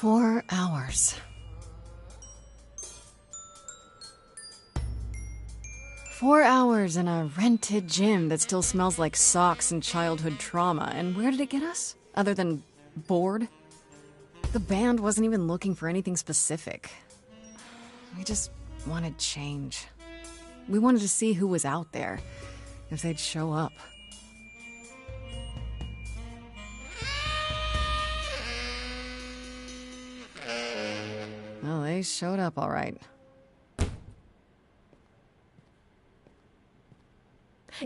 4 hours. 4 hours in a rented gym that still smells like socks and childhood trauma. And where did it get us? Other than bored? The band wasn't even looking for anything specific. We just wanted change. We wanted to see who was out there, if they'd show up. Well, they showed up all right.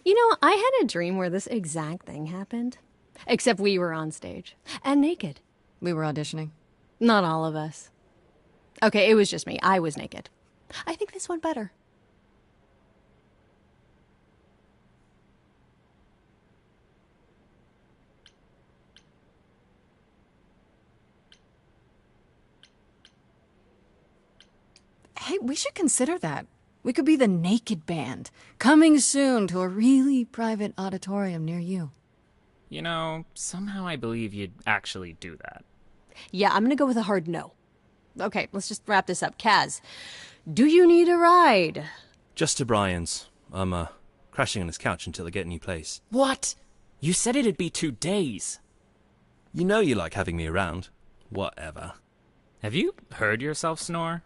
You know, I had a dream where this exact thing happened. Except we were on stage. And naked. We were auditioning. Not all of us. Okay, it was just me. I was naked. I think this went better. Hey, we should consider that. We could be the Naked Band, coming soon to a really private auditorium near you. You know, somehow I believe you'd actually do that. Yeah, I'm gonna go with a hard no. Okay, let's just wrap this up. Kaz, do you need a ride? Just to Brian's. I'm, crashing on his couch until I get a new place. What? You said it'd be 2 days. You know you like having me around. Whatever. Have you heard yourself snore?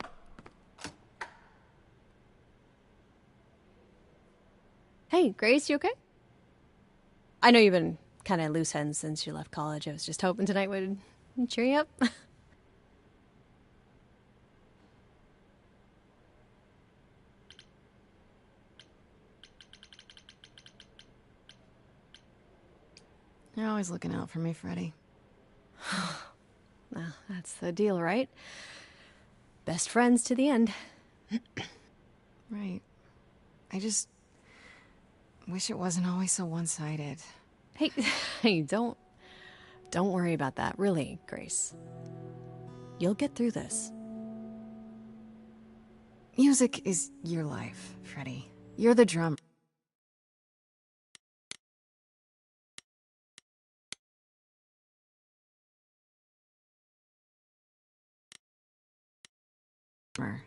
Hey, Grace, you okay? I know you've been kind of loose ends since you left college. I was just hoping tonight would cheer you up. You're always looking out for me, Freddie. Well, that's the deal, right? Best friends to the end. Right. I just wish it wasn't always so one-sided. Hey, don't worry about that, really, Grace. You'll get through this. Music is your life, Freddie. You're the drummer.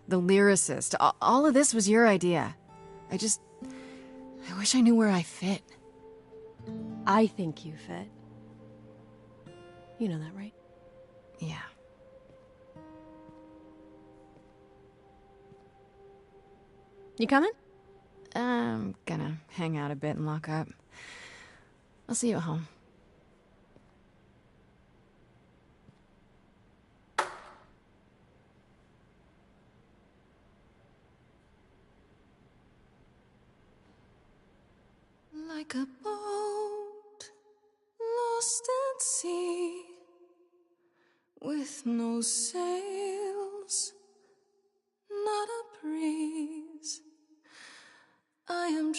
The lyricist. All of this was your idea. I wish I knew where I fit. I think you fit. You know that, right? Yeah. You coming? I'm gonna hang out a bit and lock up. I'll see you at home. Like a boat lost at sea, with no sails, not a breeze, I am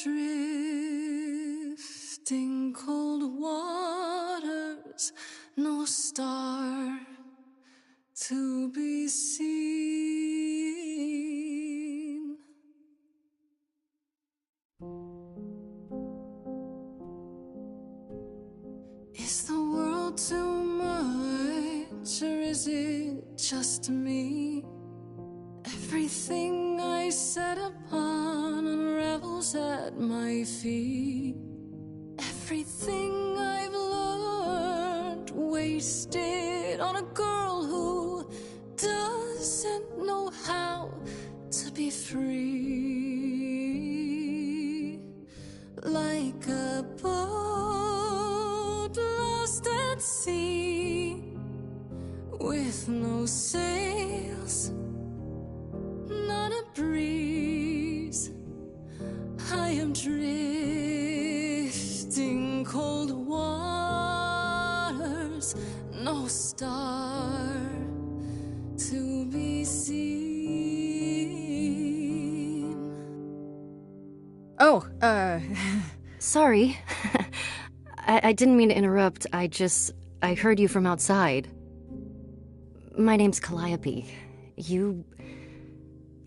drifting cold waters, no star to be seen. Is the world too much, or is it just me? Everything I set upon unravels at my feet. Everything I've learned wasted on a girl who doesn't know how to be free. Like a boat lost at sea, with no sails, not a breeze, I am drifting cold waters, no star to be seen. Oh, Sorry. I didn't mean to interrupt. I heard you from outside. My name's Calliope. You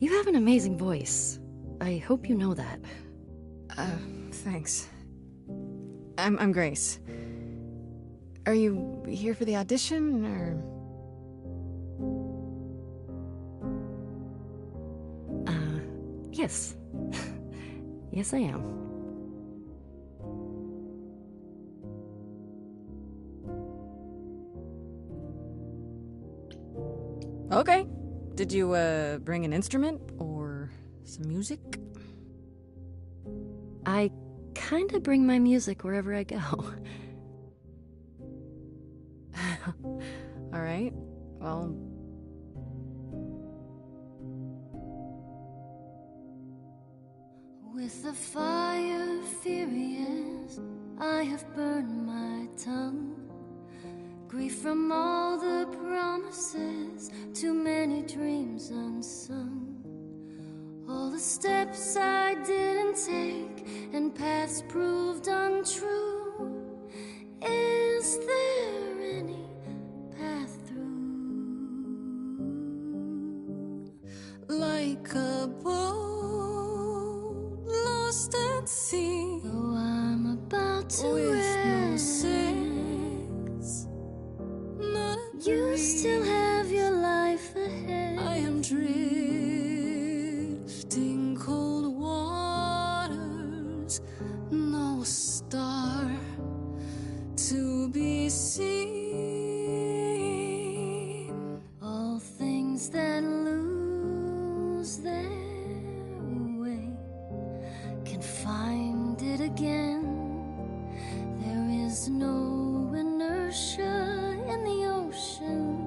have an amazing voice. I hope you know that. Thanks. I'm Grace. Are you here for the audition, or...? Yes. Yes, I am. Okay. Did you, bring an instrument or some music? I kinda bring my music wherever I go. All right. Well, with the fire furious, I have burned my tongue. Grief from all the promises, too many dreams unsung. All the steps I didn't take and paths proved untrue. Is there any path through? Like a boat lost at sea, Though I'm about to with no rest, sails, not a you breeze. still have your life ahead. I am drifting cold waters, no star to be seen. All things that lose their way can find it again. There is no inertia in the ocean.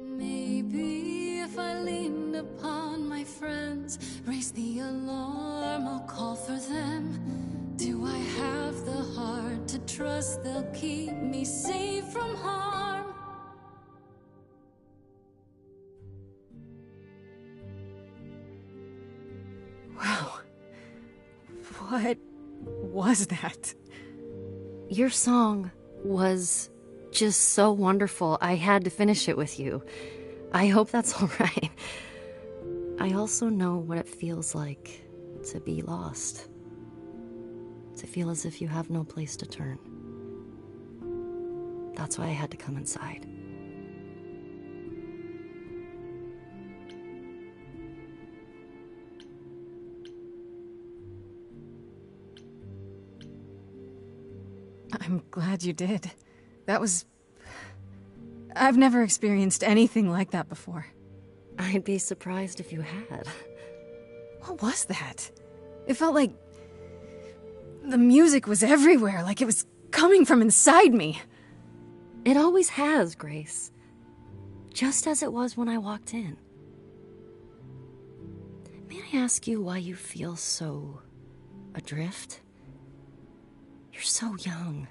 Maybe if I leaned upon my friends, raise the alarm, I'll call for them. Do I have the heart to trust they'll keep me safe from harm? wow. What was that? Your song was just so wonderful. I had to finish it with you. I hope that's all right. I also know what it feels like to be lost. To feel as if you have no place to turn. That's why I had to come inside. I'm glad you did. That was... I've never experienced anything like that before. I'd be surprised if you had. What was that? It felt like... the music was everywhere, like it was coming from inside me. It always has, Grace. Just as it was when I walked in. May I ask you why you feel so... adrift? You're so young.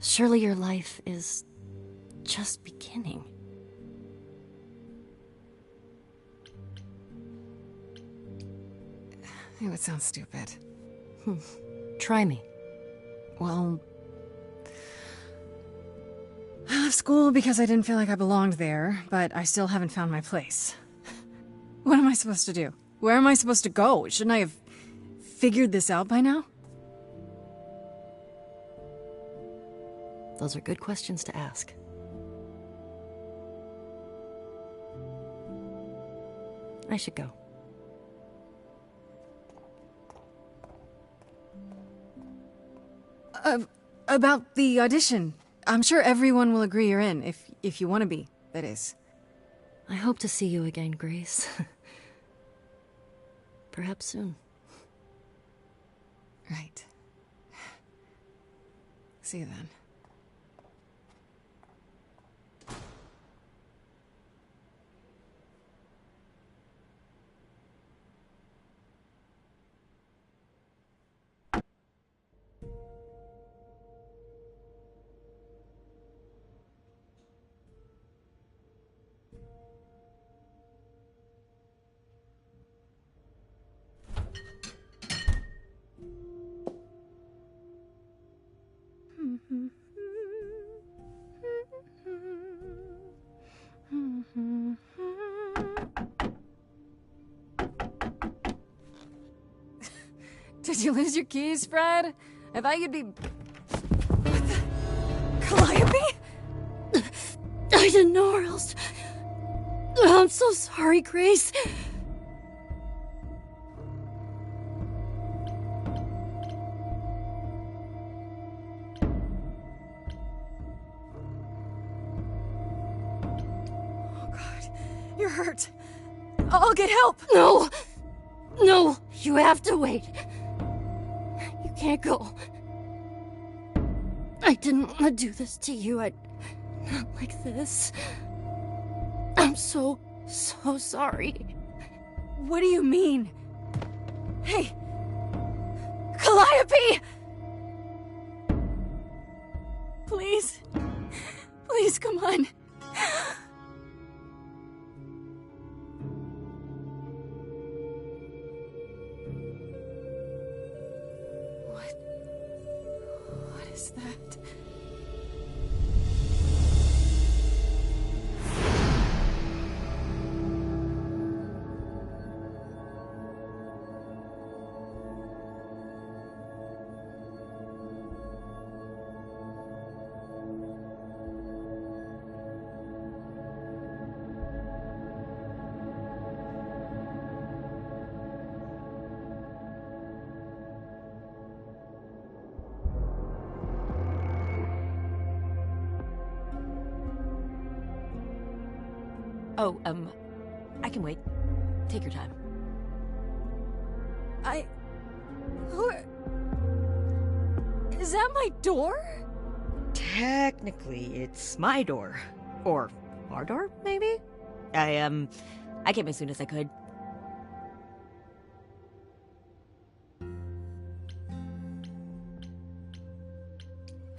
Surely your life is just beginning. It would sound stupid. Try me. Well... I left school because I didn't feel like I belonged there, but I still haven't found my place. What am I supposed to do? Where am I supposed to go? Shouldn't I have figured this out by now? Those are good questions to ask. I should go. About the audition. I'm sure everyone will agree you're in, if you want to be, that is. I hope to see you again, Grace. Perhaps soon. Right. See you then. Did you lose your keys, Fred? I thought you'd be... What the... Calliope? I didn't know where else. I'm so sorry, Grace. Oh, God. You're hurt. I'll get help. No! No! You have to wait. You can't go. I didn't want to do this to you. Not like this. I'm so sorry. What do you mean? Hey! Calliope! Please. Please, come on. What is that? Oh, I can wait. Take your time. Is that my door? Technically, it's my door. Or our door, maybe? I came as soon as I could.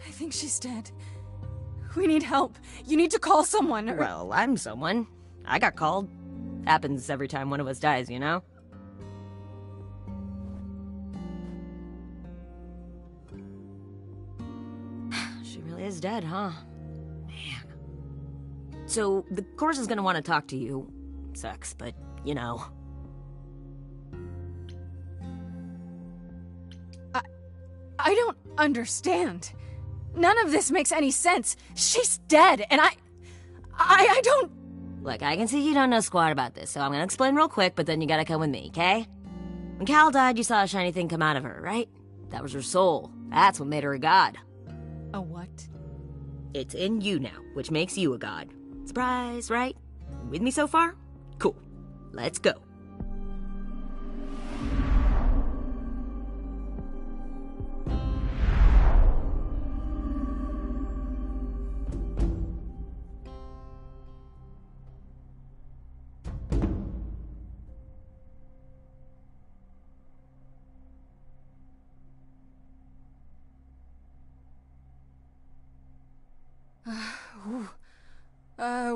I think she's dead. We need help. You need to call someone. Well, I'm someone. I got called. Happens every time one of us dies, you know? She really is dead, huh? Man. So, the course is gonna want to talk to you. Sucks, but, you know. I don't understand. None of this makes any sense. She's dead, and I don't... Look, I can see you don't know squat about this, so I'm gonna explain real quick, but then you gotta come with me, okay? When Cal died, you saw a shiny thing come out of her, right? That was her soul. That's what made her a god. A what? It's in you now, which makes you a god. Surprise, right? With me so far? Cool. Let's go.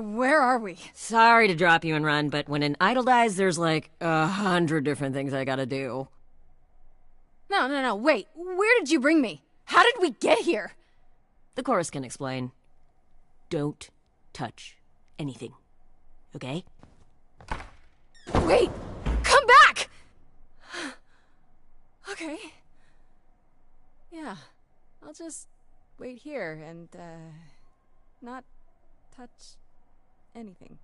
Where are we? Sorry to drop you and run, but when an idol dies, there's like 100 different things I gotta do. No, wait. Where did you bring me? How did we get here? The chorus can explain. Don't touch anything. Okay? Wait! Come back! Okay. Yeah. I'll just wait here and, not touch anything.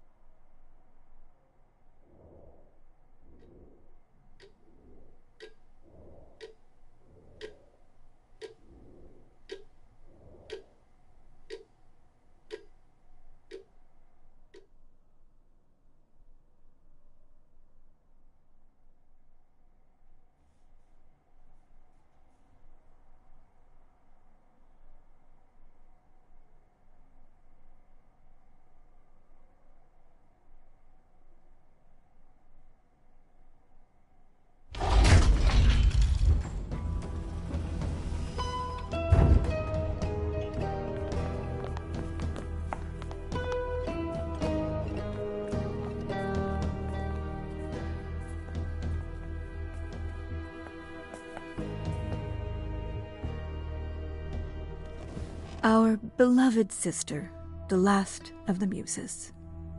Our beloved sister, the last of the Muses,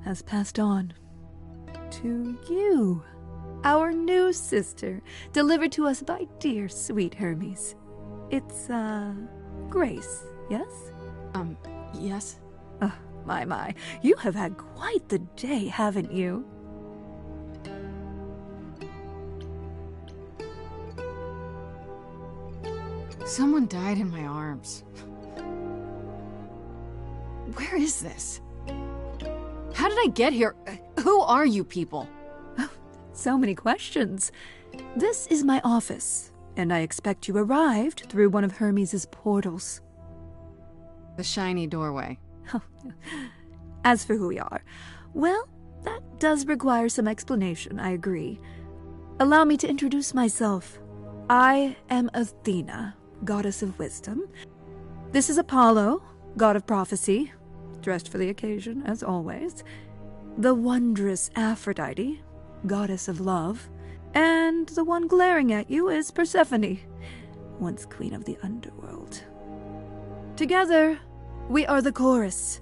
has passed on to you, our new sister, delivered to us by dear sweet Hermes. It's, Grace, yes? Yes? Oh, my. You have had quite the day, haven't you? Someone died in my arms. Where is this? How did I get here? Who are you people? Oh, so many questions. This is my office, and I expect you arrived through one of Hermes' portals. The shiny doorway. As for who we are, well, that does require some explanation, I agree. Allow me to introduce myself. I am Athena, goddess of wisdom. This is Apollo, god of prophecy, dressed for the occasion, as always. The wondrous Aphrodite, goddess of love. And the one glaring at you is Persephone, once queen of the underworld. Together, we are the chorus.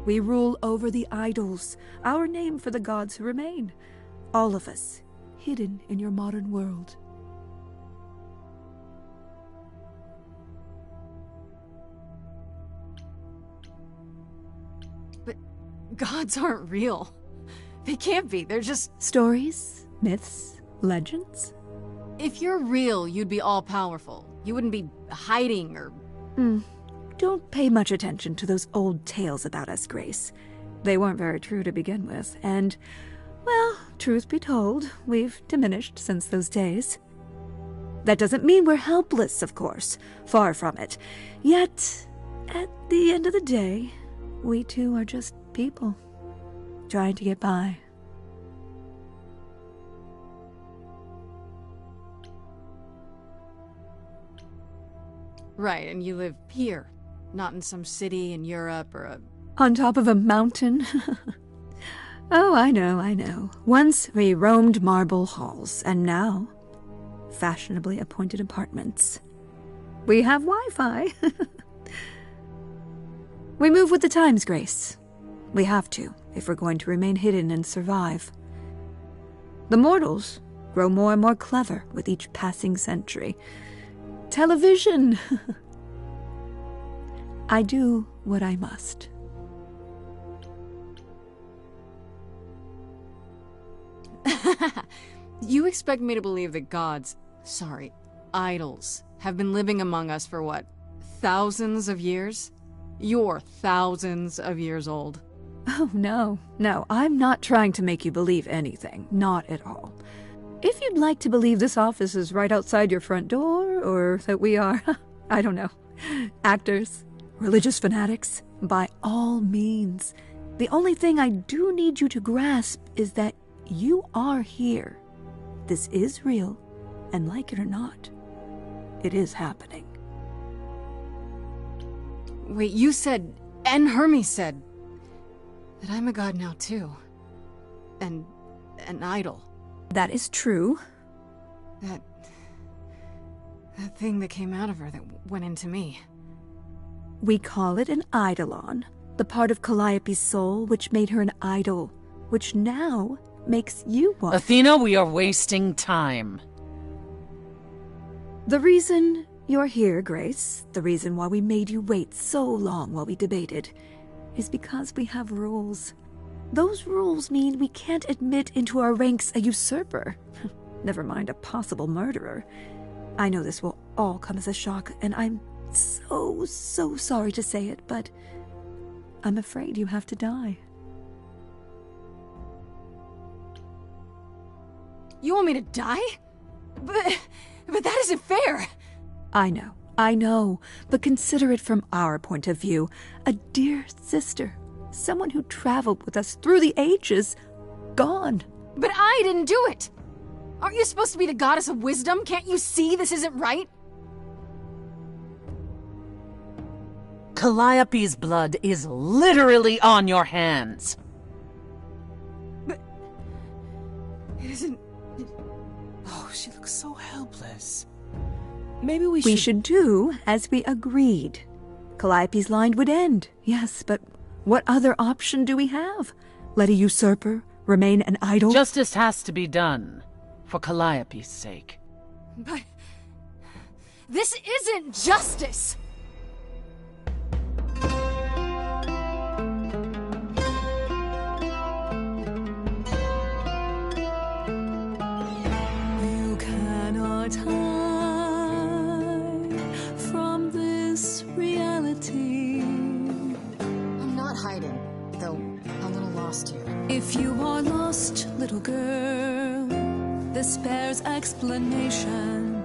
We rule over the idols, our name for the gods who remain. All of us, hidden in your modern world. But gods aren't real. They can't be. They're just... Stories, myths, legends. If you're real, you'd be all-powerful. You wouldn't be hiding or... Don't pay much attention to those old tales about us, Grace. They weren't very true to begin with, and, well, truth be told, we've diminished since those days. That doesn't mean we're helpless, of course. Far from it. Yet, at the end of the day, we too are just people, trying to get by. Right, and you live here, not in some city in Europe or a... On top of a mountain? Oh, I know. Once we roamed marble halls, and now, fashionably appointed apartments. We have Wi-Fi. We move with the times, Grace. We have to, if we're going to remain hidden and survive. The mortals grow more and more clever with each passing century. Television! I do what I must. You expect me to believe that idols, have been living among us for what, thousands of years? You're thousands of years old. Oh, no, I'm not trying to make you believe anything. Not at all. If you'd like to believe this office is right outside your front door, or that we are, I don't know, actors, religious fanatics, by all means. The only thing I do need you to grasp is that you are here. This is real, and like it or not, it is happening. Wait, you said, and Hermes said, that I'm a god now too. And an idol. That is true. That thing that came out of her that went into me. We call it an eidolon, the part of Calliope's soul which made her an idol, which now makes you one. Athena, we are wasting time. The reason you're here, Grace, the reason why we made you wait so long while we debated, is because we have rules. Those rules mean we can't admit into our ranks a usurper, never mind a possible murderer. I know this will all come as a shock, and I'm so sorry to say it, but I'm afraid you have to die. You want me to die? But that isn't fair! I know, but consider it from our point of view. A dear sister, someone who traveled with us through the ages, gone. But I didn't do it! Aren't you supposed to be the goddess of wisdom? Can't you see this isn't right? Calliope's blood is literally on your hands. But it isn't... Oh, she looks so helpless. Maybe we should do as we agreed. Calliope's line would end, yes, but what other option do we have? Let a usurper remain an idol? Justice has to be done. for Calliope's sake. But this isn't justice! You cannot hide from this reality. I'm not hiding, though a little lost here. If you are lost, little girl, this bears explanation.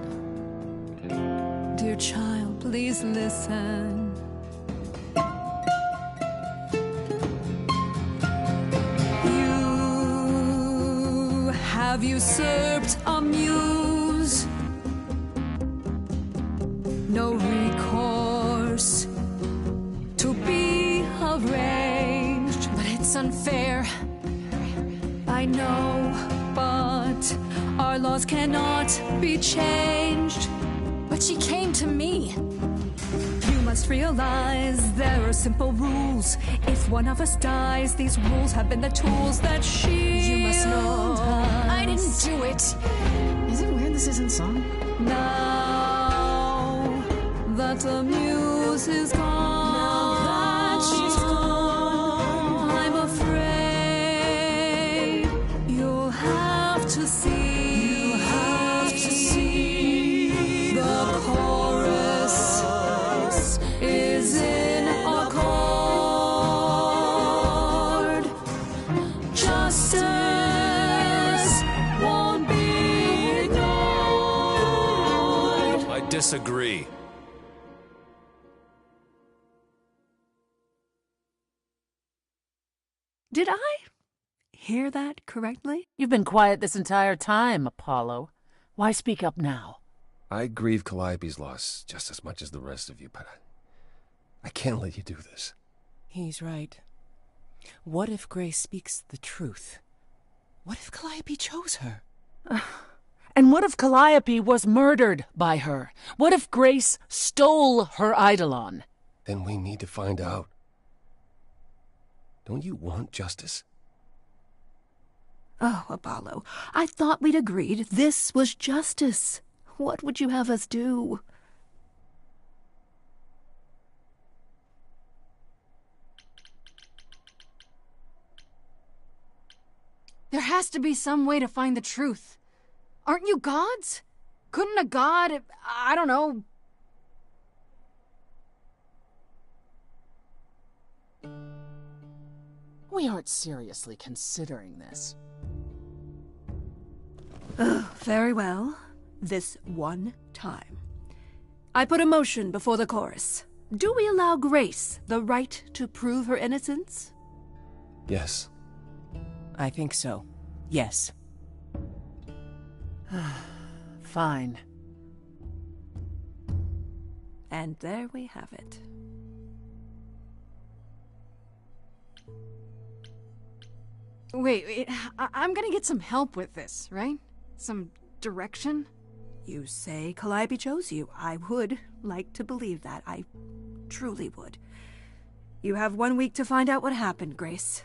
Dear child, please listen. You have usurped a muse. No recourse to be arranged. But it's unfair. I know, but our laws cannot be changed. But she came to me. You must realize there are simple rules. If one of us dies, these rules have been the tools that shield You must know us. I didn't do it. Is it weird this isn't song? Now that the muse is gone, I'm afraid you'll have to see. The chorus is in accord. Justice won't be ignored. I disagree. Did I hear that correctly? You've been quiet this entire time, Apollo. Why speak up now? I grieve Calliope's loss just as much as the rest of you, but I can't let you do this. He's right. What if Grace speaks the truth? What if Calliope chose her? And what if Calliope was murdered by her? What if Grace stole her eidolon? Then we need to find out. Don't you want justice? Oh, Apollo, I thought we'd agreed this was justice. What would you have us do? There has to be some way to find the truth. Aren't you gods? Couldn't a god, I don't know... We aren't seriously considering this. Very well. This one time. I put a motion before the chorus. Do we allow Grace the right to prove her innocence? Yes. I think so. Yes. Fine. And there we have it. Wait, I'm gonna get some help with this, right? Some direction? You say Calliope chose you. I would like to believe that. I truly would. You have 1 week to find out what happened, Grace.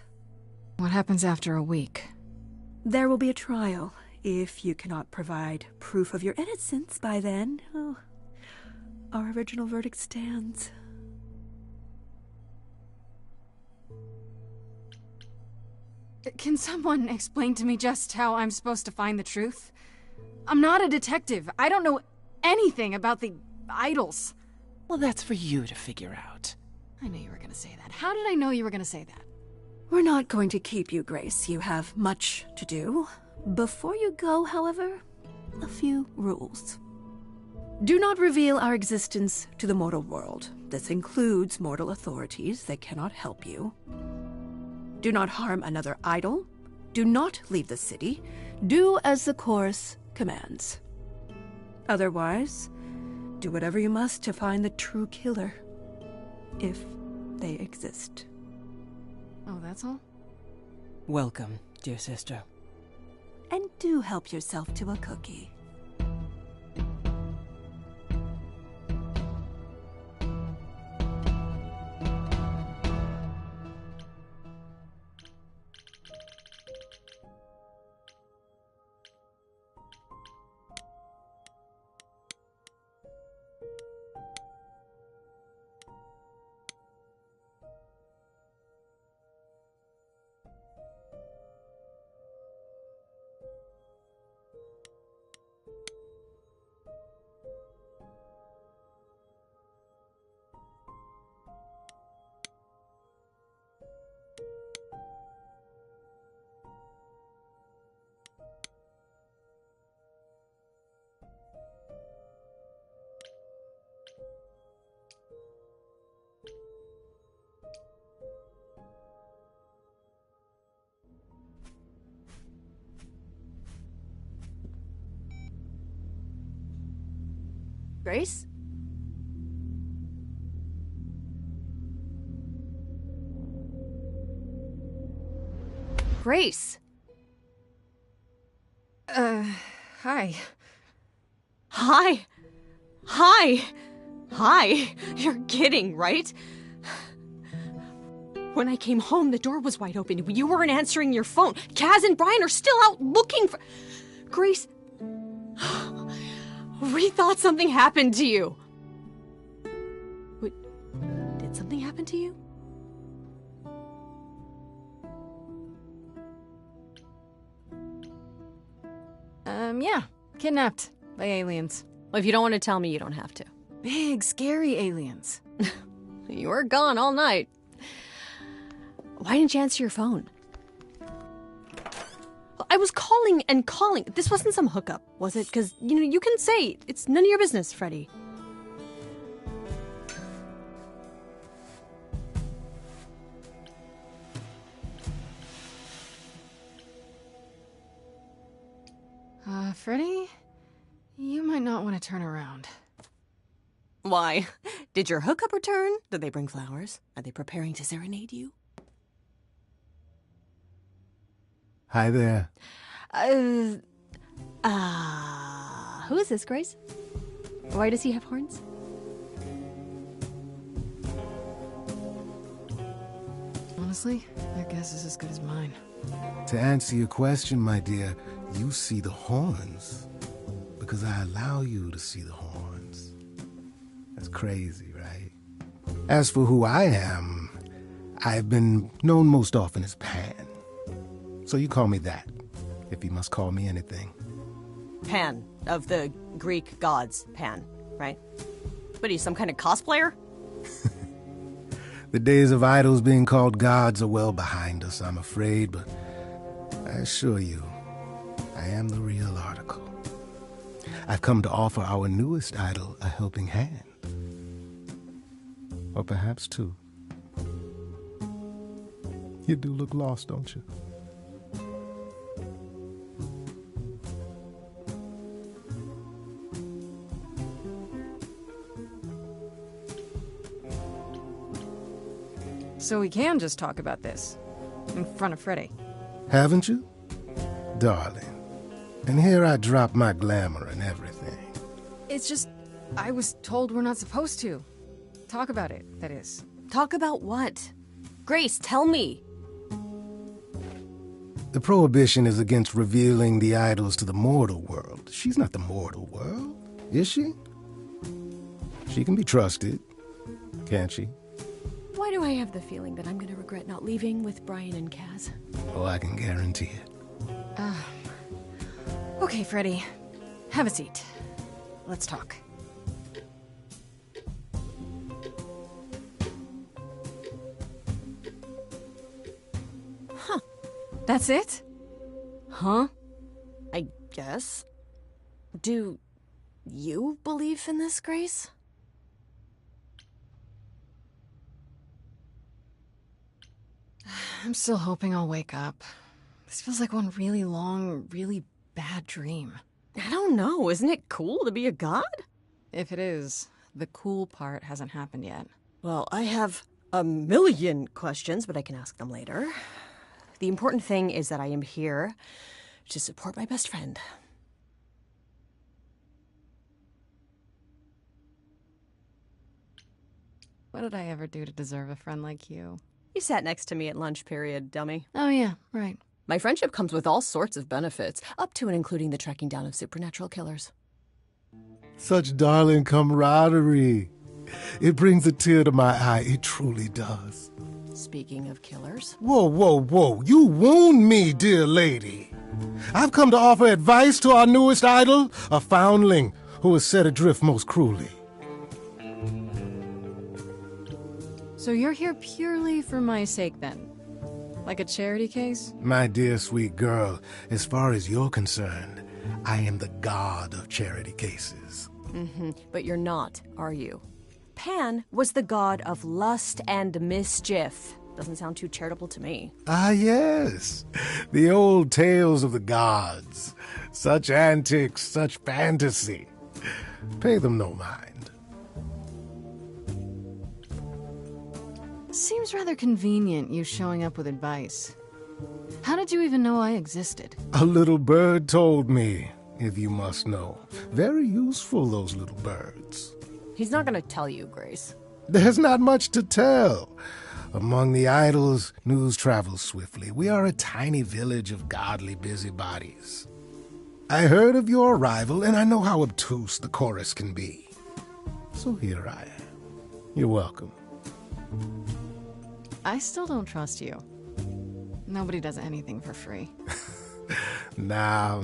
What happens after a week? There will be a trial. If you cannot provide proof of your innocence by then, our original verdict stands. Can someone explain to me just how I'm supposed to find the truth? I'm not a detective. I don't know anything about the idols. Well, that's for you to figure out. I knew you were gonna say that. How did I know you were gonna say that? We're not going to keep you, Grace. You have much to do. Before you go, however, a few rules. Do not reveal our existence to the mortal world. This includes mortal authorities. They cannot help you. Do not harm another idol. Do not leave the city. Do as the chorus commands. Otherwise, do whatever you must to find the true killer, if they exist. Oh, that's all? Welcome, dear sister. And do help yourself to a cookie. Grace? Grace! Hi. Hi! Hi! Hi! You're kidding, right? When I came home, the door was wide open. You weren't answering your phone. Kaz and Brian are still out looking for... Grace... We thought something happened to you. Wait, did something happen to you? Yeah. Kidnapped by aliens. Well, if you don't want to tell me, you don't have to. Big, scary aliens. You were gone all night. Why didn't you answer your phone? I was calling and calling. This wasn't some hookup, was it? Because, you can say it's none of your business, Freddie. Freddie? You might not want to turn around. Why? Did your hookup return? Did they bring flowers? Are they preparing to serenade you? Hi there. Who is this, Grace? Why does he have horns? Honestly, your guess is as good as mine. To answer your question, my dear, you see the horns because I allow you to see the horns. That's crazy, right? As for who I am, I've been known most often as Pan. So you call me that, if you must call me anything. Pan, of the Greek gods, Pan, right? What are you, some kind of cosplayer? The days of idols being called gods are well behind us, I'm afraid, but I assure you, I am the real article. I've come to offer our newest idol a helping hand. Or perhaps two. You do look lost, don't you? So we can just talk about this in front of Freddie. Haven't you? Darling. And here I drop my glamour and everything. It's just, I was told we're not supposed to. Talk about it, that is. Talk about what? Grace, tell me. The prohibition is against revealing the idols to the mortal world. She's not the mortal world, is she? She can be trusted, can't she? Why do I have the feeling that I'm going to regret not leaving with Brian and Kaz? Oh, I can guarantee it. Okay, Freddie. Have a seat. Let's talk. Huh. That's it? Huh? I guess. Do you believe in this, Grace? I'm still hoping I'll wake up. This feels like one really long, really bad dream. I don't know. Isn't it cool to be a god? If it is, the cool part hasn't happened yet. Well, I have a million questions, but I can ask them later. The important thing is that I am here to support my best friend. What did I ever do to deserve a friend like you? You sat next to me at lunch period, dummy. Oh yeah, right. My friendship comes with all sorts of benefits, up to and including the tracking down of supernatural killers. Such darling camaraderie. It brings a tear to my eye. It truly does. Speaking of killers. Whoa, whoa, whoa. You wound me, dear lady. I've come to offer advice to our newest idol, a foundling who was set adrift most cruelly. So you're here purely for my sake, then? Like a charity case? My dear sweet girl, as far as you're concerned, I am the god of charity cases. But you're not, are you? Pan was the god of lust and mischief. Doesn't sound too charitable to me. Ah, yes. The old tales of the gods. Such antics, such fantasy. Pay them no mind. Seems rather convenient, you showing up with advice. How did you even know I existed? A little bird told me, if you must know. Very useful, those little birds. He's not gonna tell you, Grace. There's not much to tell. Among the idols, news travels swiftly. We are a tiny village of godly busybodies. I heard of your arrival, and I know how obtuse the chorus can be. So here I am. You're welcome. I still don't trust you. Nobody does anything for free. Now.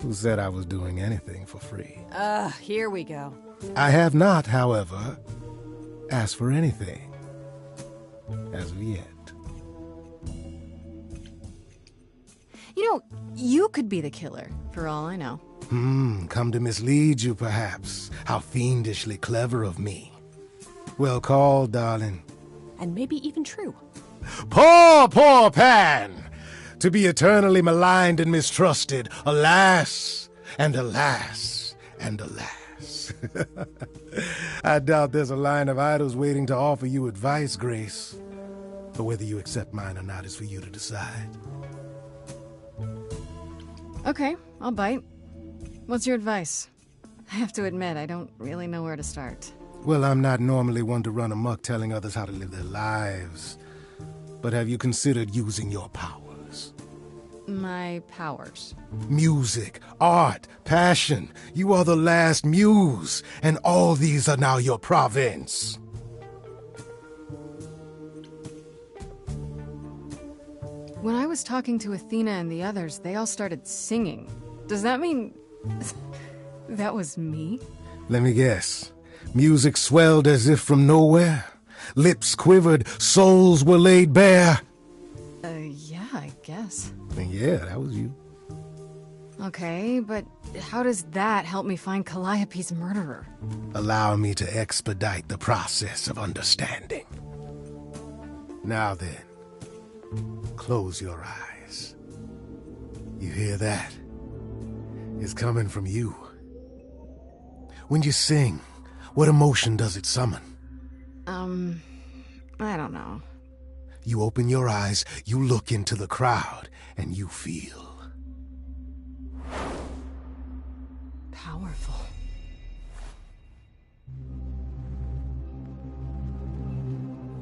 Who said I was doing anything for free? Here we go. I have not, however, asked for anything. As of yet. You know, you could be the killer, for all I know. Come to mislead you, perhaps. How fiendishly clever of me. Well called, darling. And maybe even true. Poor Pan! To be eternally maligned and mistrusted. Alas, and alas, and alas. I doubt there's a line of idols waiting to offer you advice, Grace. But whether you accept mine or not is for you to decide. Okay, I'll bite. What's your advice? I have to admit, I don't really know where to start. Well, I'm not normally one to run amok telling others how to live their lives. But have you considered using your powers? My powers? Music, art, passion. You are the last muse, and all these are now your province. When I was talking to Athena and the others, they all started singing. Does that mean that was me? Let me guess. Music swelled as if from nowhere. Lips quivered, souls were laid bare. Yeah, I guess. And yeah, that was you. Okay, but how does that help me find Calliope's murderer? Allow me to expedite the process of understanding. Now then, close your eyes. You hear that? It's coming from you. When you sing, what emotion does it summon? I don't know. You open your eyes, you look into the crowd, and you feel powerful.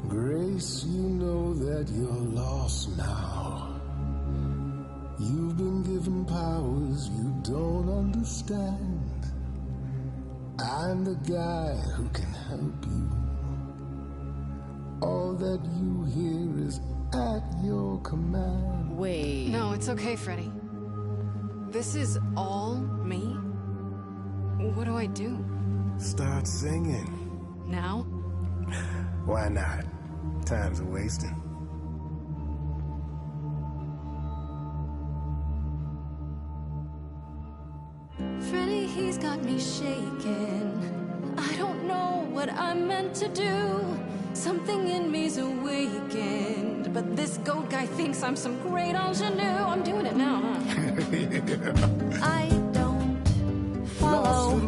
Grace, you know that you're lost now. You've been given powers you don't understand. I'm the guy who can help you. All that you hear is at your command. Wait. No, it's okay, Freddy. This is all me? What do I do? Start singing. Now? Why not? Time's a wasting. Freddy, he's got me shaking. I don't know what I'm meant to do. Something in me's awakened. But this goat guy thinks I'm some great ingenue. I'm doing it now, huh? I don't follow.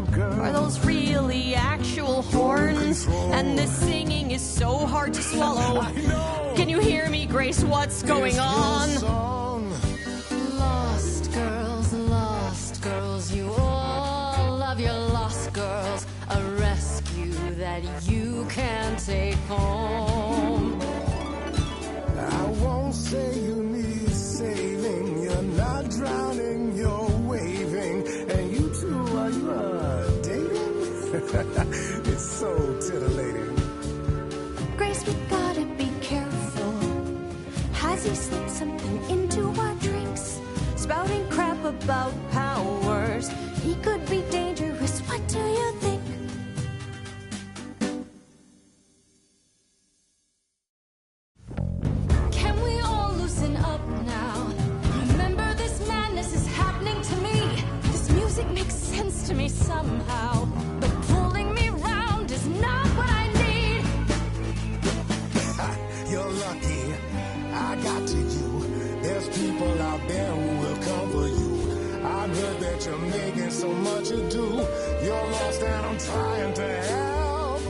Are those really actual horns? And this singing is so hard to swallow. Can you hear me, Grace? What's going on? Lost girls, you all love your lost girls. A rescue that you can take home. I won't say you need saving. You're not drowning, you're waving. And you two, are you dating? It's so titillating. Grace, we gotta be careful. Has he slipped something into our drinks? Spouting crap about powers. He could be dangerous. What do you think? Can we all loosen up now? Remember, this madness is happening to me. This music makes sense to me somehow. But pulling me round is not what I need. You're lucky I got to you. There's people out there who will come for you. I've heard that you're making so much ado. You're lost and I'm trying to help.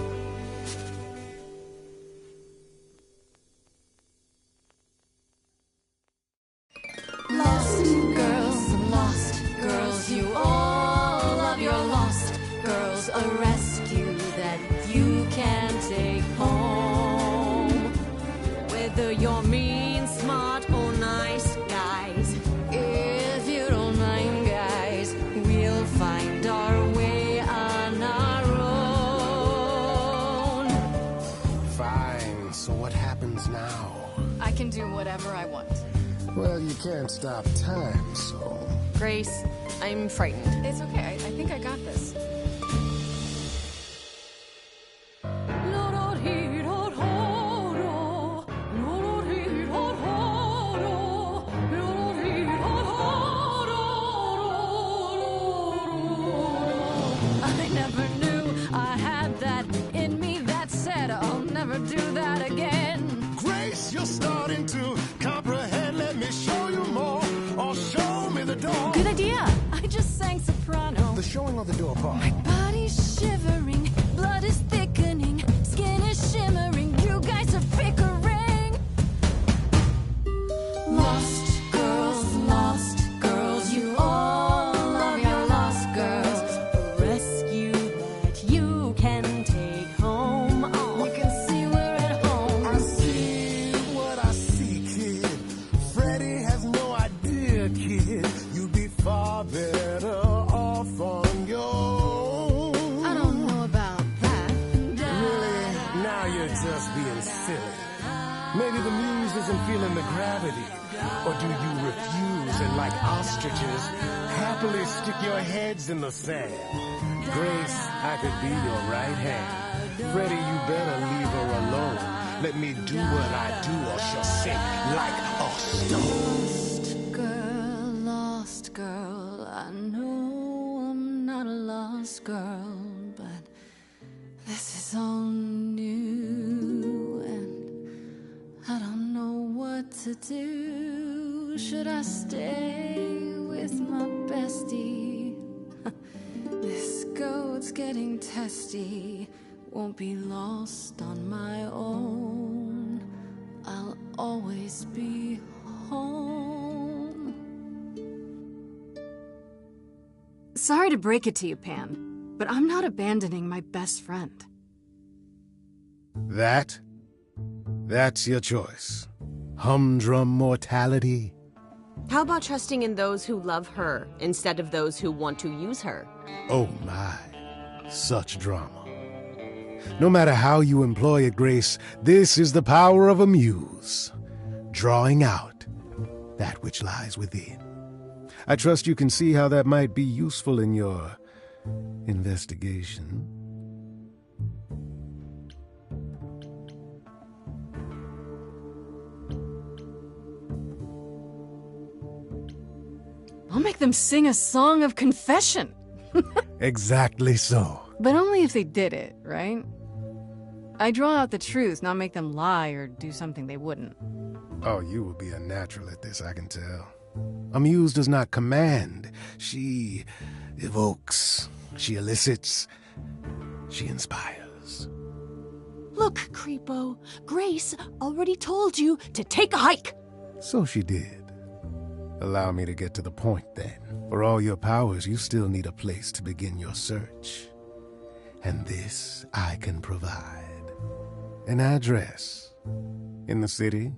Lost girls, you all love your lost girls. A rescue that you can take home. Whether you're mean, smart, or nice, guys, if you don't mind, guys, we'll find our way on our own. Fine, so what happens now? I can do whatever I want. Well, you can't stop time, so... Grace, I'm frightened. It's okay. I think I got this. I never knew I had that in me that said I'll never do that again. Grace, you're starting to comprehend. Let me show you more, or show me the door. Good idea. I just sang soprano. The showing or the door part? My body's shivering, blood is thickening, skin is shimmering. You guys are bickering. Lost girls, you all love your lost girls. A rescue that you can take home. Oh, you can see we're at home. I see what I see, kid. Freddie has no idea, kid. You'd be far better off on your own. I don't know about that. Really? Now you're just being silly. Maybe the muse isn't feeling the gravity. Or do you refuse and, like ostriches, happily stick your heads in the sand? Grace, I could be your right hand. Freddie, you better leave her alone. Let me do what I do, or she'll sink like a stone. Lost girl, I know I'm not a lost girl, but this is all new and I don't know what to do. Should I stay with my bestie? This goat's getting testy. Won't be lost on my own. I'll always be home. Sorry to break it to you, Pan, but I'm not abandoning my best friend. That's your choice. Humdrum mortality. How about trusting in those who love her instead of those who want to use her? Oh my, such drama. No matter how you employ it, Grace, this is the power of a muse, drawing out that which lies within. I trust you can see how that might be useful in your investigation. I'll make them sing a song of confession. Exactly so. But only if they did it, right? I draw out the truth, not make them lie or do something they wouldn't. Oh, you will be a natural at this, I can tell. A muse does not command. She evokes. She elicits. She inspires. Look, Creepo, Grace already told you to take a hike. So she did. Allow me to get to the point, then. For all your powers, you still need a place to begin your search. And this I can provide. An address. In the city.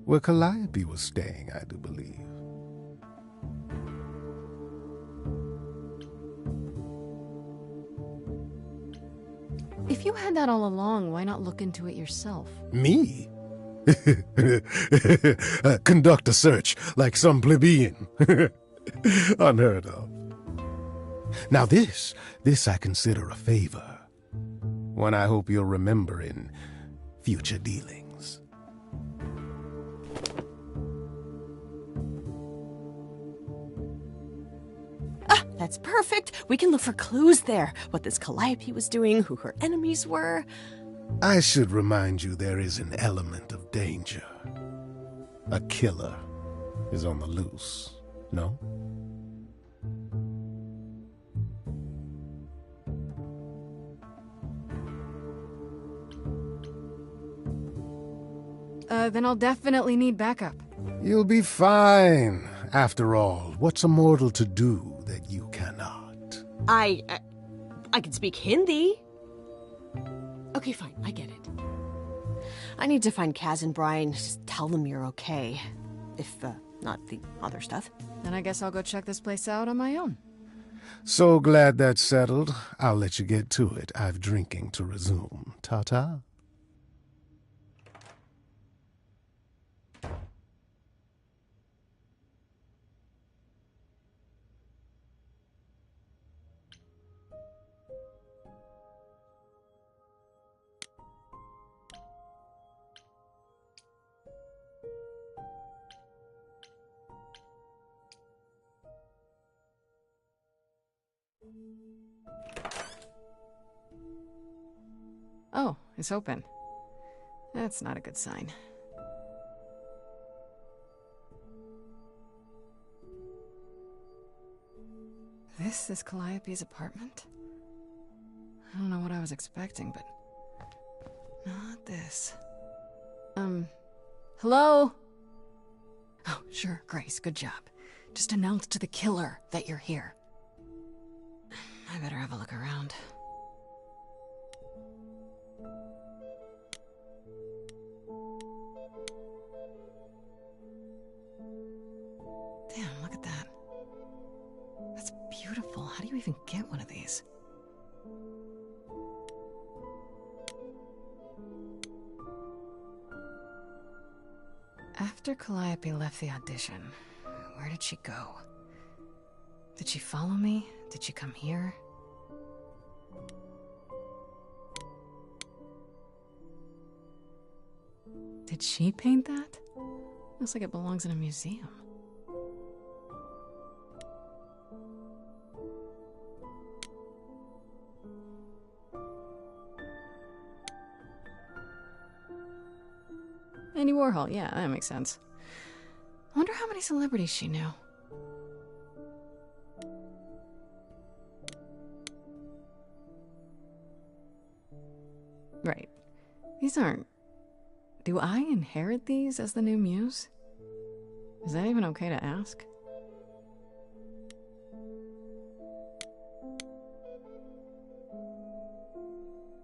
Where Calliope was staying, I do believe. If you had that all along, why not look into it yourself? Me? Conduct a search like some plebeian. Unheard of. Now this I consider a favor. One I hope you'll remember in future dealings. Ah, that's perfect. We can look for clues there. What this Calliope was doing, who her enemies were. I should remind you there is an element of danger. A killer is on the loose, no? Then I'll definitely need backup. You'll be fine. After all, what's a mortal to do that you cannot? I can speak Hindi. Okay, fine, I get it. I need to find Kaz and Brian. Just tell them you're okay. If, not the other stuff. Then I guess I'll go check this place out on my own. So glad that's settled. I'll let you get to it. I've drinking to resume. Ta-ta. Oh, it's open. That's not a good sign. This is Calliope's apartment? I don't know what I was expecting, but not this. Hello? Oh, sure, Grace, good job. Just announce to the killer that you're here. I better have a look around. Damn, look at that. That's beautiful. How do you even get one of these? After Calliope left the audition, where did she go? Did she follow me? Did she come here? Did she paint that? Looks like it belongs in a museum. Andy Warhol, yeah, that makes sense. I wonder how many celebrities she knew. Right. These aren't... Do I inherit these as the new muse? Is that even okay to ask?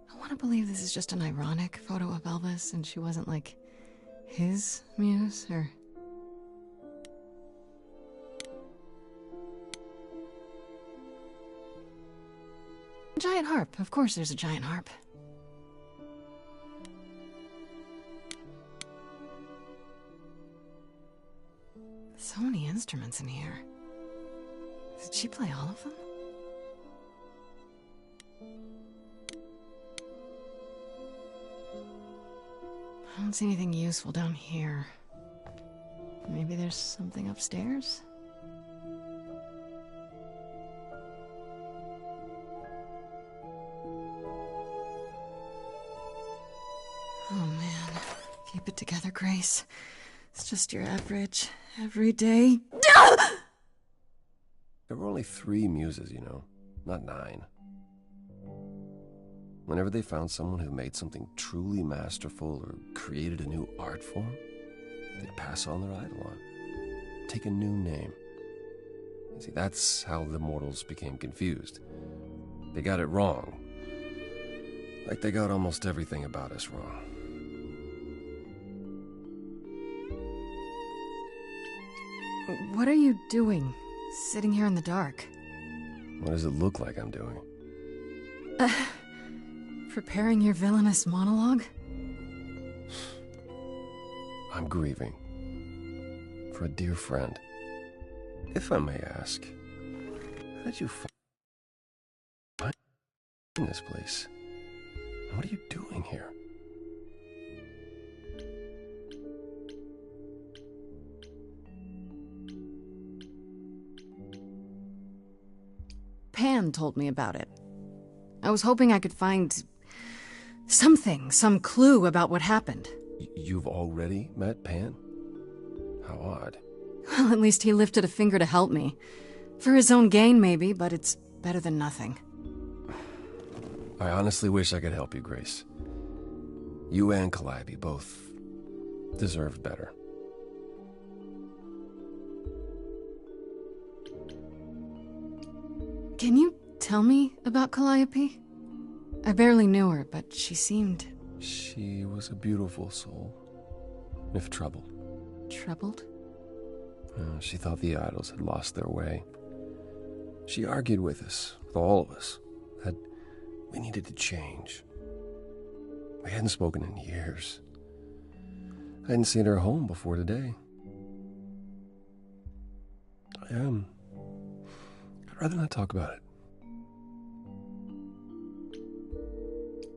I want to believe this is just an ironic photo of Elvis and she wasn't like his muse, or... Giant harp. Of course there's a giant harp. So many instruments in here. Did she play all of them? I don't see anything useful down here. Maybe there's something upstairs? Oh man, keep it together, Grace. It's just your average, everyday... There were only 3 muses, you know, not 9. Whenever they found someone who made something truly masterful or created a new art form, they'd pass on their idol on, take a new name. You see, that's how the mortals became confused. They got it wrong. Like they got almost everything about us wrong. What are you doing, sitting here in the dark? What does it look like I'm doing? Preparing your villainous monologue? I'm grieving. For a dear friend. If I may ask, how did you find this place? What are you doing here? Pan told me about it. I was hoping I could find something, some clue about what happened. You've already met Pan? How odd. Well, at least he lifted a finger to help me. For his own gain, maybe, but it's better than nothing. I honestly wish I could help you, Grace. You and Calliope both deserved better. Can you tell me about Calliope? I barely knew her, but she seemed... She was a beautiful soul, if troubled. Troubled? She thought the idols had lost their way. She argued with us, with all of us, that we needed to change. We hadn't spoken in years. I hadn't seen her home before today. I'd rather not talk about it.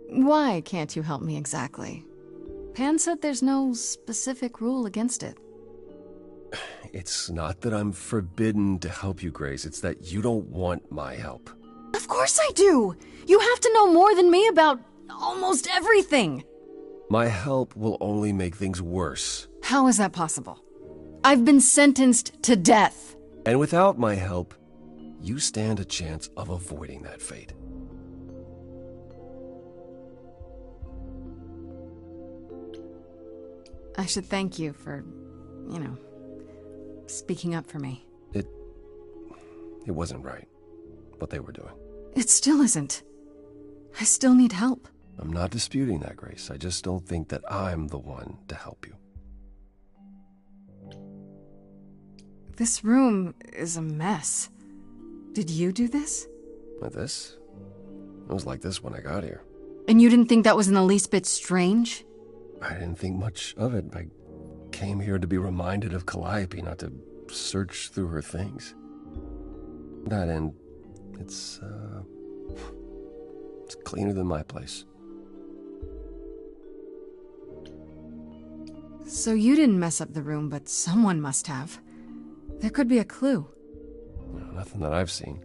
Why can't you help me exactly? Pan said there's no specific rule against it. It's not that I'm forbidden to help you, Grace. It's that you don't want my help. Of course I do! You have to know more than me about almost everything! My help will only make things worse. How is that possible? I've been sentenced to death. And without my help, you stand a chance of avoiding that fate. I should thank you for, speaking up for me. It wasn't right, what they were doing. It still isn't. I still need help. I'm not disputing that, Grace. I just don't think that I'm the one to help you. This room is a mess. Did you do this? With this? It was like this when I got here. And you didn't think that was in the least bit strange? I didn't think much of it. I came here to be reminded of Calliope, not to search through her things. That end, it's cleaner than my place. So you didn't mess up the room, but someone must have. There could be a clue. No, nothing that I've seen.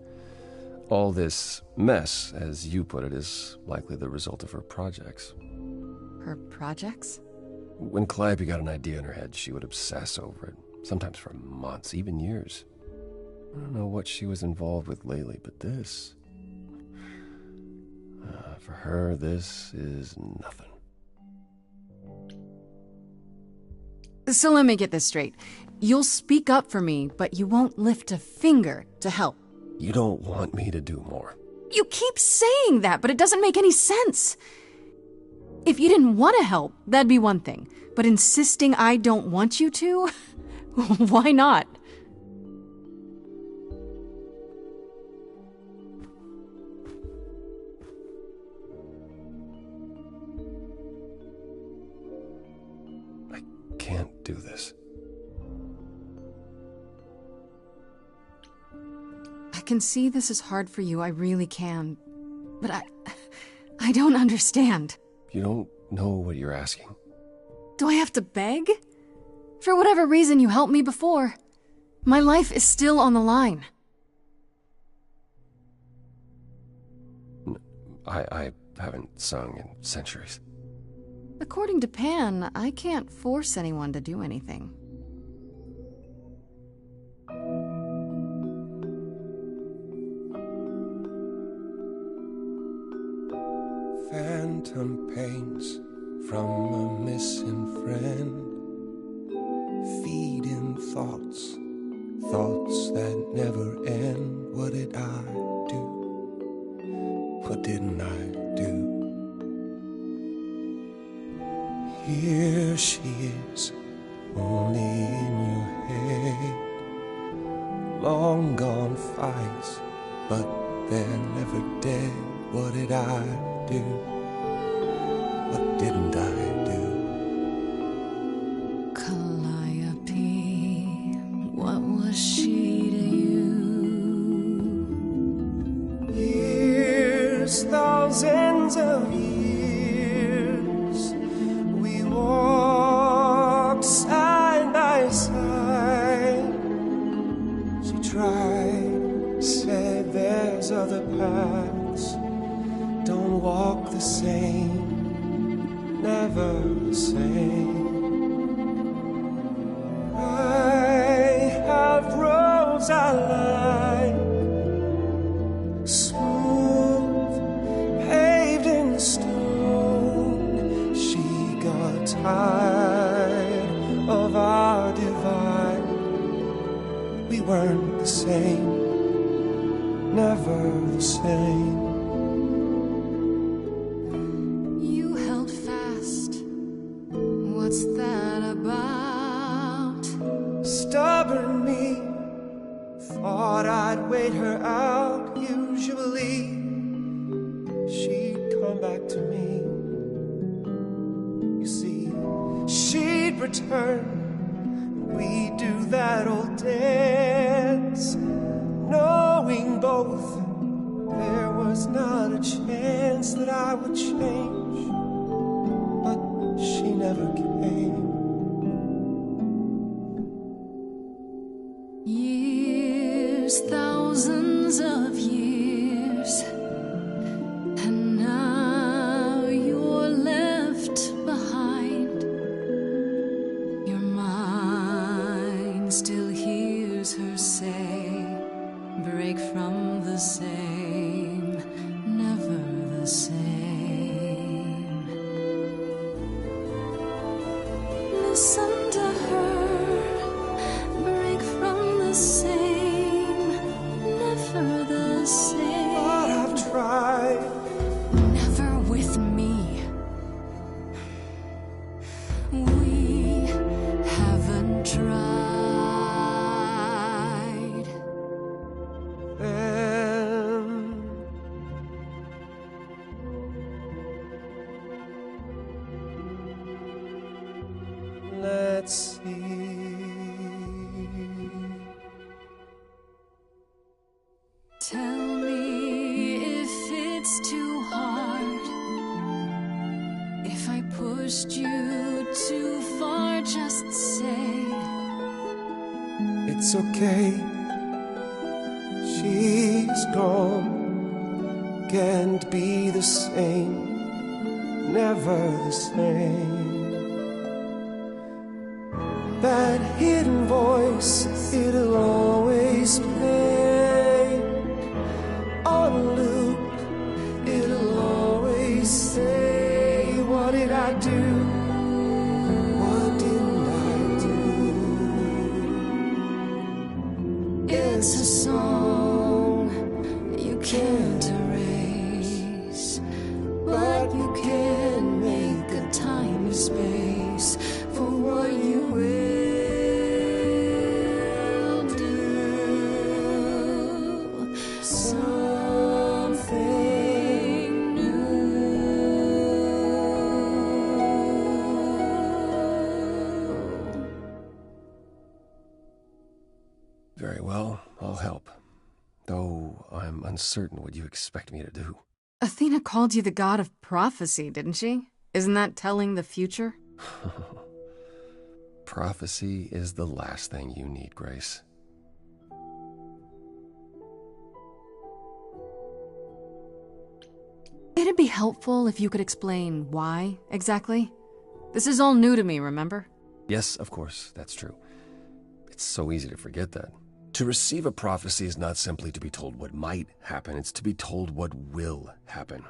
All this mess, as you put it, is likely the result of her projects. Her projects? When Calliope got an idea in her head, she would obsess over it, sometimes for months, even years. I don't know what she was involved with lately, but this... for her, this is nothing. So let me get this straight. You'll speak up for me, but you won't lift a finger to help. You don't want me to do more. You keep saying that, but it doesn't make any sense. If you didn't want to help, that'd be one thing. But insisting I don't want you to? Why not? I can't do this. I can see this is hard for you, I really can. But I don't understand. You don't know what you're asking. Do I have to beg? For whatever reason you helped me before. My life is still on the line. I haven't sung in centuries. According to Pan, I can't force anyone to do anything. Phantom pains from a missing friend, feeding thoughts that never end. What did I do? What didn't I do? Here she is, only in your head. Long gone fights, but they're never dead. What did I do? What didn't I do? Calliope, what was she to you? Years, thousands of years, we walked side by side. She tried, said there's other paths. Don't walk the same, never the same. I have roads I like, smooth, paved in stone. She got tired weren't the same, never the same. You held fast. What's that about? Stubborn me thought I'd wait her out. Usually she'd come back to me. You see, she'd return. We'd do that old dance, knowing both there was not a chance that I would change. But she never came. Years, thousands of years, and now you're left behind. Your mind still hears her say, break from the same, never the same. Listen to her, break from the same, never the same. But I've tried. Never with me. We haven't tried. Then let's see. Tell me if it's too hard, if I pushed you too far, just say. It's okay. She's gone. Can't be the same. Never the same. That hidden voice, it'll always play on a loop. It'll always say, what did I do? What didn't I do? It's a song you can't erase, but you can make a tiny space for what you will do. Something new. Very well, I'll help. Though I'm uncertain what you expect me to do. Athena called you the god of prophecy, didn't she? Isn't that telling the future? Prophecy is the last thing you need, Grace. It'd be helpful if you could explain why, exactly. This is all new to me, remember? Yes, of course, that's true. It's so easy to forget that. To receive a prophecy is not simply to be told what might happen, it's to be told what will happen.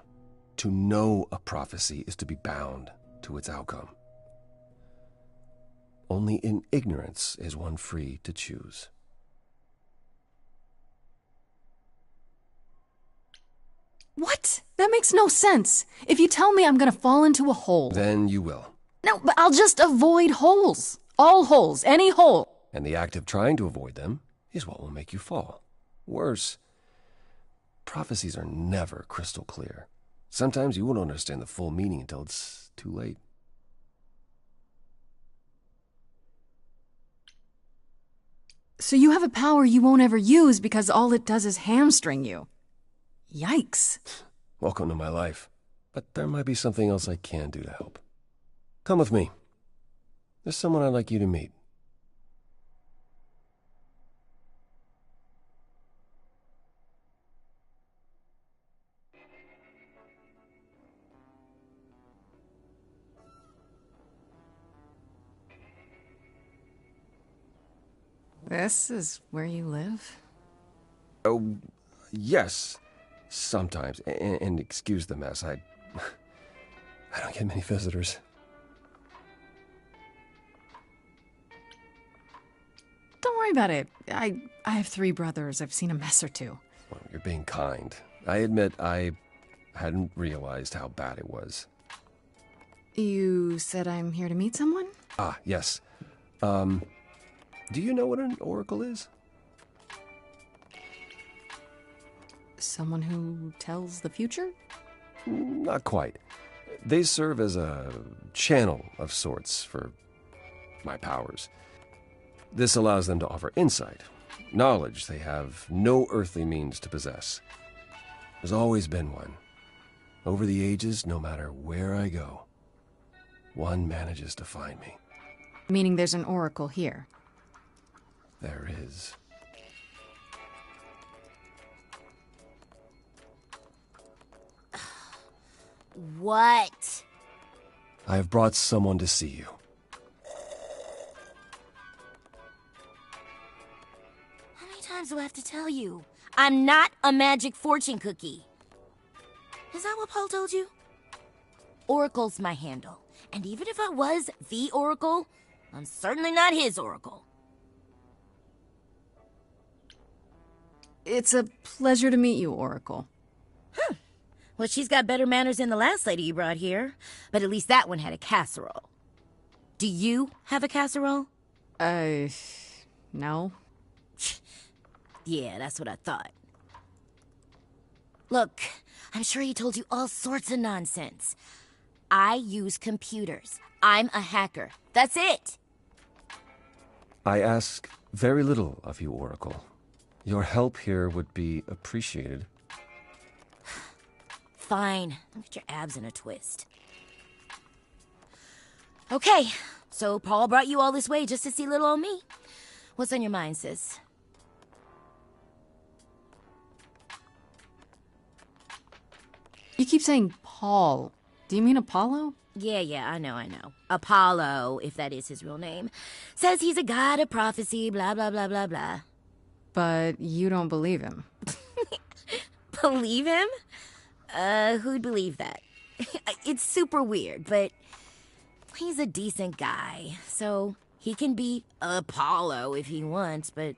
To know a prophecy is to be bound to its outcome. Only in ignorance is one free to choose. What? That makes no sense. If you tell me I'm gonna fall into a hole... Then you will. No, but I'll just avoid holes. All holes, any hole. And the act of trying to avoid them is what will make you fall. Worse, prophecies are never crystal clear. Sometimes you won't understand the full meaning until it's too late. So you have a power you won't ever use because all it does is hamstring you. Yikes. Welcome to my life. But there might be something else I can do to help. Come with me. There's someone I'd like you to meet. This is where you live? Oh, yes. Sometimes. And excuse the mess. I don't get many visitors. Don't worry worry about it. I have 3 brothers. I've seen a mess or two. Well, you're being kind. I admit I hadn't realized how bad it was. You said I'm here to meet someone? Ah, yes. Do you know what an oracle is? Someone who tells the future? Not quite. They serve as a channel of sorts for my powers. This allows them to offer insight, knowledge they have no earthly means to possess. There's always been one. Over the ages, no matter where I go, one manages to find me. Meaning there's an oracle here. There is. What? I have brought someone to see you. How many times do I have to tell you? I'm not a magic fortune cookie. Is that what Paul told you? Oracle's my handle. And even if I was the Oracle, I'm certainly not his Oracle. It's a pleasure to meet you, Oracle. Well, she's got better manners than the last lady you brought here. But at least that one had a casserole. Do you have a casserole? No. Yeah, that's what I thought. Look, I'm sure he told you all sorts of nonsense. I use computers. I'm a hacker. That's it. I ask very little of you, Oracle. Your help here would be appreciated. Fine. Get your abs in a twist. Okay, so Paul brought you all this way just to see little old me. What's on your mind, sis? You keep saying Paul. Do you mean Apollo? Yeah, I know. Apollo, if that is his real name, says he's a god of prophecy, blah, blah, blah, blah, blah. But you don't believe him. Believe him? Who'd believe that? It's super weird, but he's a decent guy, so he can be Apollo if he wants, but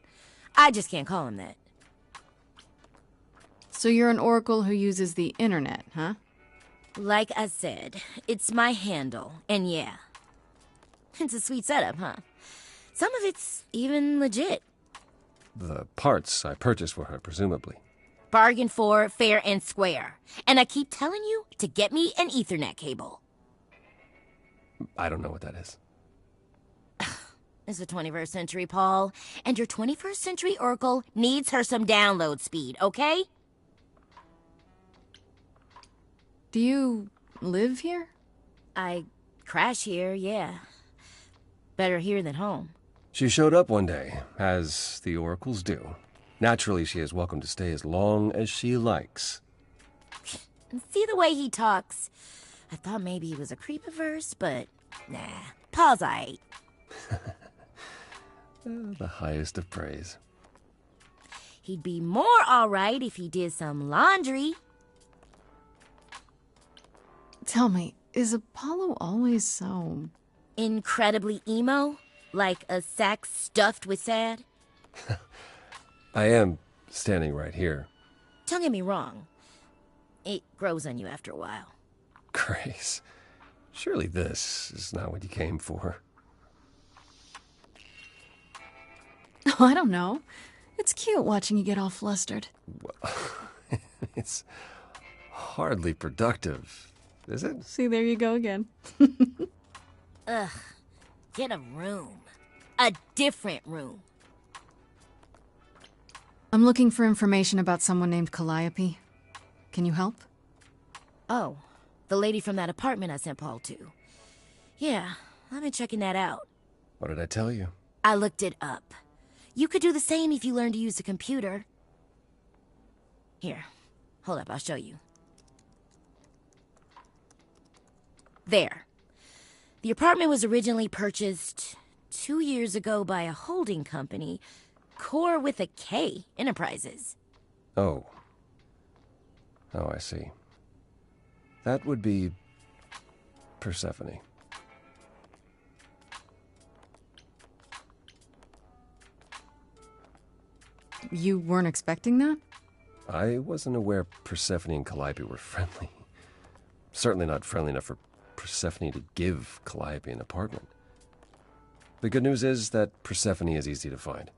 I just can't call him that. So you're an oracle who uses the internet, huh? Like I said, it's my handle, and yeah. It's a sweet setup, huh? Some of it's even legit. The parts I purchased for her, presumably. Bargain for, fair and square. And I keep telling you to get me an Ethernet cable. I don't know what that is. It's the 21st century, Paul. And your 21st century Oracle needs her some download speed, okay? Do you live here? I crash here, yeah. Better here than home. She showed up one day, as the oracles do. Naturally, she is welcome to stay as long as she likes. And see the way he talks. I thought maybe he was a creepiverse, but nah. Paul's aight. The highest of praise. He'd be more alright if he did some laundry. Tell me, is Apollo always so... incredibly emo? Like a sack stuffed with sad? I am standing right here. Don't get me wrong. It grows on you after a while. Grace, surely this is not what you came for. Oh, I don't know. It's cute watching you get all flustered. Well, it's hardly productive, is it? See, there you go again. Ugh. Get a room. A different room. I'm looking for information about someone named Calliope. Can you help? Oh, the lady from that apartment I sent Paul to. Yeah, I've been checking that out. What did I tell you? I looked it up. You could do the same if you learned to use a computer. Here, hold up, I'll show you. There. The apartment was originally purchased 2 years ago by a holding company, Core with a K Enterprises. Oh. Oh, I see. That would be Persephone. You weren't expecting that? I wasn't aware Persephone and Calliope were friendly. Certainly not friendly enough for Persephone to give Calliope an apartment. The good news is that Persephone is easy to find.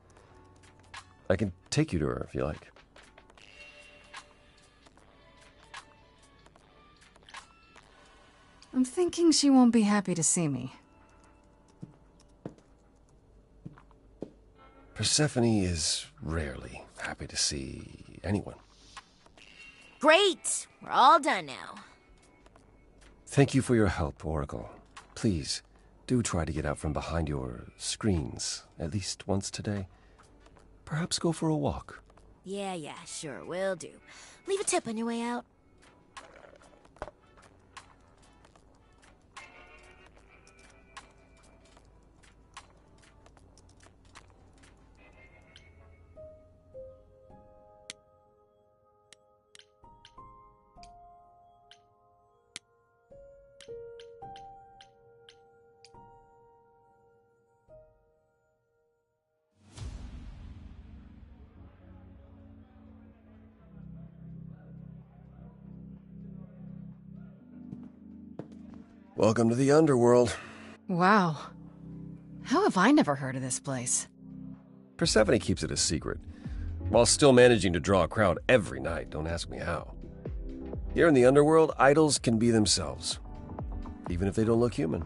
I can take you to her if you like. I'm thinking she won't be happy to see me. Persephone is rarely happy to see anyone. Great! We're all done now. Thank you for your help, Oracle. Please, do try to get out from behind your screens at least once today. Perhaps go for a walk. Yeah, sure, will do. Leave a tip on your way out. Welcome to the underworld. Wow. How have I never heard of this place? Persephone keeps it a secret, while still managing to draw a crowd every night. Don't ask me how. Here in the underworld, idols can be themselves, even if they don't look human.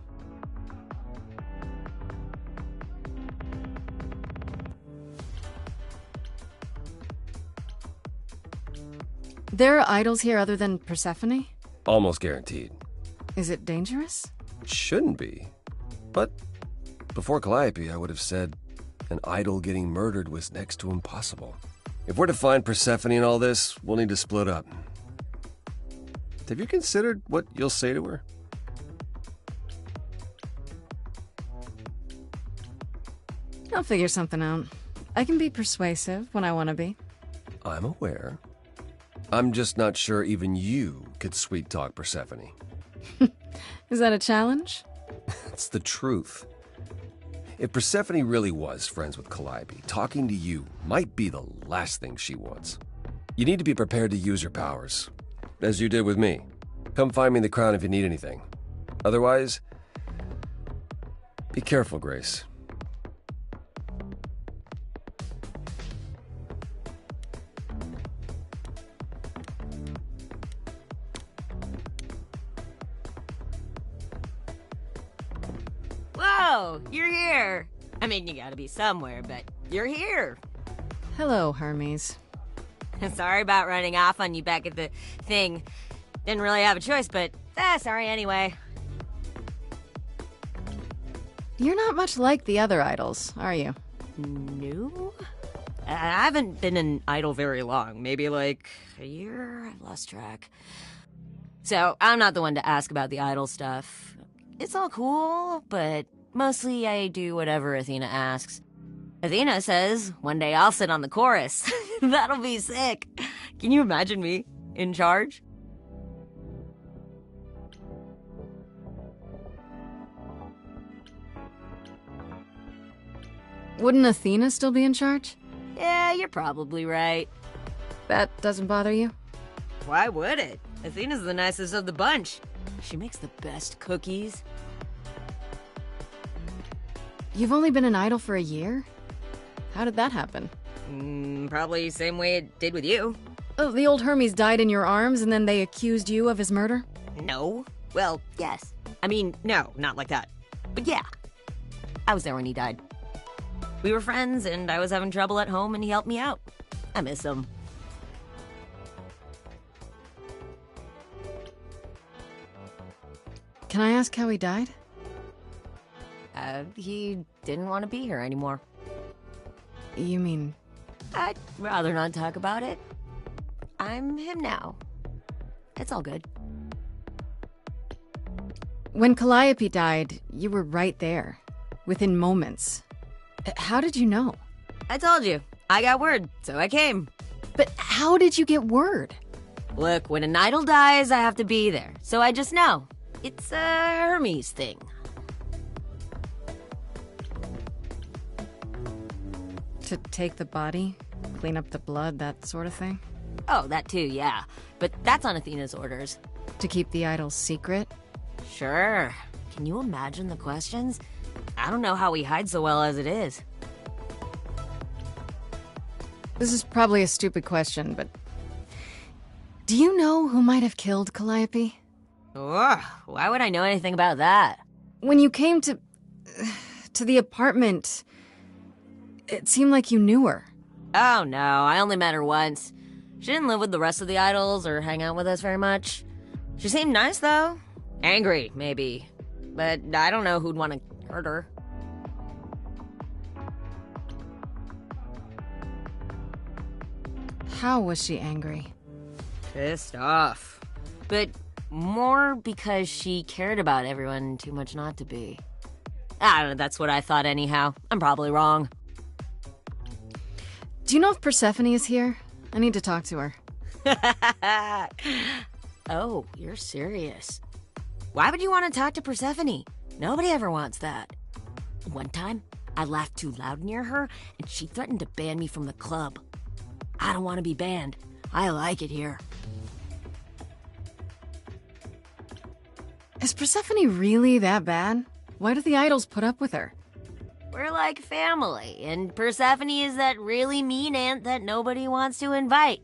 There are idols here other than Persephone? Almost guaranteed. Is it dangerous? It shouldn't be. But before Calliope, I would have said an idol getting murdered was next to impossible. If we're to find Persephone in all this, we'll need to split up. Have you considered what you'll say to her? I'll figure something out. I can be persuasive when I want to be. I'm aware. I'm just not sure even you could sweet-talk Persephone. Is that a challenge? It's the truth. If Persephone really was friends with Calliope, talking to you might be the last thing she wants. You need to be prepared to use your powers, as you did with me. Come find me in the crown if you need anything. Otherwise, be careful, Grace. Whoa, you're here. I mean, you gotta be somewhere, but you're here. Hello, Hermes. Sorry about running off on you back at the thing. Didn't really have a choice, but sorry anyway. You're not much like the other idols, are you? No? I haven't been an idol very long. Maybe like a year? I've lost track. So, I'm not the one to ask about the idol stuff. It's all cool, but mostly I do whatever Athena asks. Athena says one day I'll sit on the chorus. That'll be sick. Can you imagine me in charge? Wouldn't Athena still be in charge? Yeah, you're probably right. That doesn't bother you? Why would it? Athena's the nicest of the bunch. She makes the best cookies. You've only been an idol for a year? How did that happen? Probably same way it did with you. Oh, the old Hermes died in your arms and then they accused you of his murder? No. Well, yes. I mean, no, not like that. But yeah. I was there when he died. We were friends and I was having trouble at home and he helped me out. I miss him. Can I ask how he died? He didn't want to be here anymore. You mean... I'd rather not talk about it. I'm him now. It's all good. When Calliope died, you were right there. Within moments. How did you know? I told you. I got word, so I came. But how did you get word? Look, when an idol dies, I have to be there. So I just know. It's a Hermes thing. To take the body? clean up the blood, that sort of thing? Oh, that too, yeah. But that's on Athena's orders. To keep the idols secret? Sure. Can you imagine the questions? I don't know how we hide so well as it is. This is probably a stupid question, but... do you know who might have killed Calliope? Ugh, why would I know anything about that? When you came to the apartment, it seemed like you knew her. Oh no, I only met her once. She didn't live with the rest of the idols or hang out with us very much. She seemed nice though. Angry, maybe. But I don't know who'd want to hurt her. How was she angry? Pissed off. But more because she cared about everyone too much not to be. I don't know, that's what I thought anyhow. I'm probably wrong. Do you know if Persephone is here? I need to talk to her. Oh, you're serious. Why would you want to talk to Persephone? Nobody ever wants that. One time, I laughed too loud near her, and she threatened to ban me from the club. I don't want to be banned. I like it here. Is Persephone really that bad? Why do the idols put up with her? We're like family, and Persephone is that really mean aunt that nobody wants to invite.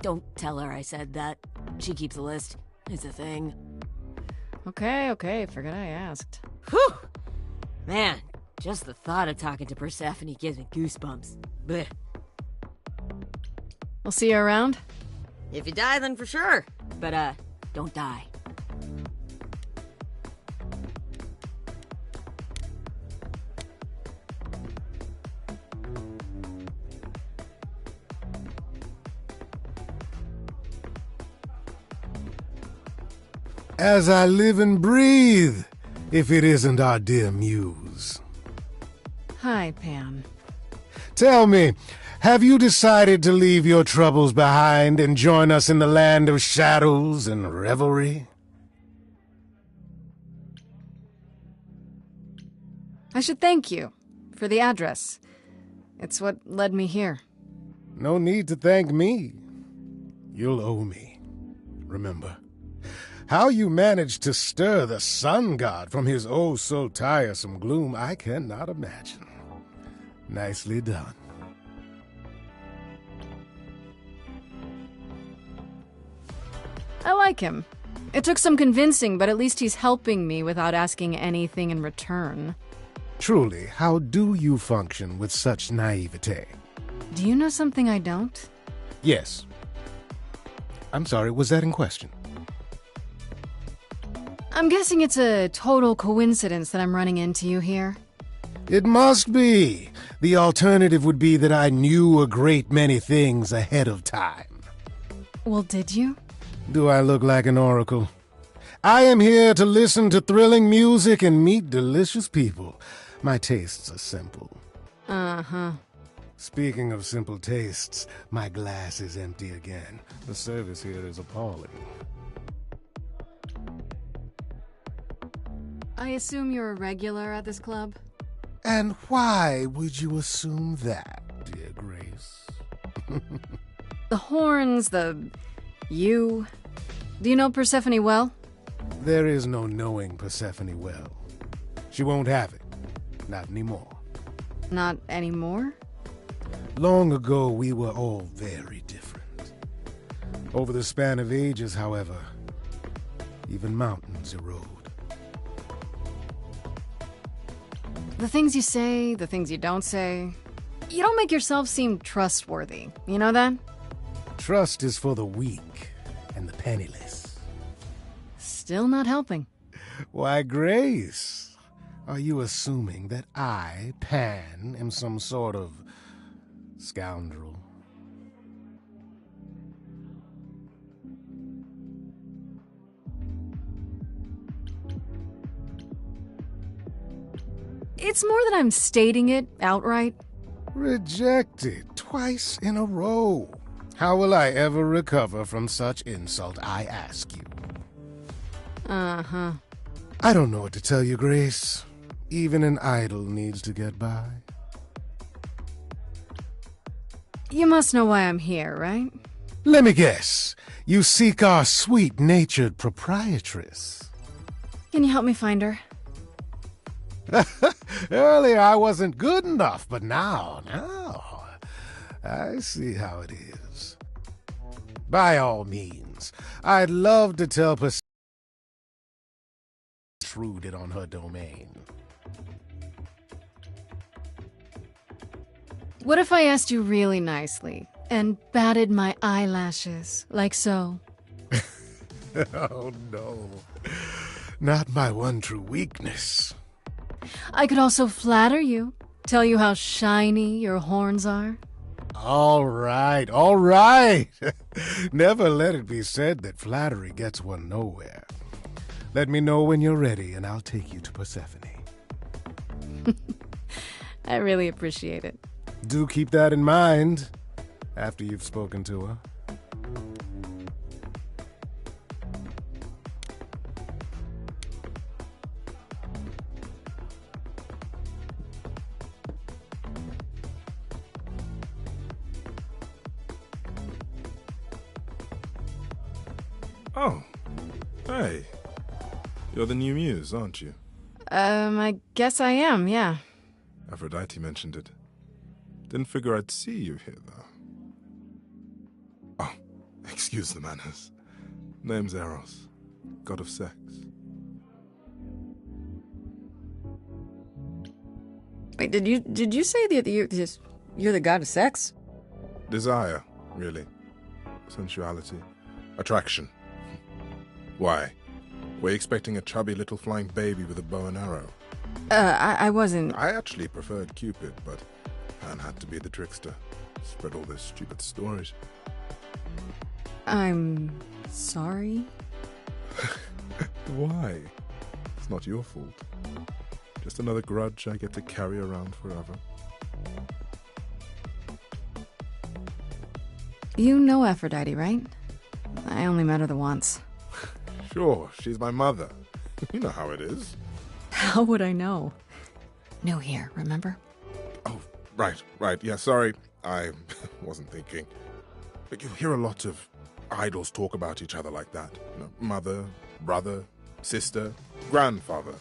Don't tell her I said that. She keeps a list. It's a thing. Okay, forget I asked. Whew! Man, just the thought of talking to Persephone gives me goosebumps. Blech. We'll see you around? If you die, then for sure. But, don't die. As I live and breathe, if it isn't our dear muse. Hi, Pam. Tell me, have you decided to leave your troubles behind and join us in the land of shadows and revelry? I should thank you for the address. It's what led me here. No need to thank me. You'll owe me. Remember, how you managed to stir the sun god from his oh-so-tiresome gloom, I cannot imagine. Nicely done. I like him. It took some convincing, but at least he's helping me without asking anything in return. Truly, how do you function with such naivete? Do you know something I don't? Yes. I'm sorry, was that in question? I'm guessing it's a total coincidence that I'm running into you here. It must be. The alternative would be that I knew a great many things ahead of time. Well, did you? Do I look like an oracle? I am here to listen to thrilling music and meet delicious people. My tastes are simple. Uh-huh. Speaking of simple tastes, my glass is empty again. The service here is appalling. I assume you're a regular at this club? And why would you assume that, dear Grace? The horns, you... Do you know Persephone well? There is no knowing Persephone well. She won't have it. Not anymore. Not anymore? Long ago, we were all very different. Over the span of ages, however, even mountains erode. The things you say, the things you don't say. You don't make yourself seem trustworthy. You know that? Trust is for the weak and the penniless. Still not helping. Why, Grace, are you assuming that I, Pan, am some sort of scoundrel? It's more that I'm stating it outright. Rejected twice in a row. How will I ever recover from such insult, I ask you? Uh-huh. I don't know what to tell you, Grace. Even an idol needs to get by. You must know why I'm here, right? Let me guess. You seek our sweet-natured proprietress. Can you help me find her? Earlier I wasn't good enough, but now, I see how it is. By all means, I'd love to tell Persephone intruded on her domain. What if I asked you really nicely and batted my eyelashes, like so? Oh no, not my one true weakness. I could also flatter you, tell you how shiny your horns are. All right. Never let it be said that flattery gets one nowhere. Let me know when you're ready and I'll take you to Persephone. I really appreciate it. Do keep that in mind after you've spoken to her. Oh, hey. You're the new muse, aren't you? I guess I am, yeah. Aphrodite mentioned it. Didn't figure I'd see you here, though. Oh, excuse the manners. Name's Eros, god of sex. Wait, did you say that you're the god of sex? Desire, really. Sensuality. Attraction. Why? Were you expecting a chubby little flying baby with a bow and arrow? I wasn't... I actually preferred Cupid, but Pan had to be the trickster. Spread all those stupid stories. I'm sorry? Why? It's not your fault. Just another grudge I get to carry around forever. You know Aphrodite, right? I only met her the once. Sure, she's my mother. You know how it is. How would I know? New here, remember? Oh, right. Yeah, sorry. I wasn't thinking. But you hear a lot of idols talk about each other like that. You know, mother, brother, sister, grandfather.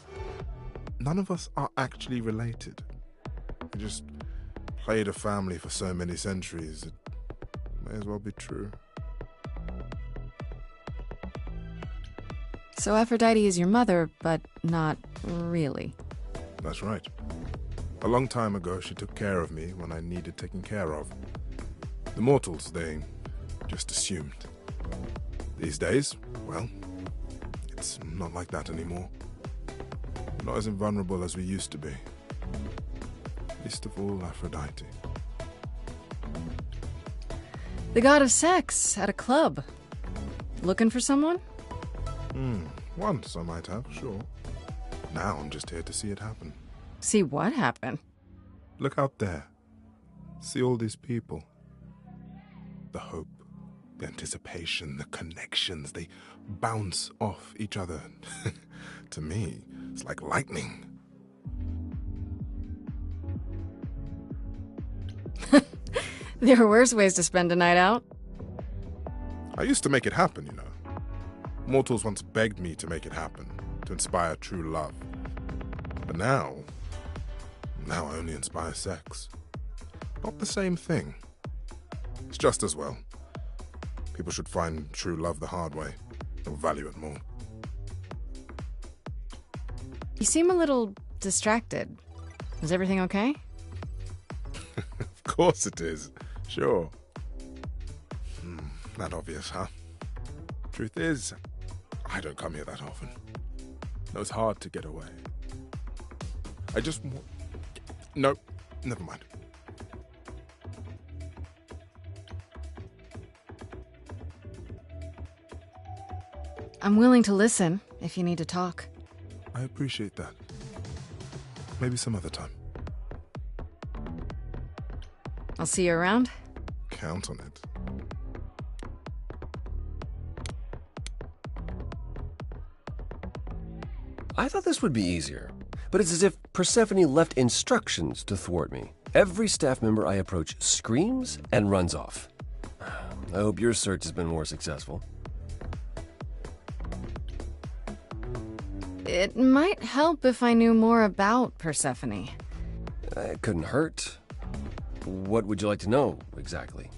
None of us are actually related. We just played a family for so many centuries. It may as well be true. So Aphrodite is your mother, but not really. That's right. A long time ago, she took care of me when I needed taking care of. The mortals, they just assumed. These days, well, it's not like that anymore. We're not as invulnerable as we used to be. Least of all, Aphrodite. The god of sex at a club. Looking for someone? Once I might have, sure. Now I'm just here to see it happen. See what happen? Look out there. See all these people. The hope, the anticipation, the connections, they bounce off each other. To me, it's like lightning. There are worse ways to spend a night out. I used to make it happen, you know. Mortals once begged me to make it happen, to inspire true love. But now I only inspire sex. Not the same thing. It's just as well. People should find true love the hard way. They'll value it more. You seem a little distracted. Is everything okay? Of course it is. Sure. Not obvious, huh? Truth is, I don't come here that often. No, it's hard to get away. I just want... No, never mind. I'm willing to listen if you need to talk. I appreciate that. Maybe some other time. I'll see you around. Count on it. I thought this would be easier, but it's as if Persephone left instructions to thwart me. Every staff member I approach screams and runs off. I hope your search has been more successful. It might help if I knew more about Persephone. It couldn't hurt. What would you like to know, exactly?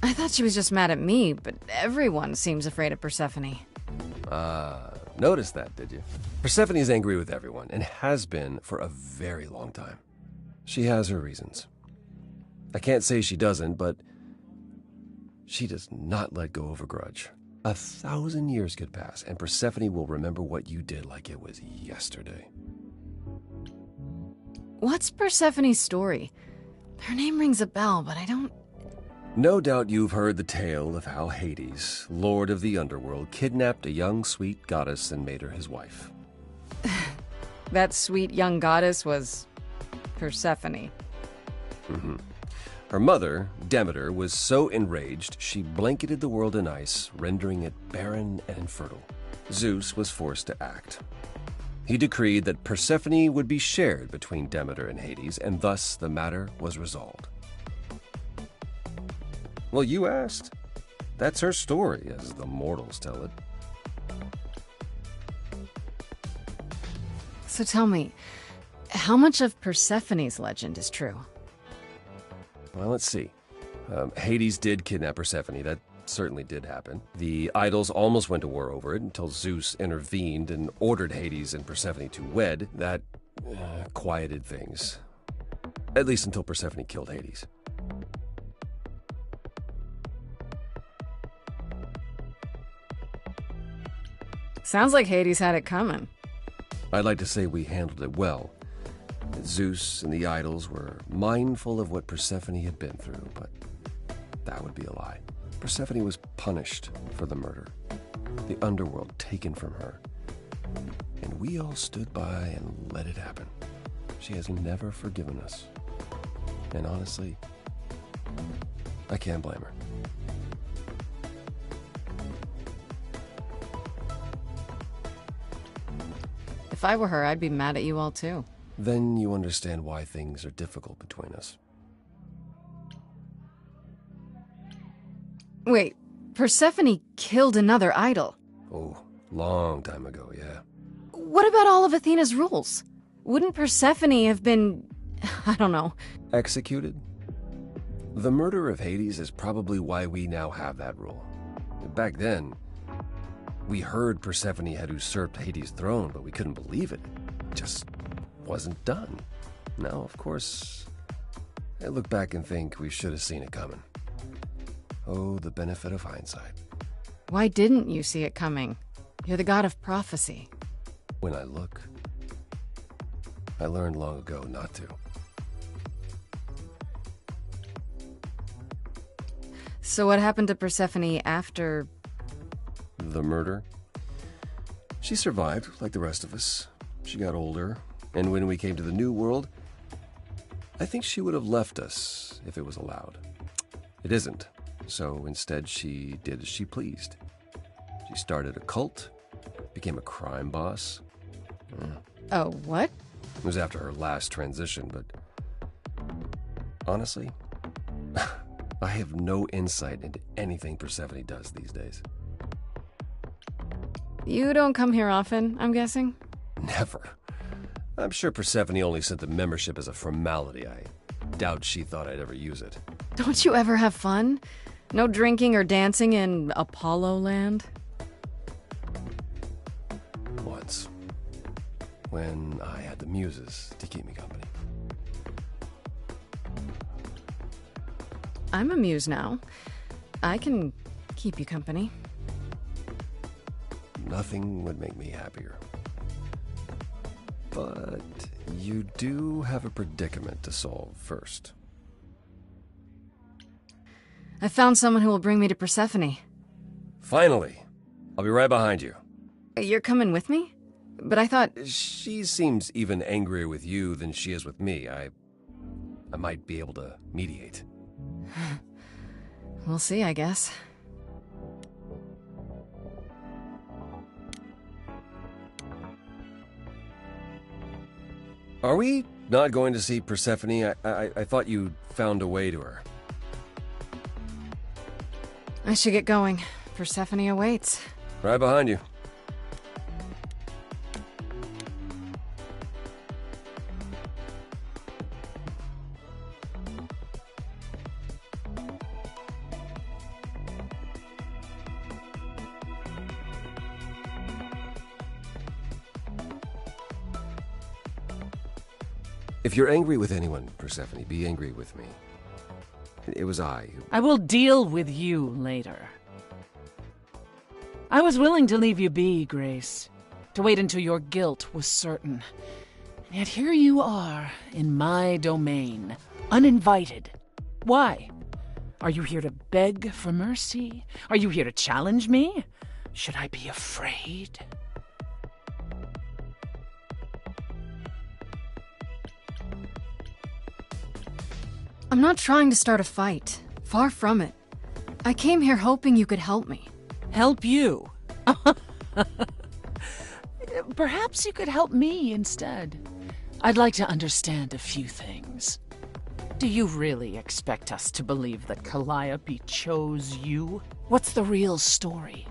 I thought she was just mad at me, but everyone seems afraid of Persephone. Noticed that, did you? Persephone is angry with everyone, and has been for a very long time. She has her reasons. I can't say she doesn't, but she does not let go of a grudge. 1,000 years could pass, and Persephone will remember what you did like it was yesterday. What's Persephone's story? Her name rings a bell, but I don't... No doubt you've heard the tale of how Hades, lord of the underworld, kidnapped a young sweet goddess and made her his wife. That sweet young goddess was Persephone. Mm-hmm. Her mother, Demeter, was so enraged she blanketed the world in ice, rendering it barren and infertile. Zeus was forced to act. He decreed that Persephone would be shared between Demeter and Hades, and thus the matter was resolved. Well, you asked. That's her story, as the mortals tell it. So tell me, how much of Persephone's legend is true? Well, let's see. Hades did kidnap Persephone. That certainly did happen. The idols almost went to war over it until Zeus intervened and ordered Hades and Persephone to wed. That quieted things. At least until Persephone killed Hades. Sounds like Hades had it coming. I'd like to say we handled it well. Zeus and the idols were mindful of what Persephone had been through, but that would be a lie. Persephone was punished for the murder, the underworld taken from her, and we all stood by and let it happen. She has never forgiven us, and honestly, I can't blame her. If I were her, I'd be mad at you all too. Then you understand why things are difficult between us. Wait, Persephone killed another idol? Oh, long time ago, yeah. What about all of Athena's rules? Wouldn't Persephone have been... I don't know. Executed? The murder of Hades is probably why we now have that rule. Back then, we heard Persephone had usurped Hades' throne, but we couldn't believe it. It just wasn't done. Now, of course, I look back and think we should have seen it coming. Oh, the benefit of hindsight. Why didn't you see it coming? You're the god of prophecy. When I look, I learned long ago not to. So what happened to Persephone after... The murder? She survived, like the rest of us. She got older, and when we came to the New World, I think she would have left us if it was allowed. It isn't, so instead she did as she pleased. She started a cult, became a crime boss. Oh, what? It was after her last transition, but honestly, I have no insight into anything Persephone does these days. You don't come here often, I'm guessing? Never. I'm sure Persephone only sent the membership as a formality. I doubt she thought I'd ever use it. Don't you ever have fun? No drinking or dancing in Apollo land? Once. When I had the muses to keep me company. I'm a muse now. I can keep you company. Nothing would make me happier. But you do have a predicament to solve first. I found someone who will bring me to Persephone. Finally! I'll be right behind you. You're coming with me? But I thought... She seems even angrier with you than she is with me. I might be able to mediate. We'll see, I guess. Are we not going to see Persephone? I thought you found a way to her. I should get going. Persephone awaits. Right behind you. If you're angry with anyone, Persephone, be angry with me. It was I who... I will deal with you later. I was willing to leave you be, Grace, to wait until your guilt was certain. And yet here you are, in my domain, uninvited. Why? Are you here to beg for mercy? Are you here to challenge me? Should I be afraid? I'm not trying to start a fight. Far from it. I came here hoping you could help me. Help you? Perhaps you could help me instead. I'd like to understand a few things. Do you really expect us to believe that Calliope chose you? What's the real story?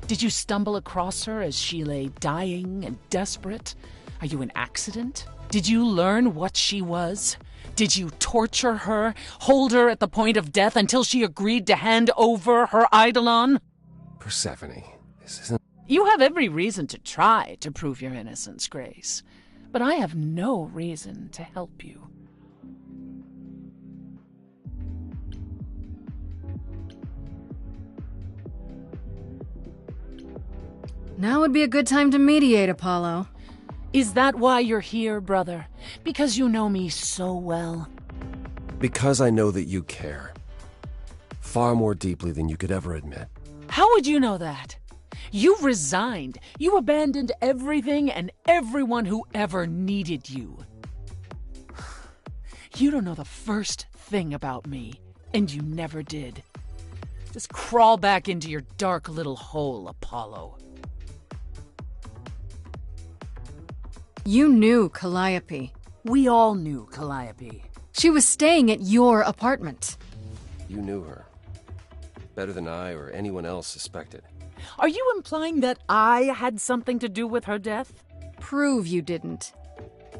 Did you stumble across her as she lay dying and desperate? Are you an accident? Did you learn what she was? Did you torture her, hold her at the point of death until she agreed to hand over her eidolon? Persephone, this isn't... You have every reason to try to prove your innocence, Grace. But I have no reason to help you. Now would be a good time to mediate, Apollo. Is that why you're here, brother? Because you know me so well? Because I know that you care. Far more deeply than you could ever admit. How would you know that? You resigned. You abandoned everything and everyone who ever needed you. You don't know the first thing about me, and you never did. Just crawl back into your dark little hole, Apollo. You knew Calliope. We all knew Calliope. She was staying at your apartment. You knew her. Better than I or anyone else suspected. Are you implying that I had something to do with her death? Prove you didn't.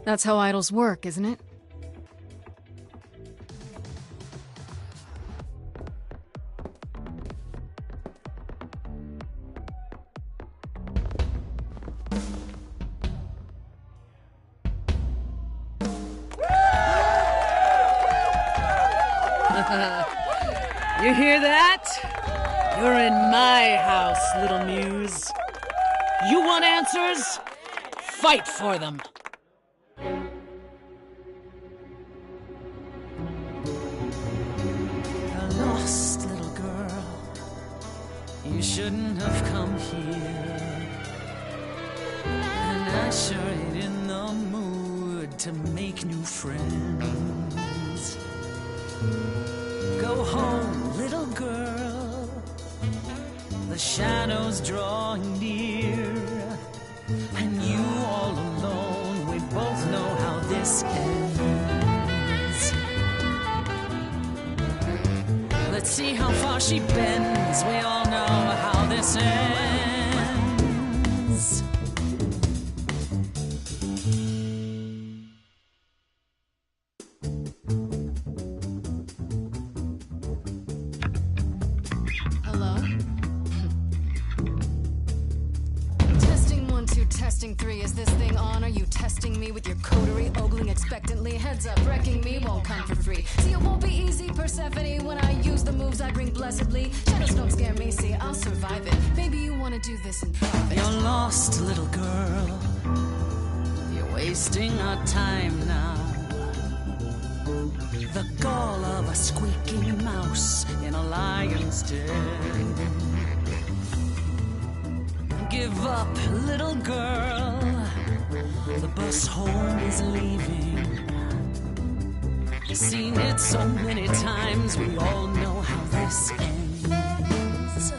That's how idols work, isn't it? You hear that? You're in my house, little muse. You want answers? Fight for them. A lost little girl. You shouldn't have come here. And I sure ain't in the mood to make new friends. Go home, little girl. The shadows drawing near, and you all alone. We both know how this ends. Let's see how far she bends. We all know how this ends. Testing 3, is this thing on? Are you testing me with your coterie, ogling expectantly? Heads up, wrecking me won't come for free. See, it won't be easy, Persephone. When I use the moves I bring blessedly, shadows don't scare me, see, I'll survive it. Maybe you want to do this in private. You're lost, little girl. You're wasting our time now. The gall of a squeaking mouse in a lion's den. Give up, little girl. The bus home is leaving. Seen it so many times. We all know how this ends.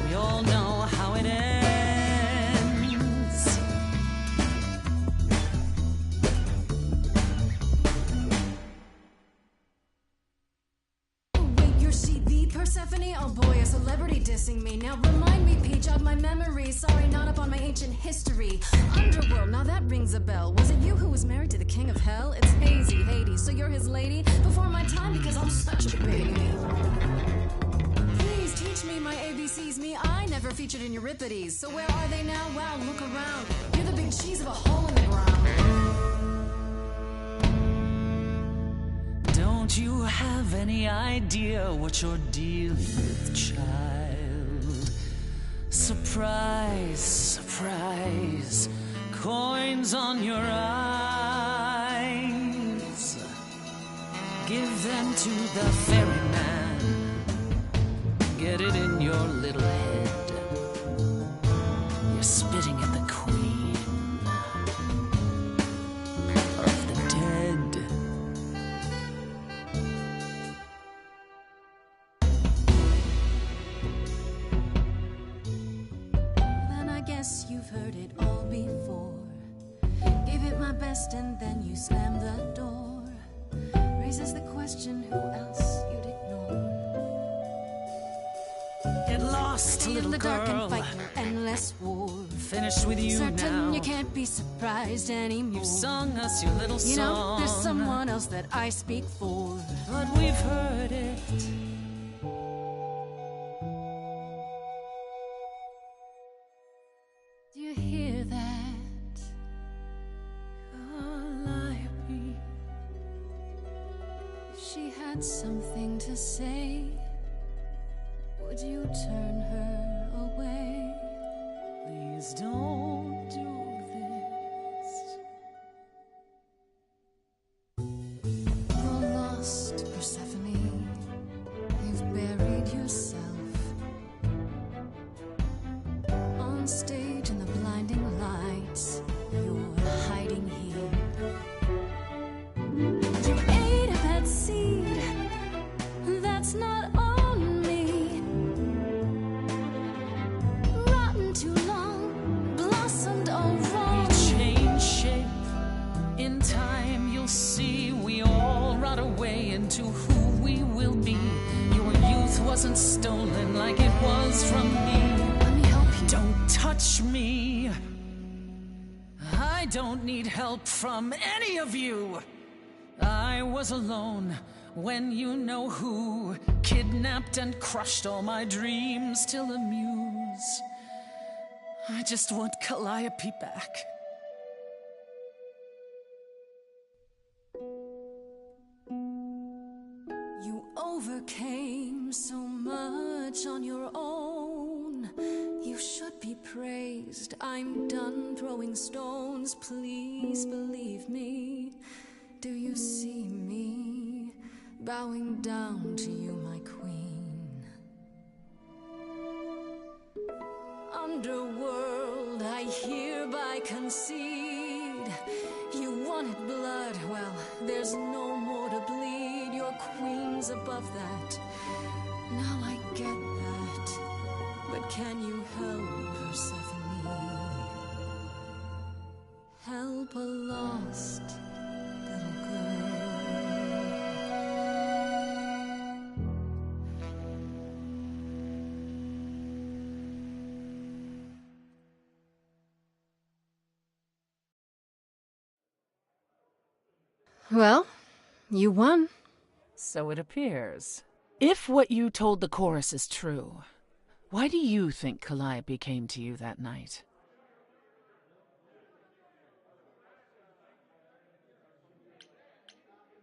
We all know how it ends. Persephone? Oh boy, a celebrity dissing me. Now remind me, Peach, of my memories. Sorry, not up on my ancient history. Underworld, now that rings a bell. Was it you who was married to the king of hell? It's hazy, Hades, so you're his lady? Before my time, because I'm such a baby. Please teach me my ABCs. Me, I never featured in Euripides. So where are they now? Wow, look around. You're the big cheese of a hole in the ground. Don't you have any idea what you're dealing with, child? Surprise, surprise, coins on your eyes. Give them to the ferryman. Get it in your little head. You're spitting at the queen of the dead. Then I guess you've heard it all before. Gave it my best and then you slammed the door. Raises the question, who else you'd ignore? Get lost, Stay little in the dark girl. and fight your endless war. Finished with you Certain now. you can't be surprised anymore. You've sung us your little You know, there's song. someone else that I speak for. But we've heard it. Do you hear that? Calliope. If she had something to say, would you turn her away? Please don't do this. You're lost, Persephone. You've buried yourself on stage in the blinding lights. You're hiding here. You ate a bad seed. That's not on me. Rotten too long, blossomed all wrong. We change shape. In time you'll see we all rot away into who we will be. Your youth wasn't stolen like it was from me. Let me help you. Don't touch me. I don't need help from any of you. I was alone when you know who kidnapped and crushed all my dreams till a muse. I just want Calliope back. You overcame so much on your own. You should be praised. I'm done throwing stones. Please believe me. Do you see me bowing down to you, my queen? Underworld, I hereby concede. You wanted blood, well, there's no more to bleed. Your queen's above that. Now I get that. But can you help, Persephone? Help a lost little girl. Well, you won. So it appears. If what you told the chorus is true, why do you think Calliope came to you that night?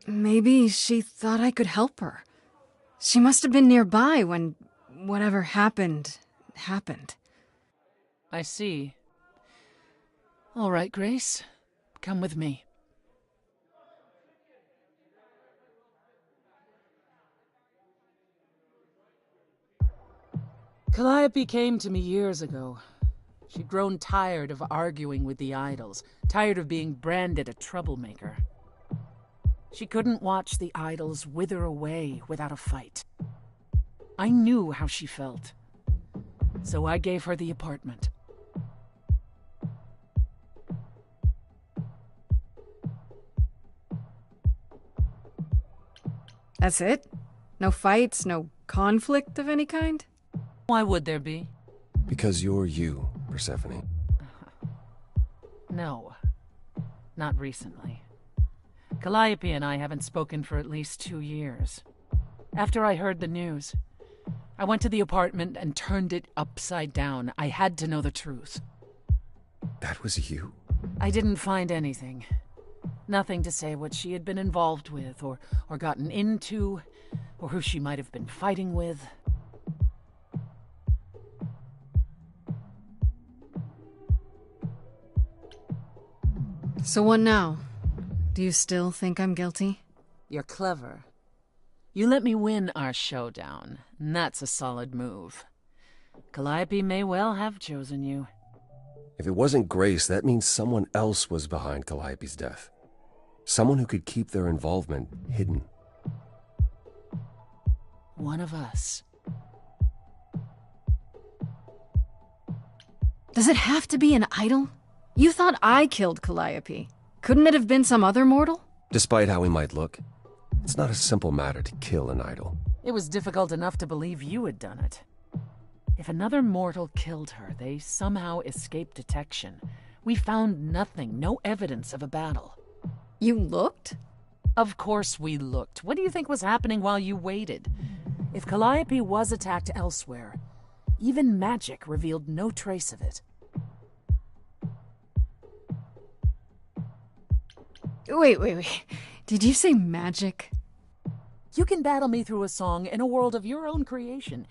Maybe she thought I could help her. She must have been nearby when whatever happened. I see. All right, Grace. Come with me. Calliope came to me years ago. She'd grown tired of arguing with the idols, tired of being branded a troublemaker. She couldn't watch the idols wither away without a fight. I knew how she felt, so I gave her the apartment. That's it? No fights, no conflict of any kind? Why would there be? Because you're you, Persephone. No. Not recently. Calliope and I haven't spoken for at least 2 years. After I heard the news, I went to the apartment and turned it upside down. I had to know the truth. That was you? I didn't find anything. Nothing to say what she had been involved with, or gotten into, or who she might have been fighting with. So what now? Do you still think I'm guilty? You're clever. You let me win our showdown, and that's a solid move. Calliope may well have chosen you. If it wasn't Grace, that means someone else was behind Calliope's death. Someone who could keep their involvement hidden. One of us. Does it have to be an idol? You thought I killed Calliope. Couldn't it have been some other mortal? Despite how he might look, it's not a simple matter to kill an idol. It was difficult enough to believe you had done it. If another mortal killed her, they somehow escaped detection. We found nothing, no evidence of a battle. You looked? Of course we looked. What do you think was happening while you waited? If Calliope was attacked elsewhere, even magic revealed no trace of it. Wait. Did you say magic? You can battle me through a song in a world of your own creation,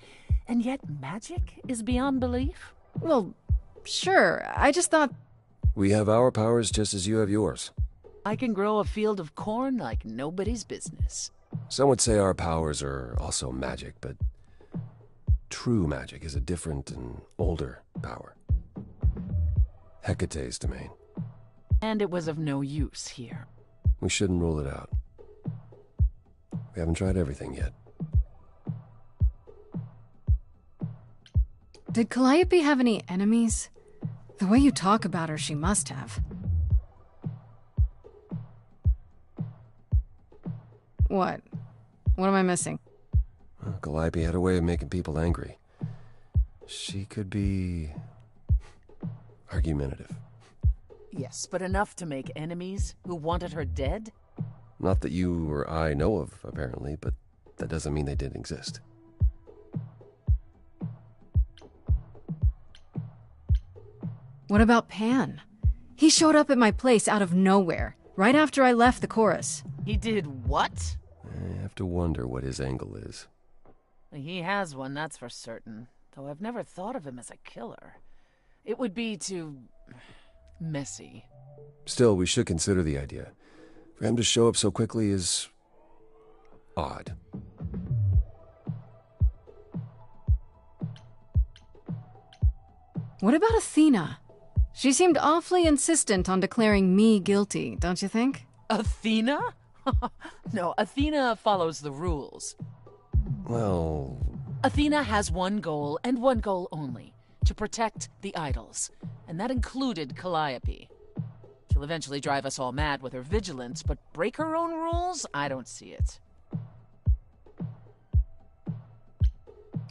and yet magic is beyond belief? Well, sure. I just thought... We have our powers just as you have yours. I can grow a field of corn like nobody's business. Some would say our powers are also magic, but true magic is a different and older power. Hecate's domain. And it was of no use here. We shouldn't rule it out. We haven't tried everything yet. Did Calliope have any enemies? The way you talk about her, she must have. What? What am I missing? Well, Calliope had a way of making people angry. She could be argumentative. Yes, but enough to make enemies who wanted her dead? Not that you or I know of, apparently, but that doesn't mean they didn't exist. What about Pan? He showed up at my place out of nowhere, right after I left the chorus. He did what? I have to wonder what his angle is. He has one, that's for certain. Though I've never thought of him as a killer. It would be too... messy. Still, we should consider the idea. For him to show up so quickly is... odd. What about Athena? She seemed awfully insistent on declaring me guilty, don't you think? Athena? No, Athena follows the rules. Well... Athena has one goal, and one goal only. To protect the idols. And that included Calliope. She'll eventually drive us all mad with her vigilance, but break her own rules? I don't see it.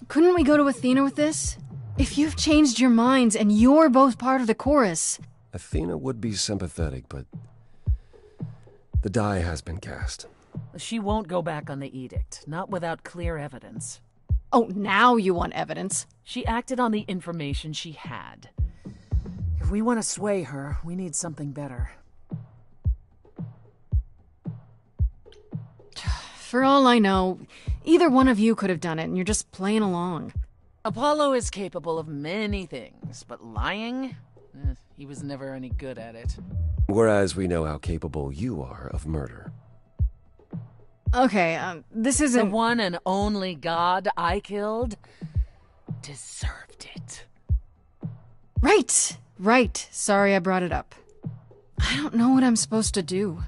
Couldn't we go to Athena with this? If you've changed your minds and you're both part of the chorus... Athena would be sympathetic, but... the die has been cast. She won't go back on the edict, not without clear evidence. Oh, now you want evidence? She acted on the information she had. If we want to sway her, we need something better. For all I know, either one of you could have done it and you're just playing along. Apollo is capable of many things, but lying? He was never any good at it. Whereas we know how capable you are of murder. Okay, this isn't... The one and only god I killed deserved it. Right. Sorry I brought it up. I don't know what I'm supposed to do.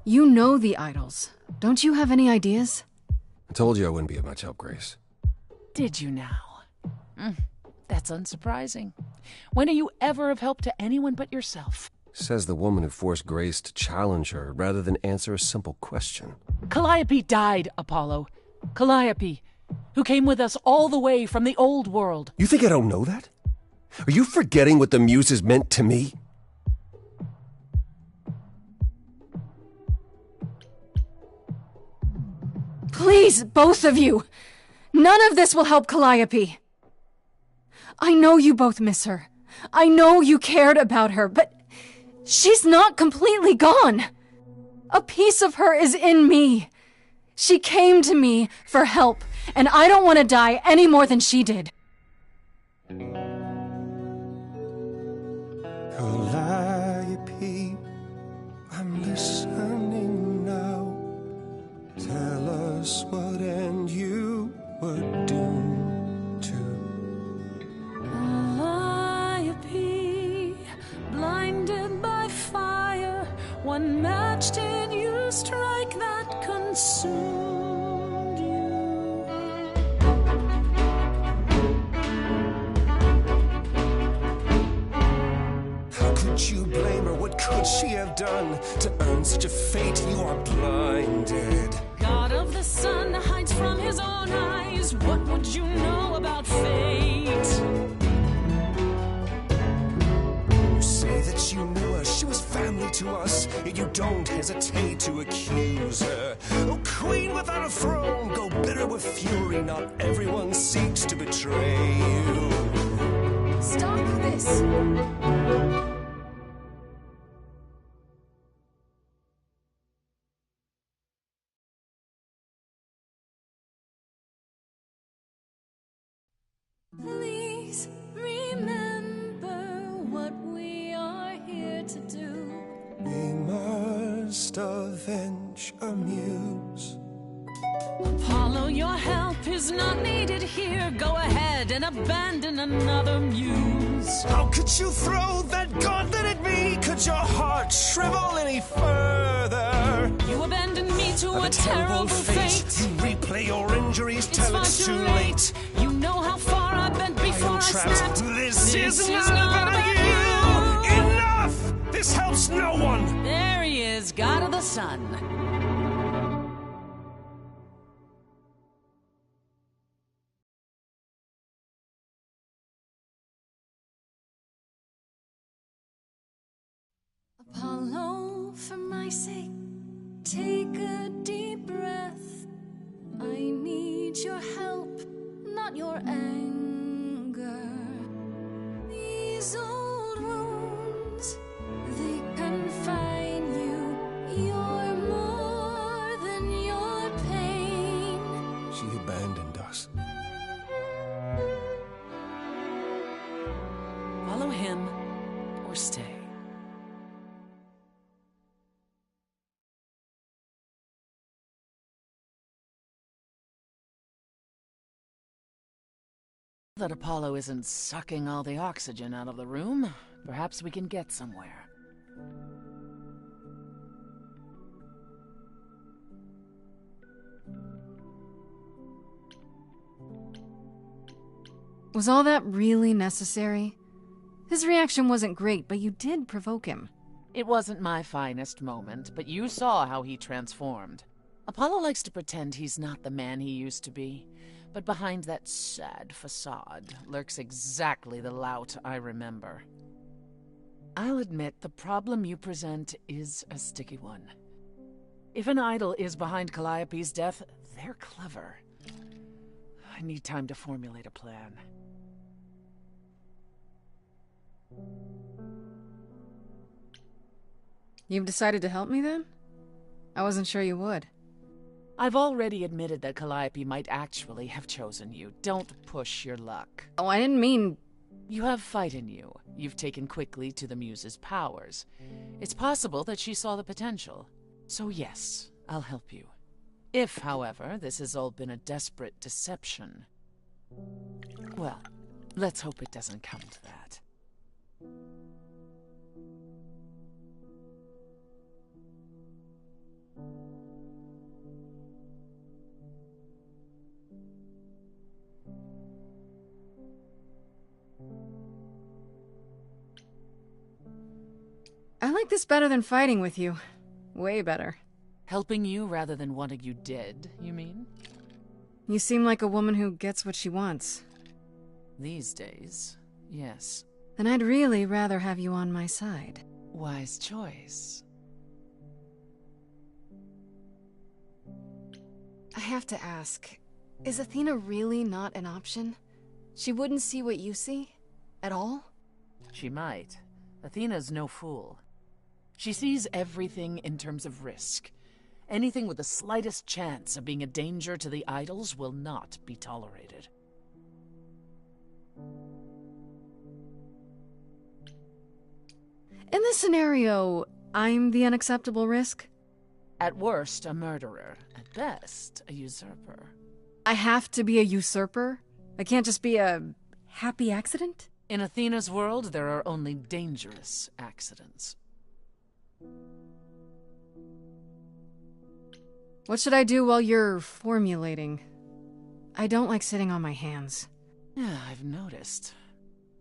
You know the idols. Don't you have any ideas? I told you I wouldn't be of much help, Grace. Did you now? That's unsurprising. When are you ever of help to anyone but yourself? Says the woman who forced Grace to challenge her rather than answer a simple question. Calliope died, Apollo. Calliope, who came with us all the way from the old world. You think I don't know that? Are you forgetting what the Muses meant to me? Please, both of you! None of this will help Calliope. I know you both miss her. I know you cared about her, but she's not completely gone. A piece of her is in me. She came to me for help, and I don't want to die any more than she did. Calliope, I'm listening now. Tell us what end you were doomed to. Calliope, blinded by fire, what match did you strike that consumed you? How could you blame her? What could she have done to earn such a fate? You are blinded. God of the sun hides from his own eyes. What would you know about fate? You say that you knew her, she was family to us, yet you don't hesitate to accuse her. Oh, queen without a throne, go bitter with fury. Not everyone seeks to betray you. Stop this! Please remember what we are here to do. We must avenge a muse. Apollo, your help is not needed here. Go ahead and abandon another muse. How could you throw that gauntlet at me? Could your heart shrivel any further? You abandoned me to a terrible fate. You replay your injuries till it's too late. You know how far I bent before I snapped. This is not about you. Enough! This helps no one. There he is, God of the Sun. Apollo, for my sake, take a deep breath. I need your help, not your anger. These old wounds, they confine you. You're more than your pain. She abandoned us. Follow him or stay. That Apollo isn't sucking all the oxygen out of the room, perhaps we can get somewhere. Was all that really necessary? His reaction wasn't great, but you did provoke him. It wasn't my finest moment, but you saw how he transformed. Apollo likes to pretend he's not the man he used to be. But behind that sad facade lurks exactly the lout I remember. I'll admit the problem you present is a sticky one. If an idol is behind Calliope's death, they're clever. I need time to formulate a plan. You've decided to help me then? I wasn't sure you would. I've already admitted that Calliope might actually have chosen you. Don't push your luck. Oh, I didn't mean... You have fight in you. You've taken quickly to the Muse's powers. It's possible that she saw the potential. So yes, I'll help you. If, however, this has all been a desperate deception... Well, let's hope it doesn't come to that. I like this better than fighting with you. Way better. Helping you rather than wanting you dead, you mean? You seem like a woman who gets what she wants. These days, yes. Then I'd really rather have you on my side. Wise choice. I have to ask, is Athena really not an option? She wouldn't see what you see? At all? She might. Athena's no fool. She sees everything in terms of risk. Anything with the slightest chance of being a danger to the idols will not be tolerated. In this scenario, I'm the unacceptable risk? At worst, a murderer. At best, a usurper. I have to be a usurper? I can't just be a happy accident? In Athena's world, there are only dangerous accidents. What should I do while you're formulating? I don't like sitting on my hands. Yeah, I've noticed.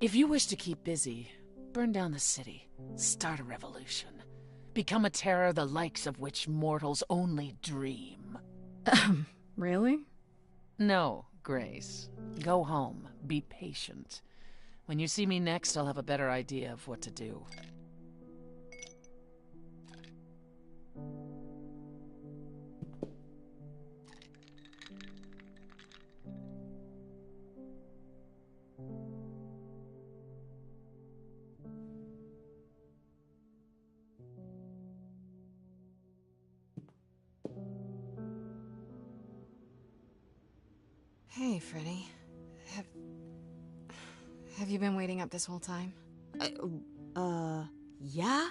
If you wish to keep busy, burn down the city, start a revolution, become a terror the likes of which mortals only dream. Really? No, Grace. Go home. Be patient. When you see me next, I'll have a better idea of what to do. Hey, Freddy. Have you been waiting up this whole time? Yeah?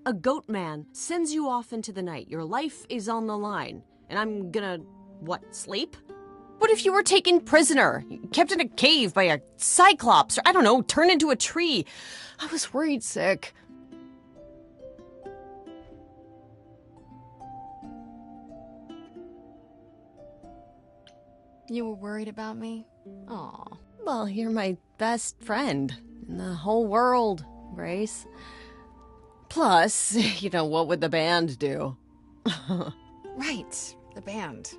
A goat man sends you off into the night. Your life is on the line. And I'm gonna, what, sleep? What if you were taken prisoner? Kept in a cave by a cyclops, or I don't know, turned into a tree? I was worried sick. You were worried about me? Aw. Well, you're my best friend in the whole world, Grace. Plus, what would the band do? Right, the band.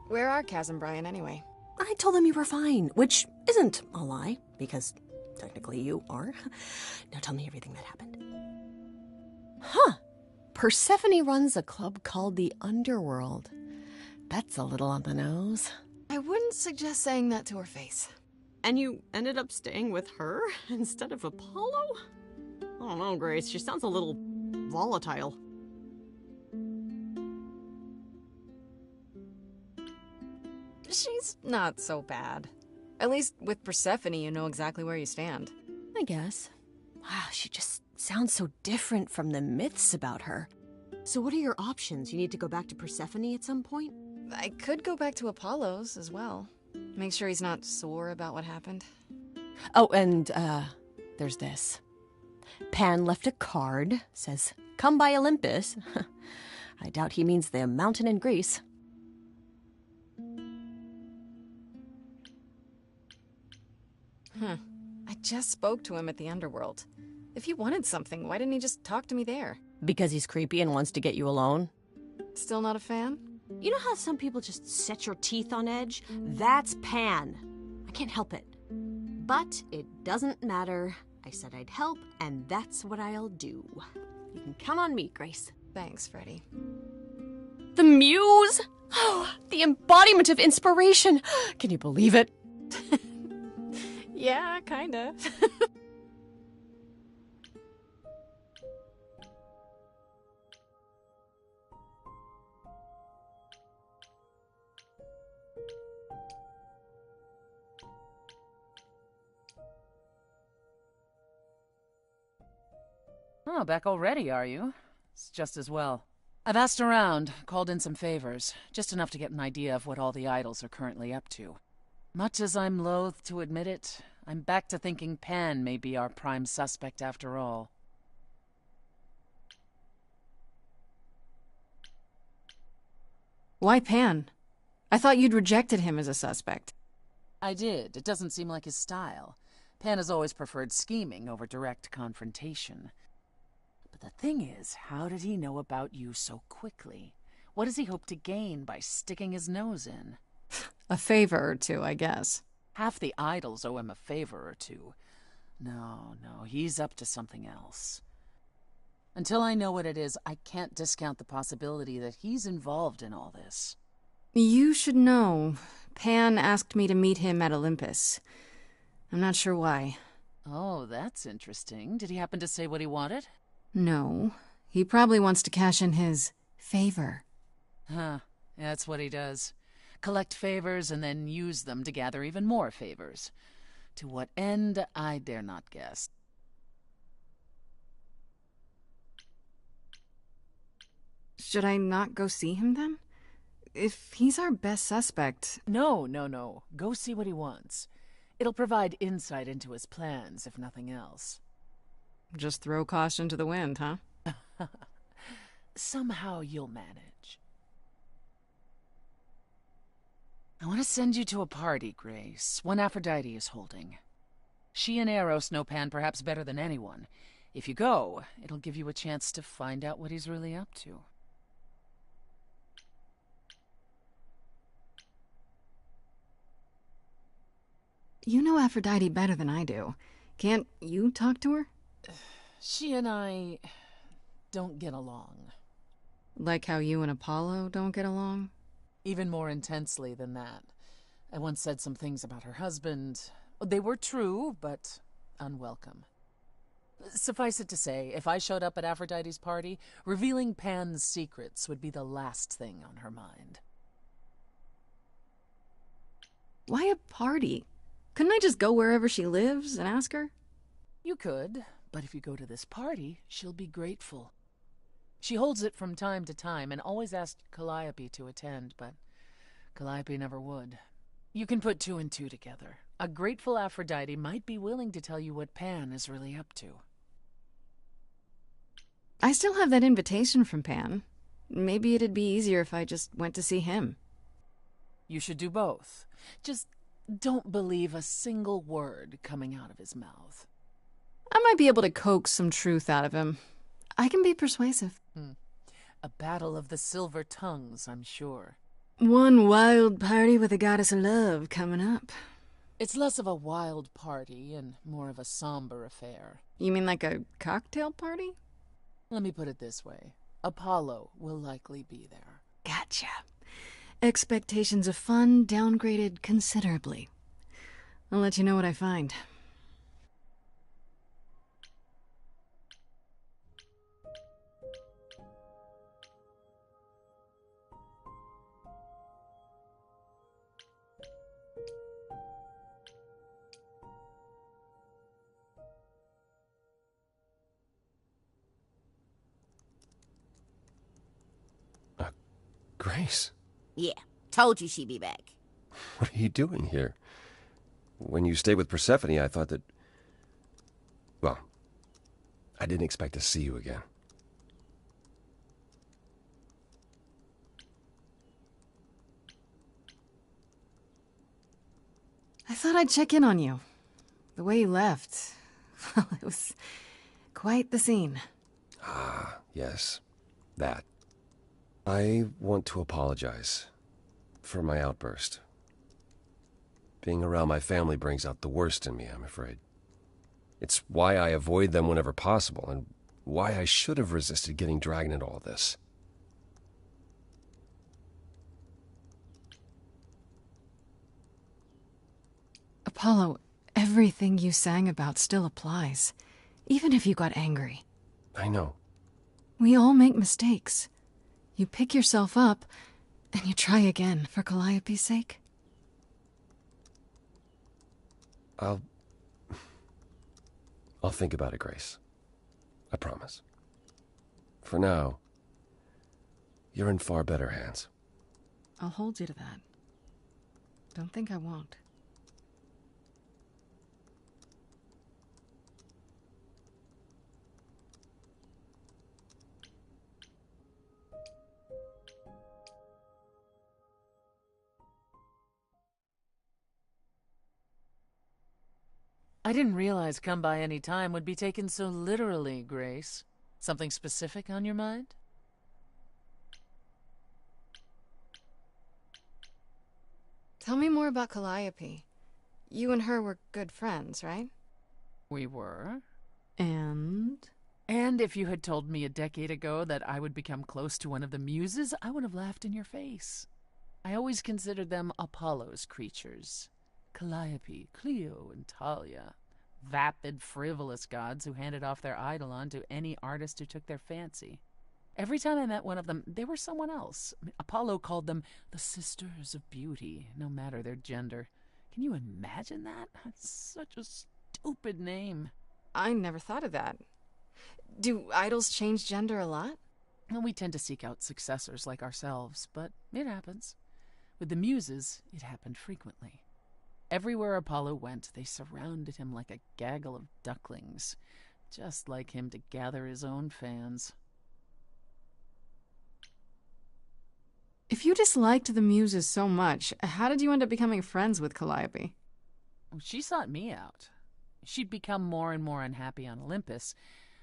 Where are Kaz and Brian anyway? I told them you were fine, which isn't a lie, because technically you are. Now tell me everything that happened. Huh. Persephone runs a club called the Underworld. That's a little on the nose. I wouldn't suggest saying that to her face. And you ended up staying with her instead of Apollo? I don't know, Grace. She sounds a little volatile. She's not so bad. At least with Persephone, you know exactly where you stand. I guess. Wow, she just sounds so different from the myths about her. So what are your options? You need to go back to Persephone at some point? I could go back to Apollo's as well. Make sure he's not sore about what happened. Oh, and, there's this. Pan left a card, says, "Come by Olympus." I doubt he means the mountain in Greece. I just spoke to him at the Underworld. If he wanted something, why didn't he just talk to me there? Because he's creepy and wants to get you alone? Still not a fan? You know how some people just set your teeth on edge? That's Pan. I can't help it. But it doesn't matter. I said I'd help, and that's what I'll do. You can count on me, Grace. Thanks, Freddy. The muse! Oh, the embodiment of inspiration! Can you believe it? Yeah, kinda. Oh, back already, are you? It's just as well. I've asked around, called in some favors, just enough to get an idea of what all the idols are currently up to. Much as I'm loath to admit it, I'm back to thinking Pan may be our prime suspect after all. Why Pan? I thought you'd rejected him as a suspect. I did. It doesn't seem like his style. Pan has always preferred scheming over direct confrontation. But the thing is, how did he know about you so quickly? What does he hope to gain by sticking his nose in? A favor or two, I guess. Half the idols owe him a favor or two. No, he's up to something else. Until I know what it is, I can't discount the possibility that he's involved in all this. You should know. Pan asked me to meet him at Olympus. I'm not sure why. Oh, that's interesting. Did he happen to say what he wanted? No. He probably wants to cash in his favor. Huh. That's what he does. Collect favors and then use them to gather even more favors. To what end, I dare not guess. Should I not go see him then? If he's our best suspect... No. Go see what he wants. It'll provide insight into his plans, if nothing else. Just throw caution to the wind, huh? Somehow you'll manage. I want to send you to a party, Grace, one Aphrodite is holding. She and Eros know Pan perhaps better than anyone. If you go, it'll give you a chance to find out what he's really up to. You know Aphrodite better than I do. Can't you talk to her? She and I don't get along. Like how you and Apollo don't get along? Even more intensely than that. I once said some things about her husband. They were true, but unwelcome. Suffice it to say, if I showed up at Aphrodite's party, revealing Pan's secrets would be the last thing on her mind. Why a party? Couldn't I just go wherever she lives and ask her? You could, but if you go to this party, she'll be grateful. She holds it from time to time and always asked Calliope to attend, but Calliope never would. You can put two and two together. A grateful Aphrodite might be willing to tell you what Pan is really up to. I still have that invitation from Pan. Maybe it'd be easier if I just went to see him. You should do both. Just don't believe a single word coming out of his mouth. I might be able to coax some truth out of him. I can be persuasive. A battle of the silver tongues, I'm sure. One wild party with a goddess of love coming up. It's less of a wild party and more of a somber affair. You mean like a cocktail party? Let me put it this way. Apollo will likely be there. Gotcha. Expectations of fun downgraded considerably. I'll let you know what I find. Grace? Yeah, told you she'd be back. What are you doing here? When you stayed with Persephone, I thought that... Well, I didn't expect to see you again. I thought I'd check in on you. The way you left, well, it was quite the scene. Ah, yes, that. I want to apologize for my outburst. Being around my family brings out the worst in me, I'm afraid. It's why I avoid them whenever possible, and why I should have resisted getting dragged into all this. Apollo, everything you sang about still applies, even if you got angry. I know. We all make mistakes. You pick yourself up, and you try again for Calliope's sake. I'll think about it, Grace. I promise. For now, you're in far better hands. I'll hold you to that. Don't think I won't. I didn't realize come by any time would be taken so literally, Grace. Something specific on your mind? Tell me more about Calliope. You and her were good friends, right? We were. And? And if you had told me a decade ago that I would become close to one of the muses, I would have laughed in your face. I always considered them Apollo's creatures. Calliope, Clio, and Talia. Vapid, frivolous gods who handed off their eidolon to any artist who took their fancy. Every time I met one of them, they were someone else. Apollo called them the Sisters of Beauty, no matter their gender. Can you imagine that? That's such a stupid name. I never thought of that. Do idols change gender a lot? Well, we tend to seek out successors like ourselves, but it happens. With the muses, it happened frequently. Everywhere Apollo went, they surrounded him like a gaggle of ducklings, just like him to gather his own fans. If you disliked the muses so much, how did you end up becoming friends with Calliope? She sought me out. She'd become more and more unhappy on Olympus,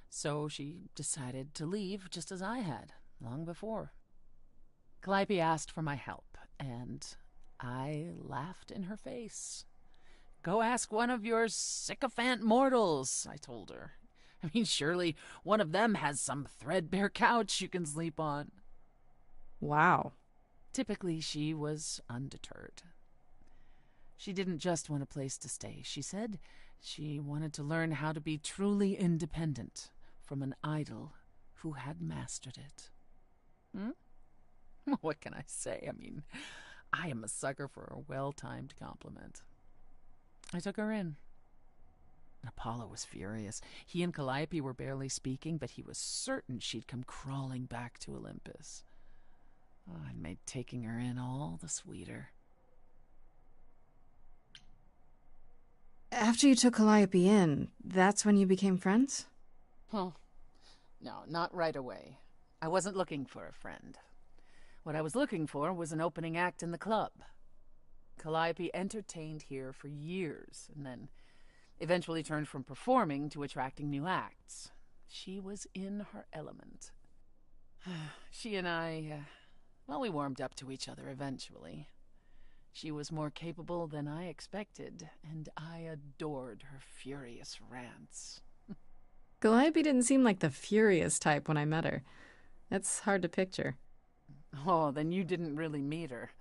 so she decided to leave just as I had, long before. Calliope asked for my help, and I laughed in her face. Go ask one of your sycophant mortals, I told her. I mean, surely one of them has some threadbare couch you can sleep on. Wow. Typically, she was undeterred. She didn't just want a place to stay. She said she wanted to learn how to be truly independent from an idol who had mastered it. What can I say? I mean, I am a sucker for a well-timed compliment. I took her in. Apollo was furious. He and Calliope were barely speaking, but he was certain she'd come crawling back to Olympus. Oh, it made taking her in all the sweeter. After you took Calliope in, that's when you became friends? Oh, no, not right away. I wasn't looking for a friend. What I was looking for was an opening act in the club. Calliope entertained here for years, and then eventually turned from performing to attracting new acts. She was in her element. She and I, well, we warmed up to each other eventually. She was more capable than I expected, and I adored her furious rants. Calliope didn't seem like the furious type when I met her. That's hard to picture. Oh, then you didn't really meet her.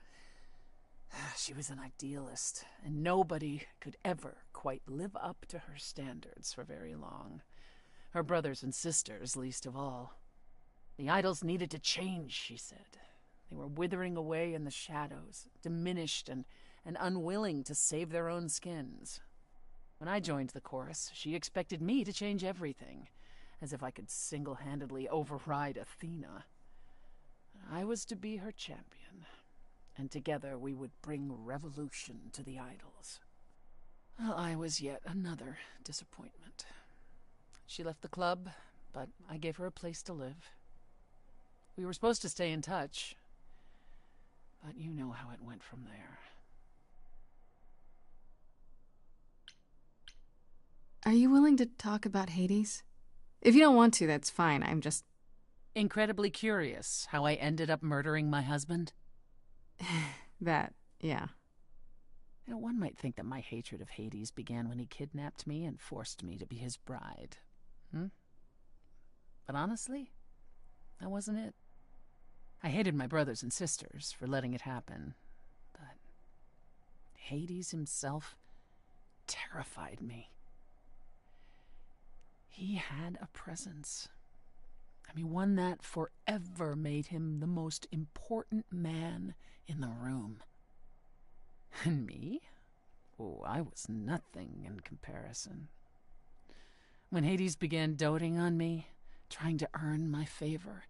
She was an idealist, and nobody could ever quite live up to her standards for very long. Her brothers and sisters, least of all. The idols needed to change, she said. They were withering away in the shadows, diminished and unwilling to save their own skins. When I joined the chorus, she expected me to change everything, as if I could single-handedly override Athena. I was to be her champion, and together we would bring revolution to the idols. Well, I was yet another disappointment. She left the club, but I gave her a place to live. We were supposed to stay in touch, but you know how it went from there. Are you willing to talk about Hades? If you don't want to, that's fine. I'm just... incredibly curious how I ended up murdering my husband. That, yeah. You know, one might think that my hatred of Hades began when he kidnapped me and forced me to be his bride. But honestly, that wasn't it. I hated my brothers and sisters for letting it happen, but Hades himself terrified me. He had a presence. I mean, one that forever made him the most important man in the room. And me? Oh, I was nothing in comparison. When Hades began doting on me, trying to earn my favor,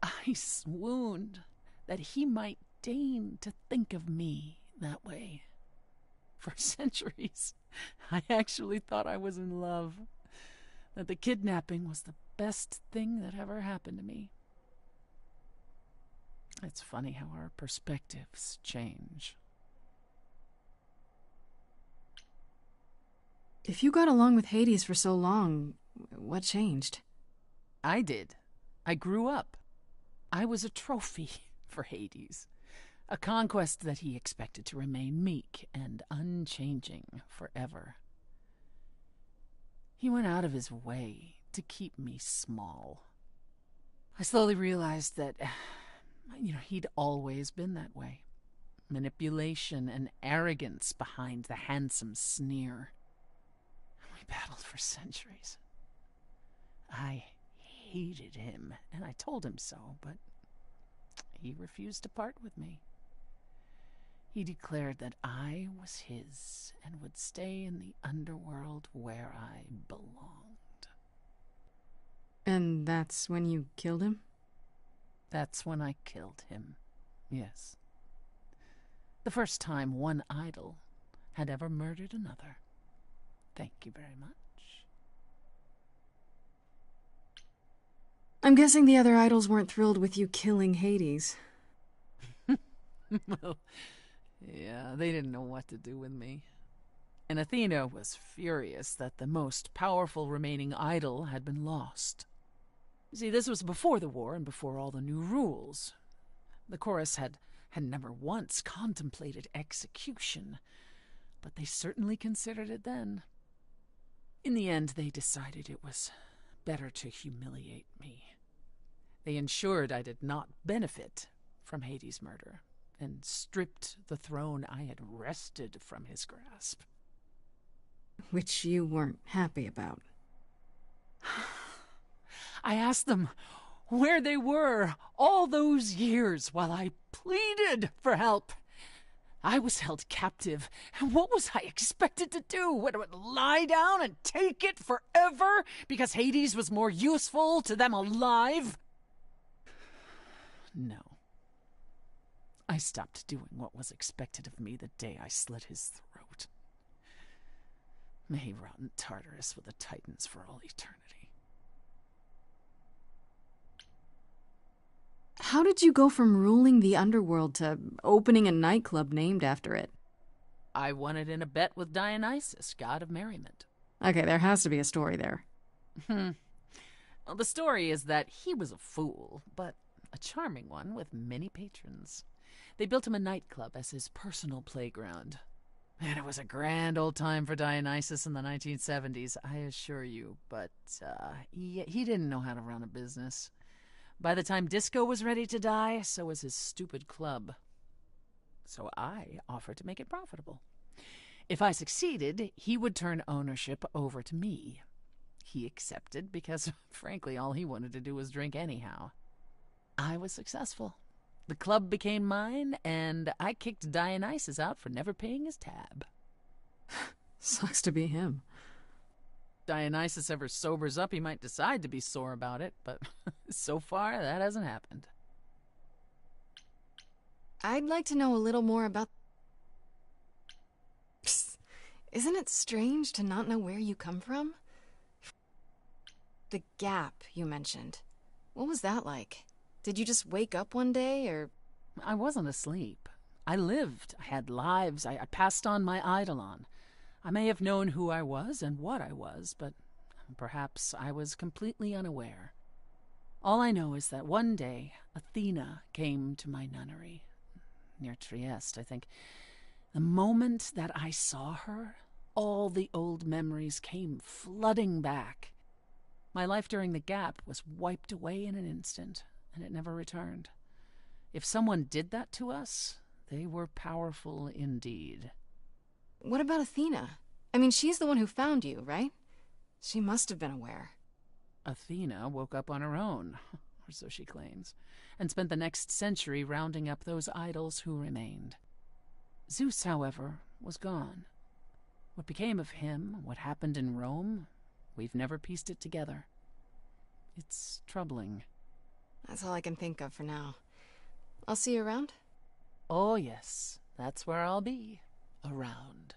I swooned that he might deign to think of me that way. For centuries, I actually thought I was in love, that the kidnapping was the best thing that ever happened to me. It's funny how our perspectives change. If you got along with Hades for so long, what changed? I did. I grew up. I was a trophy for Hades. A conquest that he expected to remain meek and unchanging forever. He went out of his way to keep me small. I slowly realized that, he'd always been that way. Manipulation and arrogance behind the handsome sneer. We battled for centuries. I hated him, and I told him so, but he refused to part with me. He declared that I was his and would stay in the underworld where I belonged. And that's when you killed him? That's when I killed him, yes. The first time one idol had ever murdered another. Thank you very much. I'm guessing the other idols weren't thrilled with you killing Hades. Well, yeah, they didn't know what to do with me. And Athena was furious that the most powerful remaining idol had been lost. See, this was before the war and before all the new rules. The chorus had never once contemplated execution, but they certainly considered it then. In the end, they decided it was better to humiliate me. They ensured I did not benefit from Hades' murder, and stripped the throne I had wrested from his grasp. Which you weren't happy about. I asked them where they were all those years while I pleaded for help. I was held captive, and what was I expected to do? Would lie down and take it forever because Hades was more useful to them alive? No. I stopped doing what was expected of me the day I slit his throat. May he rot in Tartarus with the Titans for all eternity. How did you go from ruling the underworld to opening a nightclub named after it? I won it in a bet with Dionysus, god of merriment. Okay, there has to be a story there. Well, the story is that he was a fool, but a charming one with many patrons. They built him a nightclub as his personal playground. And it was a grand old time for Dionysus in the 1970s, I assure you. But he didn't know how to run a business. By the time disco was ready to die, so was his stupid club. So I offered to make it profitable. If I succeeded, he would turn ownership over to me. He accepted because, frankly, all he wanted to do was drink anyhow. I was successful. The club became mine, and I kicked Dionysus out for never paying his tab. Sucks to be him. Dionysus ever sobers up, he might decide to be sore about it, but so far, that hasn't happened. I'd like to know a little more about... Psst. Isn't it strange to not know where you come from? The gap you mentioned. What was that like? Did you just wake up one day, or...? I wasn't asleep. I lived. I had lives. I passed on my eidolon. I may have known who I was and what I was, but perhaps I was completely unaware. All I know is that one day, Athena came to my nunnery, near Trieste, I think. The moment that I saw her, all the old memories came flooding back. My life during the gap was wiped away in an instant, and it never returned. If someone did that to us, they were powerful indeed. What about Athena? I mean, she's the one who found you, right? She must have been aware. Athena woke up on her own, or so she claims, and spent the next century rounding up those idols who remained. Zeus, however, was gone. What became of him, what happened in Rome, we've never pieced it together. It's troubling. That's all I can think of for now. I'll see you around? Oh, yes. That's where I'll be. Around.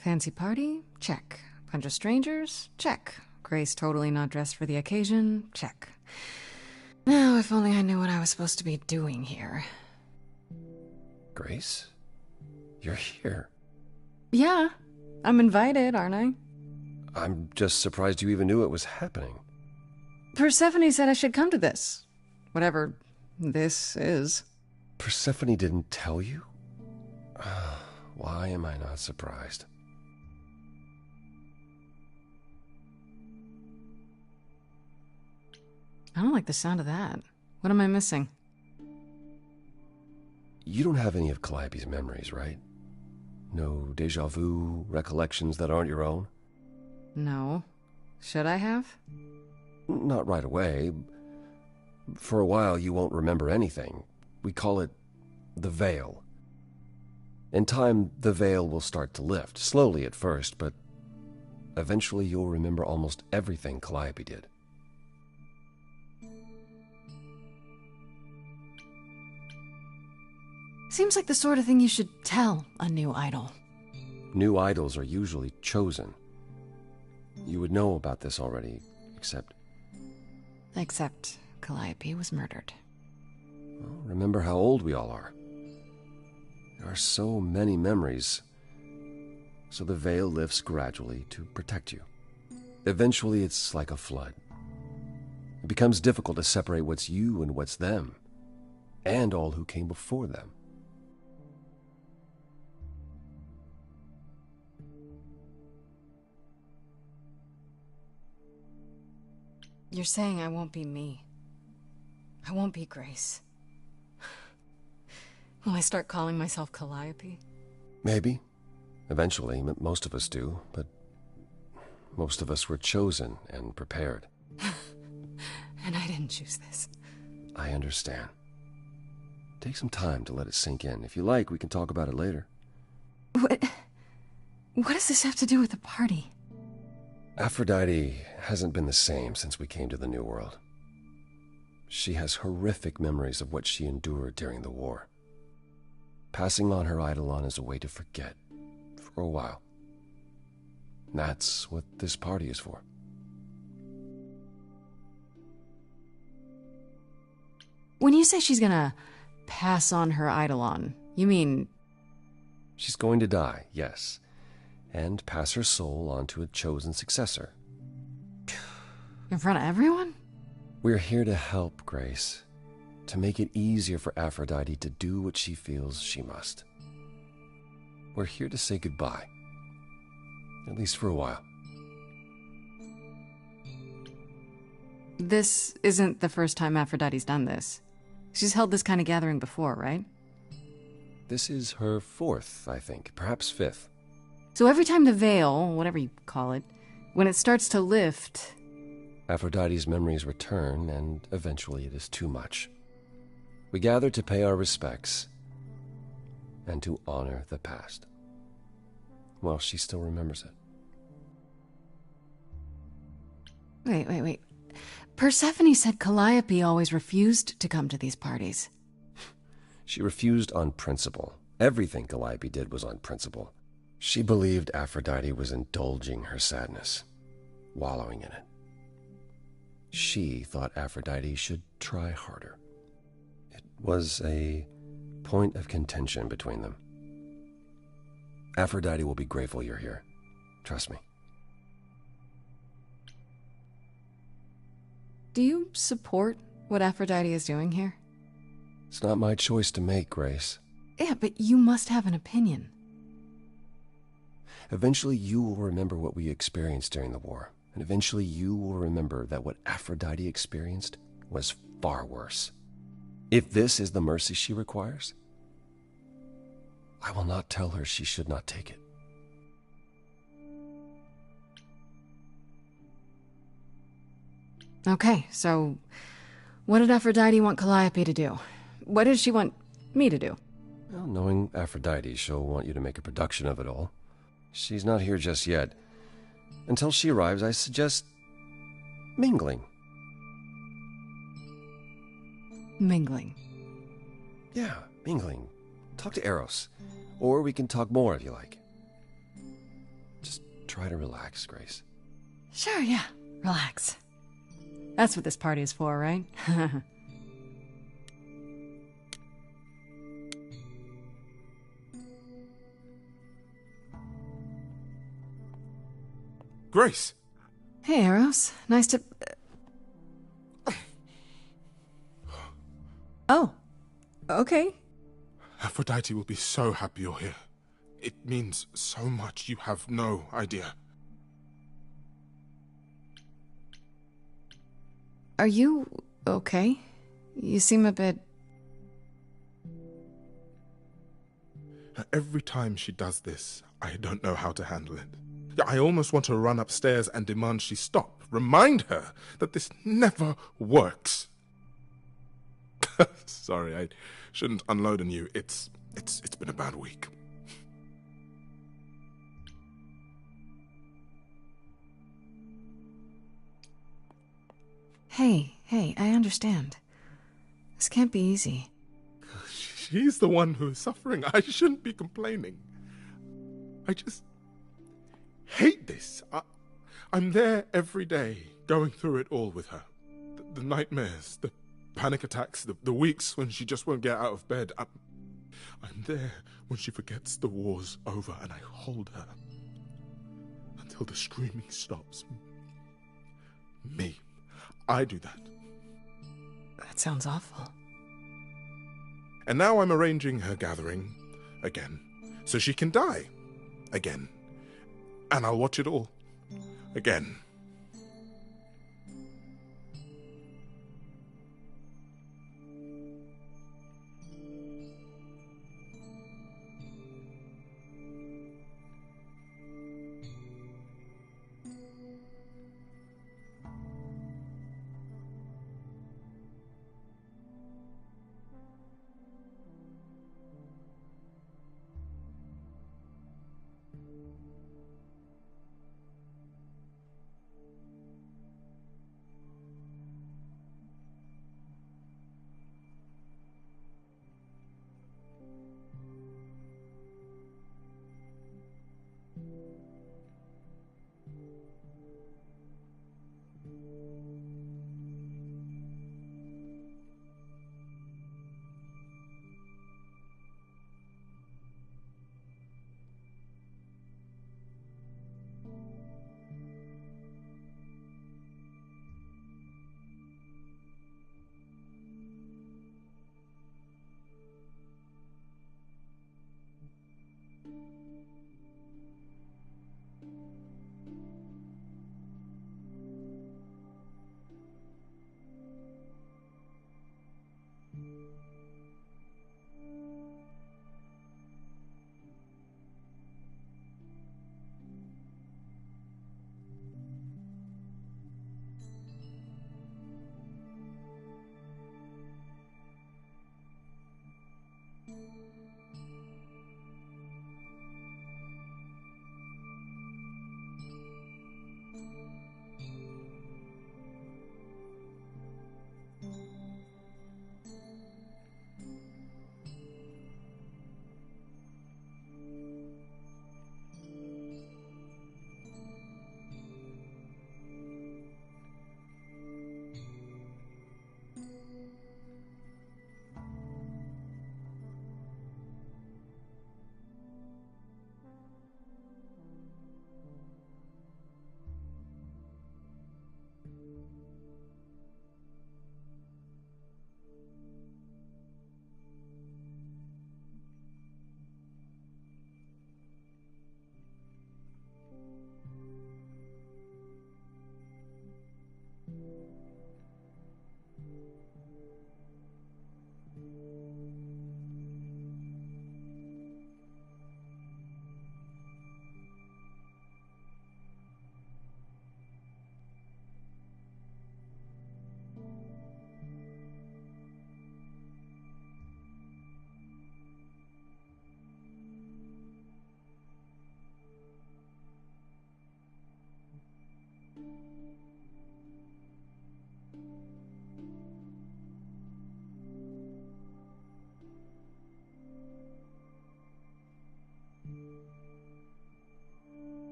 Fancy party? Check. Bunch of strangers? Check. Grace totally not dressed for the occasion? Check. Now, if only I knew what I was supposed to be doing here. Grace? You're here. Yeah, I'm invited, aren't I? I'm just surprised you even knew it was happening. Persephone said I should come to this. Whatever this is. Persephone didn't tell you? Why am I not surprised? I don't like the sound of that. What am I missing? You don't have any of Calliope's memories, right? No déjà vu, recollections that aren't your own? No. Should I have? Not right away. For a while, you won't remember anything. We call it the veil. In time, the veil will start to lift, slowly at first, but eventually you'll remember almost everything Calliope did. Seems like the sort of thing you should tell a new idol. New idols are usually chosen. You would know about this already, except... Except Calliope was murdered. Well, remember how old we all are. There are so many memories, so the veil lifts gradually to protect you. Eventually, it's like a flood. It becomes difficult to separate what's you and what's them, and all who came before them. You're saying I won't be me. I won't be Grace. Will I start calling myself Calliope? Maybe. Eventually, most of us do, but most of us were chosen and prepared. And I didn't choose this. I understand. Take some time to let it sink in. If you like, we can talk about it later. What does this have to do with the party? Aphrodite hasn't been the same since we came to the New World. She has horrific memories of what she endured during the war. Passing on her eidolon is a way to forget, for a while. That's what this party is for. When you say she's gonna pass on her eidolon, you mean... She's going to die, yes, and pass her soul on to a chosen successor. In front of everyone? We're here to help, Grace, to make it easier for Aphrodite to do what she feels she must. We're here to say goodbye, at least for a while. This isn't the first time Aphrodite's done this. She's held this kind of gathering before, right? This is her fourth, I think, perhaps fifth. So every time the veil, whatever you call it, when it starts to lift... Aphrodite's memories return, and eventually it is too much. We gather to pay our respects and to honor the past. Well, she still remembers it. Wait. Persephone said Calliope always refused to come to these parties. She refused on principle. Everything Calliope did was on principle. She believed Aphrodite was indulging her sadness, wallowing in it. She thought Aphrodite should try harder. It was a point of contention between them. Aphrodite will be grateful you're here. Trust me. Do you support what Aphrodite is doing here? It's not my choice to make, Grace. Yeah, but you must have an opinion. Eventually you will remember what we experienced during the war. And eventually you will remember that what Aphrodite experienced was far worse. If this is the mercy she requires, I will not tell her she should not take it. Okay, so what did Aphrodite want Calliope to do? What did she want me to do? Well, knowing Aphrodite, she'll want you to make a production of it all. She's not here just yet. Until she arrives, I suggest mingling. Mingling? Yeah, mingling. Talk to Eros. Or we can talk more if you like. try to relax, Grace? Sure, yeah. Relax. That's what this party is for, right? Grace! Hey, Eros. Nice to... Oh. Okay. Aphrodite will be so happy you're here. It means so much, you have no idea. Are you okay? You seem a bit... Every time she does this, I don't know how to handle it. I almost want to run upstairs and demand she stop. Remind her that this never works. Sorry, I shouldn't unload on you. It's been a bad week. Hey, I understand. This can't be easy. She's the one who is suffering. I shouldn't be complaining. I just hate this. I'm there every day, going through it all with her. The nightmares, the panic attacks, the weeks when she just won't get out of bed. I'm there when she forgets the war's over, and I hold her until the screaming stops. Me. I do that. That sounds awful. And now I'm arranging her gathering again, so she can die again. And I'll watch it all again.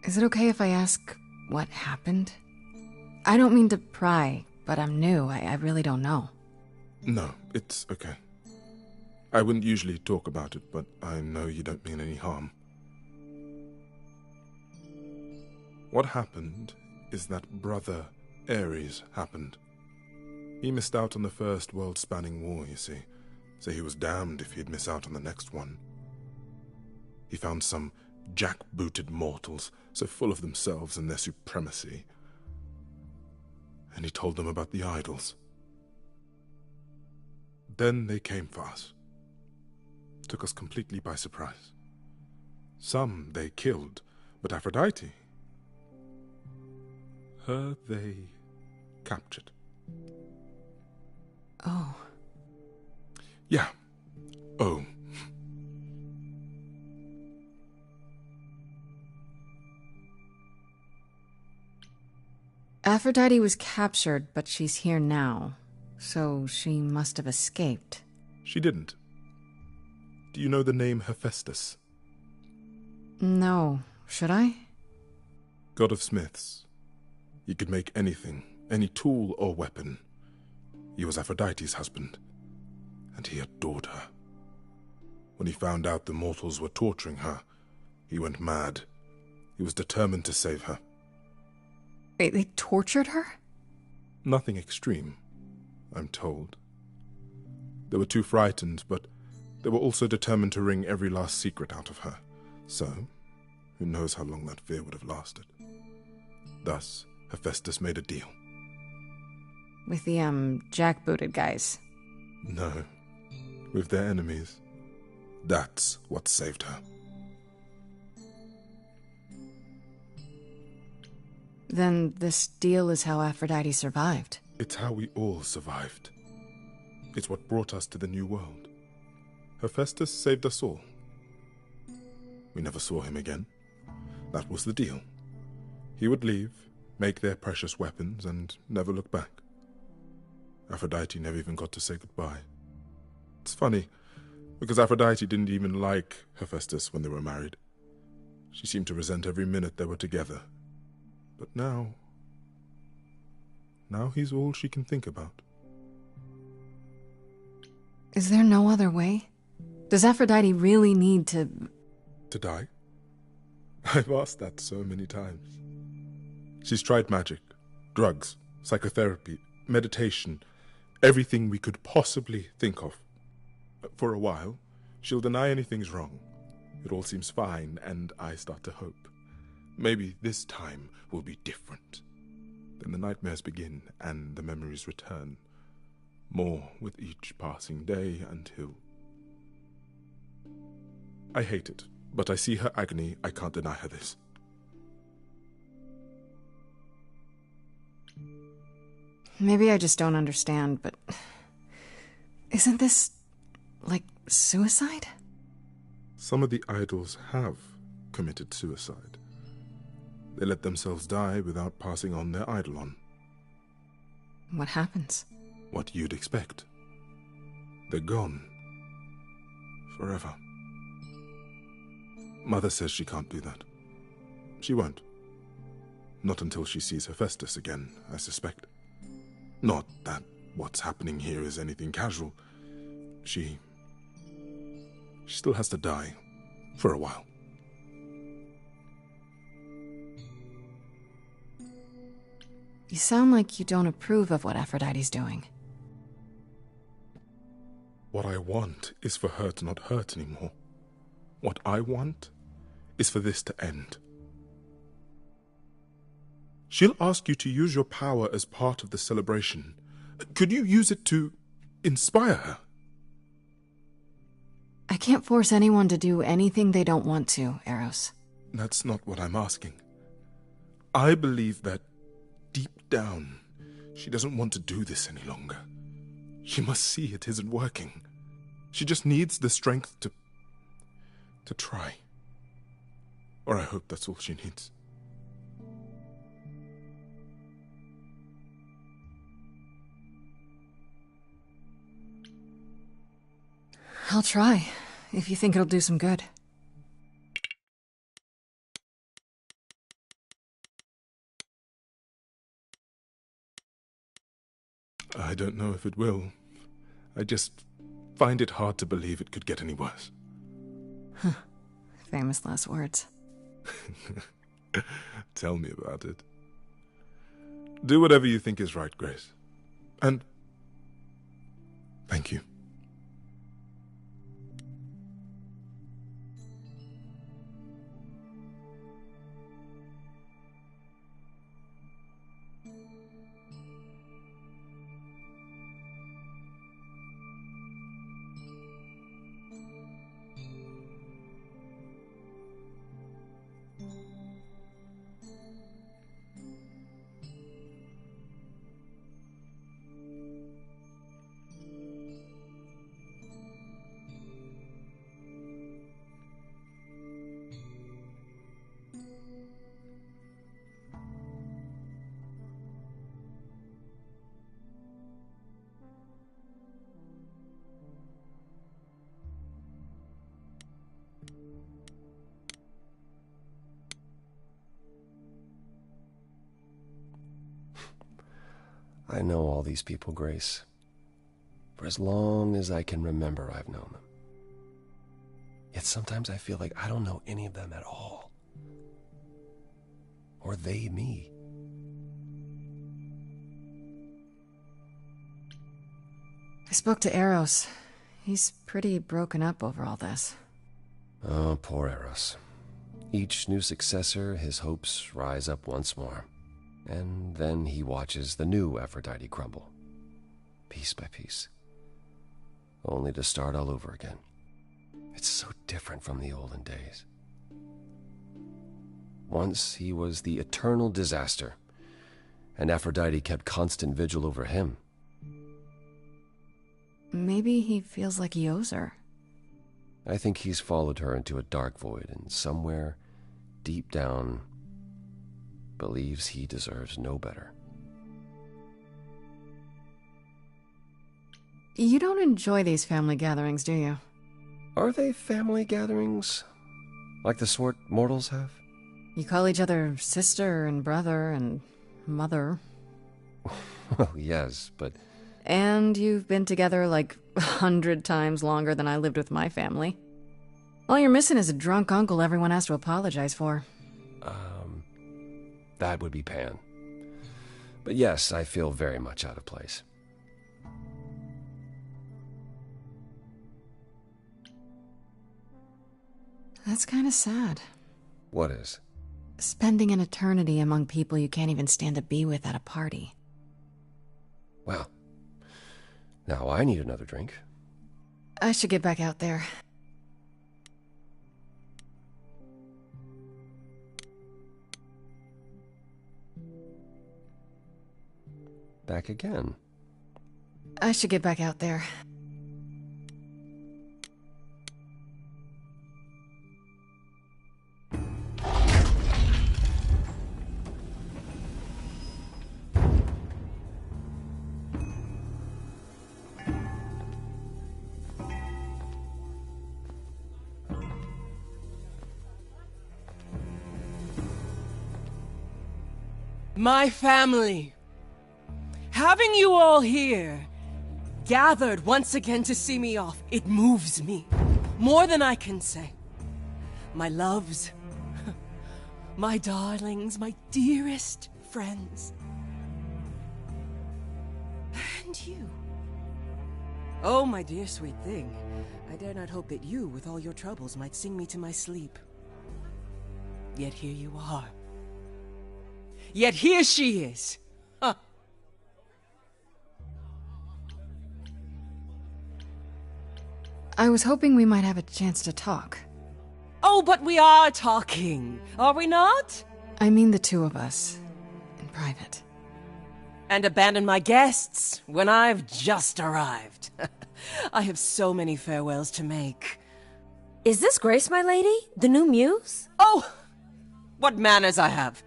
Is it okay if I ask what happened? I don't mean to pry, but I'm new. I really don't know. No, it's okay. I wouldn't usually talk about it, but I know you don't mean any harm. What happened is that Brother Ares happened. He missed out on the first world-spanning war, you see, so he was damned if he'd miss out on the next one. He found some jack-booted mortals, so full of themselves and their supremacy, and he told them about the idols. Then they came for us. Took us completely by surprise. Some they killed, but Aphrodite, her they captured. Oh. Yeah. Oh. Aphrodite was captured, but she's here now. So she must have escaped. She didn't. Do you know the name Hephaestus? No. Should I? God of smiths. He could make anything, any tool or weapon. He was Aphrodite's husband, and he adored her. When he found out the mortals were torturing her, he went mad. He was determined to save her. Wait, they tortured her? Nothing extreme, I'm told. They were too frightened, but they were also determined to wring every last secret out of her. So, who knows how long that fear would have lasted. Thus, Hephaestus made a deal. With the, jackbooted guys. No, with their enemies. That's what saved her. Then this deal is how Aphrodite survived. It's how we all survived. It's what brought us to the new world. Hephaestus saved us all. We never saw him again. That was the deal. He would leave, make their precious weapons, and never look back. Aphrodite never even got to say goodbye. It's funny, because Aphrodite didn't even like Hephaestus when they were married. She seemed to resent every minute they were together. But now he's all she can think about. Is there no other way? Does Aphrodite really need to... To die? I've asked that so many times. She's tried magic, drugs, psychotherapy, meditation, everything we could possibly think of. For a while, she'll deny anything's wrong. It all seems fine, and I start to hope. Maybe this time will be different. Then the nightmares begin, and the memories return. More with each passing day until... I hate it, but I see her agony. I can't deny her this. Maybe I just don't understand, but... Isn't this... like suicide? Some of the idols have committed suicide. They let themselves die without passing on their eidolon. What happens? What you'd expect. They're gone. Forever. Mother says she can't do that. She won't. Not until she sees Hephaestus again, I suspect. Not that what's happening here is anything casual. She still has to die. For a while. You sound like you don't approve of what Aphrodite's doing. What I want is for her to not hurt anymore. What I want is for this to end. She'll ask you to use your power as part of the celebration. Could you use it to inspire her? I can't force anyone to do anything they don't want to, Eros. That's not what I'm asking. I believe that deep down, she doesn't want to do this any longer. She must see it isn't working. She just needs the strength to try. Or I hope that's all she needs. I'll try, if you think it'll do some good. I don't know if it will. I just find it hard to believe it could get any worse. Famous last words. Tell me about it. Do whatever you think is right, Grace. And thank you. I know all these people, Grace. For as long as I can remember, I've known them. Yet sometimes I feel like I don't know any of them at all. Or they me. I spoke to Eros. He's pretty broken up over all this. Oh, poor Eros. Each new successor, his hopes rise up once more. And then he watches the new Aphrodite crumble, piece by piece, only to start all over again. It's so different from the olden days. Once he was the eternal disaster, and Aphrodite kept constant vigil over him. Maybe he feels like he owes her. I think he's followed her into a dark void, and somewhere, deep down, believes he deserves no better. You don't enjoy these family gatherings, do you? Are they family gatherings? Like the sort mortals have? You call each other sister and brother and mother. Well, yes, but... And you've been together like 100 times longer than I lived with my family. All you're missing is a drunk uncle everyone has to apologize for. That would be Pan. But yes, I feel very much out of place. That's kind of sad. What is? Spending an eternity among people you can't even stand to be with at a party. Well, now I need another drink. I should get back out there. Back again. I should get back out there. My family. Having you all here, gathered once again to see me off, it moves me. More than I can say. My loves, my darlings, my dearest friends. And you. Oh, my dear sweet thing. I dare not hope that you, with all your troubles, might sing me to my sleep. Yet here you are. Yet here she is. Huh. I was hoping we might have a chance to talk. Oh, but we are talking, are we not? I mean the two of us, in private. And abandon my guests when I've just arrived. I have so many farewells to make. Is this Grace, my lady? The new muse? Oh, what manners I have.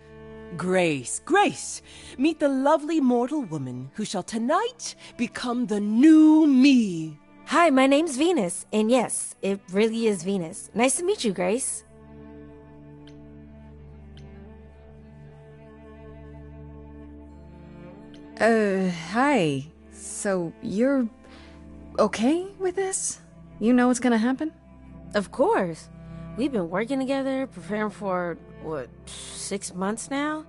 Grace, Grace, meet the lovely mortal woman who shall tonight become the new me. Hi, my name's Venus, and yes, it really is Venus. Nice to meet you, Grace. Hi. So, you're okay with this? You know what's gonna happen? Of course. We've been working together, preparing for, 6 months now?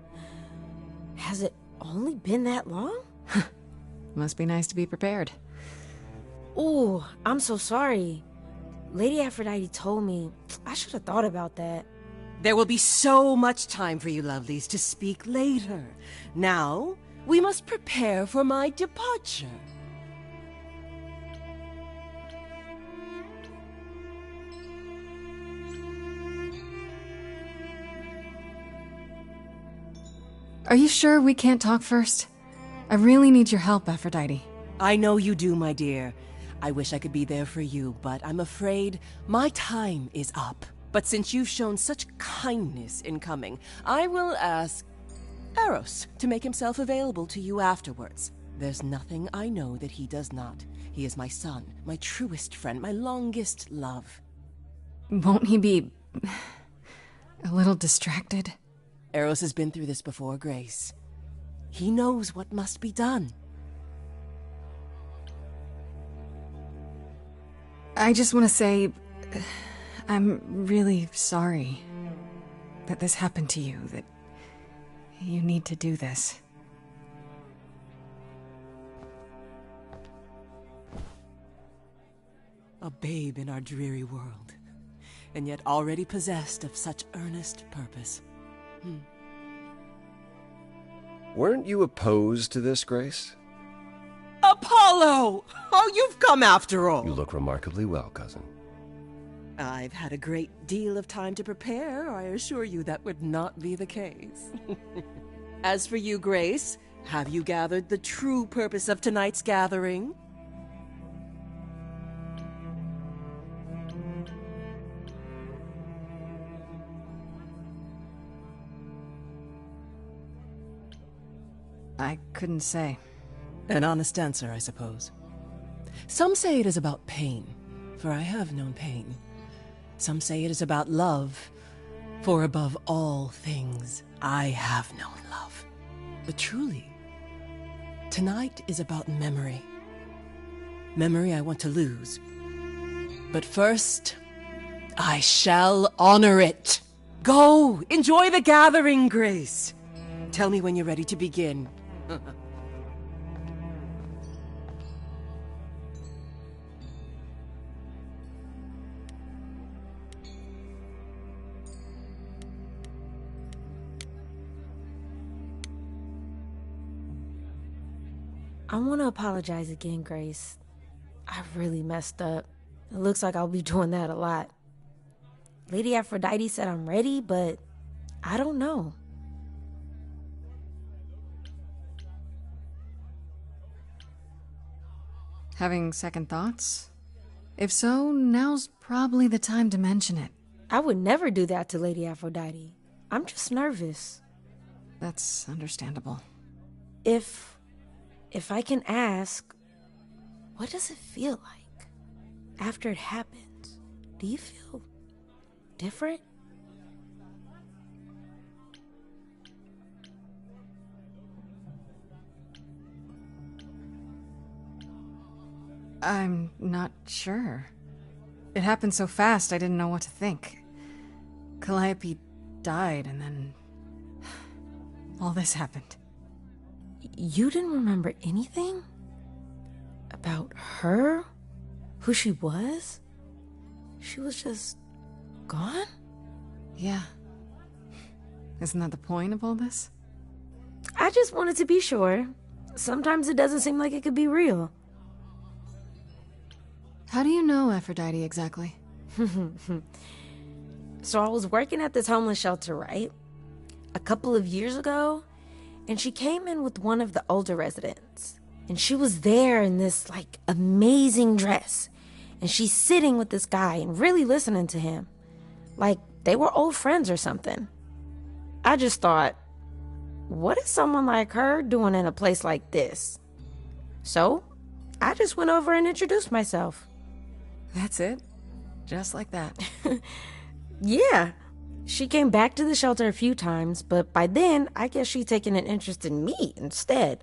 Has it only been that long? Must be nice to be prepared. Ooh, I'm so sorry. Lady Aphrodite told me. I should have thought about that. There will be so much time for you lovelies to speak later. Now, we must prepare for my departure. Are you sure we can't talk first? I really need your help, Aphrodite. I know you do, my dear. I wish I could be there for you, but I'm afraid my time is up. But since you've shown such kindness in coming, I will ask Eros to make himself available to you afterwards. There's nothing I know that he does not. He is my son, my truest friend, my longest love. Won't he be a little distracted? Eros has been through this before, Grace. He knows what must be done. I just want to say, I'm really sorry that this happened to you, that you need to do this. A babe in our dreary world, and yet already possessed of such earnest purpose. Weren't you opposed to this, Grace? Apollo! Oh, you've come after all. You look remarkably well, cousin. I've had a great deal of time to prepare. I assure you that would not be the case. As for you, Grace, have you gathered the true purpose of tonight's gathering? I couldn't say. An honest answer, I suppose. Some say it is about pain, for I have known pain. Some say it is about love, for above all things, I have known love. But truly, tonight is about memory. Memory I want to lose. But first, I shall honor it. Go, enjoy the gathering, Grace. Tell me when you're ready to begin. I want to apologize again, Grace. I really messed up. It looks like I'll be doing that a lot. Lady Aphrodite said I'm ready, but I don't know. Having second thoughts? If so, now's probably the time to mention it. I would never do that to Lady Aphrodite. I'm just nervous. That's understandable. If I can ask, what does it feel like after it happens? Do you feel different? I'm not sure. It happened so fast I didn't know what to think. Calliope died and then all this happened. You didn't remember anything? About her? Who she was? She was just gone? Yeah. Isn't that the point of all this? I just wanted to be sure. Sometimes it doesn't seem like it could be real. How do you know Aphrodite exactly? So I was working at this homeless shelter, right? A couple of years ago, and she came in with one of the older residents. And she was there in this, amazing dress. And she's sitting with this guy and really listening to him. Like they were old friends or something. I just thought, what is someone like her doing in a place like this? So, I just went over and introduced myself. That's it? Just like that? Yeah. She came back to the shelter a few times, but by then, I guess she'd taken an interest in me instead.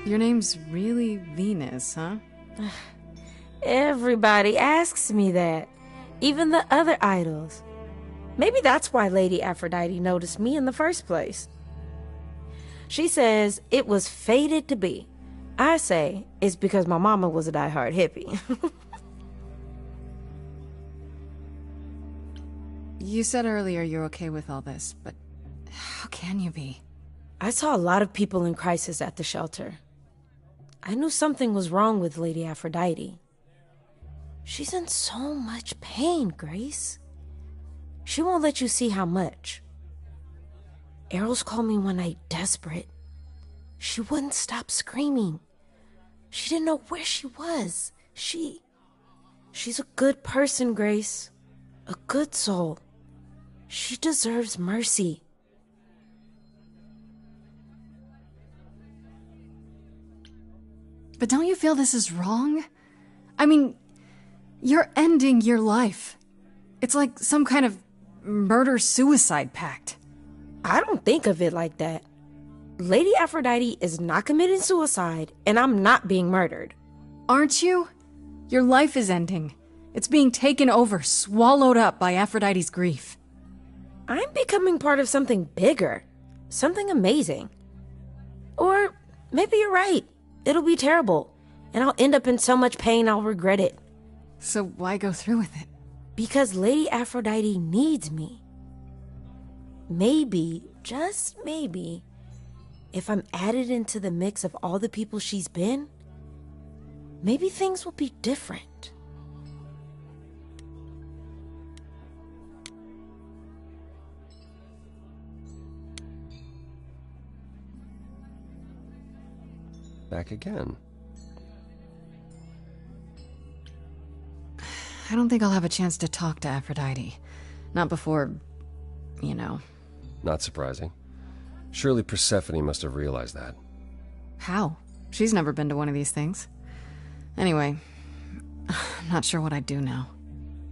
Your name's really Venus, huh? Everybody asks me that. Even the other idols. Maybe that's why Lady Aphrodite noticed me in the first place. She says it was fated to be. I say it's because my mama was a diehard hippie. You said earlier you're okay with all this, but how can you be? I saw a lot of people in crisis at the shelter. I knew something was wrong with Lady Aphrodite. She's in so much pain, Grace. She won't let you see how much. Eros called me one night desperate. She wouldn't stop screaming. She didn't know where she was. She's a good person, Grace. A good soul. She deserves mercy. But don't you feel this is wrong? I mean, you're ending your life. It's like some kind of murder-suicide pact. I don't think of it like that. Lady Aphrodite is not committing suicide, and I'm not being murdered. Aren't you? Your life is ending. It's being taken over, swallowed up by Aphrodite's grief. I'm becoming part of something bigger. Something amazing. Or maybe you're right. It'll be terrible, and I'll end up in so much pain I'll regret it. So why go through with it? Because Lady Aphrodite needs me. Maybe, just maybe, if I'm added into the mix of all the people she's been, maybe things will be different. Back again. I don't think I'll have a chance to talk to Aphrodite. Not before, you know. Not surprising. Surely Persephone must have realized that. How? She's never been to one of these things. Anyway, I'm not sure what I'd do now.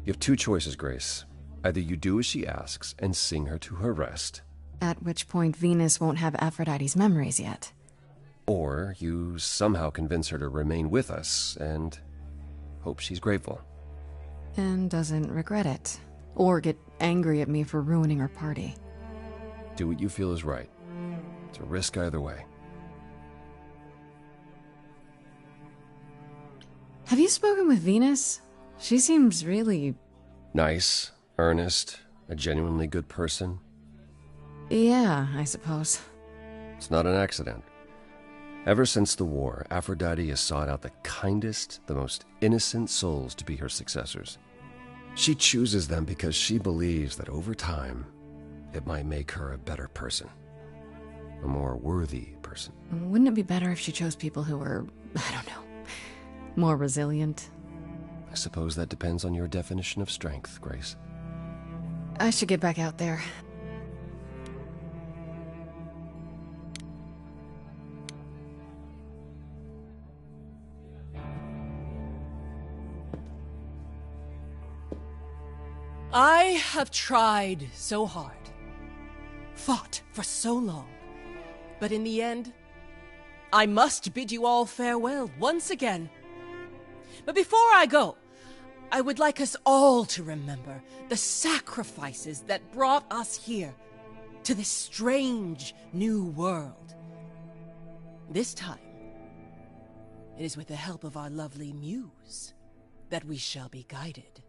You have two choices, Grace. Either you do as she asks and sing her to her rest. At which point Venus won't have Aphrodite's memories yet. Or you somehow convince her to remain with us and hope she's grateful. And doesn't regret it. Or get angry at me for ruining her party. Do what you feel is right. It's a risk either way. Have you spoken with Venus? She seems really... Nice, earnest, a genuinely good person. Yeah, I suppose. It's not an accident. Ever since the war, Aphrodite has sought out the kindest, the most innocent souls to be her successors. She chooses them because she believes that over time, it might make her a better person. A more worthy person. Wouldn't it be better if she chose people who were, I don't know, more resilient? I suppose that depends on your definition of strength, Grace. I should get back out there. I have tried so hard, fought for so long, but in the end, I must bid you all farewell once again. But before I go, I would like us all to remember the sacrifices that brought us here, to this strange new world. This time, it is with the help of our lovely muse that we shall be guided.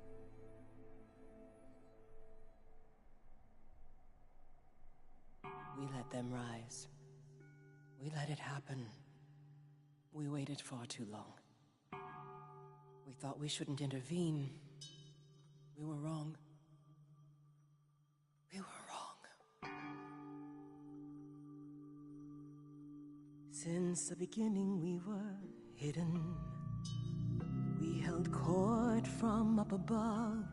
We let them rise. We let it happen. We waited far too long. We thought we shouldn't intervene. We were wrong. We were wrong. Since the beginning we were hidden. We held court from up above.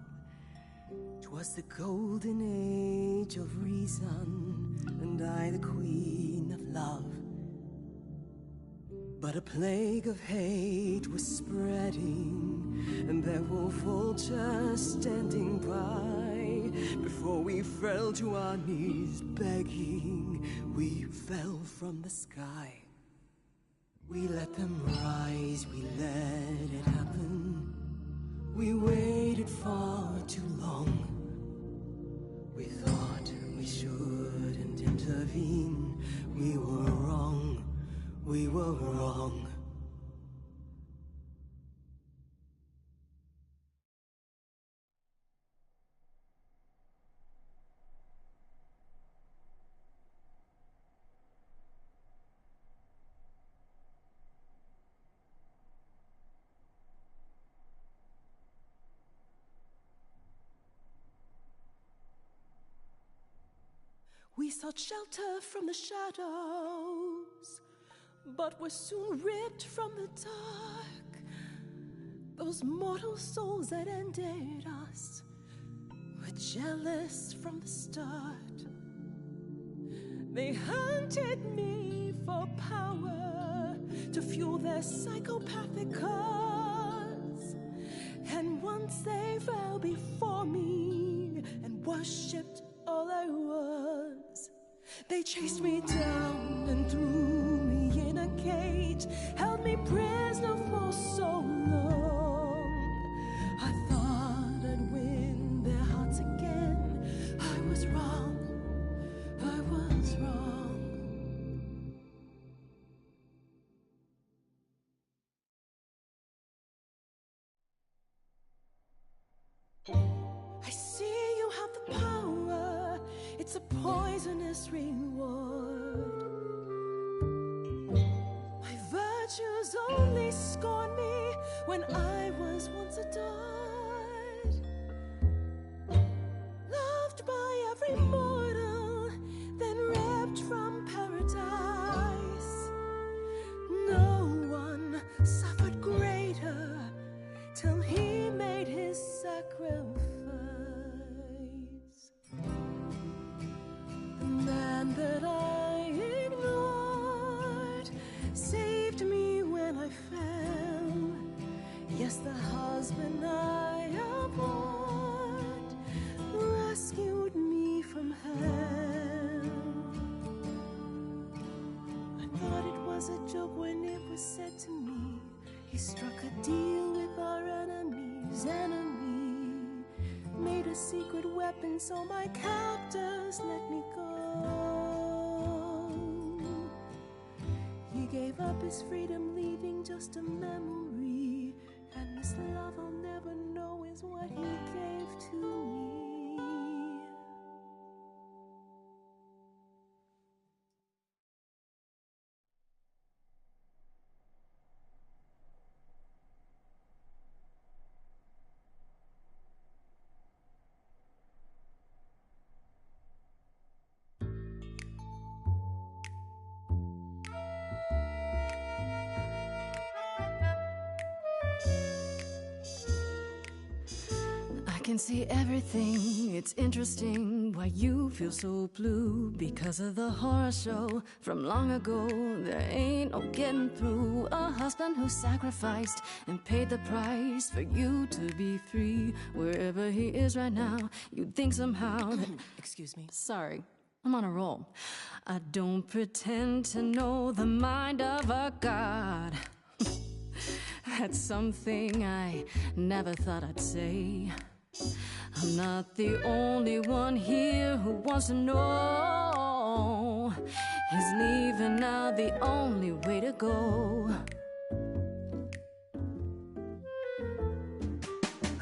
'Twas the golden age of reason, and I the queen of love. But a plague of hate was spreading, and there were vultures standing by. Before we fell to our knees begging, we fell from the sky. We let them rise, we let it happen. We waited far too long. We thought we shouldn't intervene. We were wrong, we were wrong. We sought shelter from the shadows, but were soon ripped from the dark. Those mortal souls that ended us were jealous from the start. They hunted me for power to fuel their psychopathic cause. And once they fell before me and worshipped all I was, they chased me down and threw me in a cage, held me prisoner for so long. I thought I'd win their hearts again. I was wrong, I was wrong. I see you have the power. It's a poisonous reward. My virtues only scorn me when I was once adored. Loved by every mortal, then ripped from paradise. No one suffered greater till he made his sacrifice. The man that I ignored saved me when I fell. Yes, the husband I abhorred rescued me from hell. I thought it was a joke when it was said to me, he struck a deal with our enemy's enemy, made a secret weapon so my captors let me go. He gave up his freedom, leaving just a memory, and this love I'll never know is what he gave to me. I can see everything, it's interesting why you feel so blue. Because of the horror show from long ago, there ain't no getting through. A husband who sacrificed and paid the price for you to be free. Wherever he is right now, you'd think somehow that... Excuse me. Sorry, I'm on a roll. I don't pretend to know the mind of a god. That's something I never thought I'd say. I'm not the only one here who wants to know. Is leaving now the only way to go?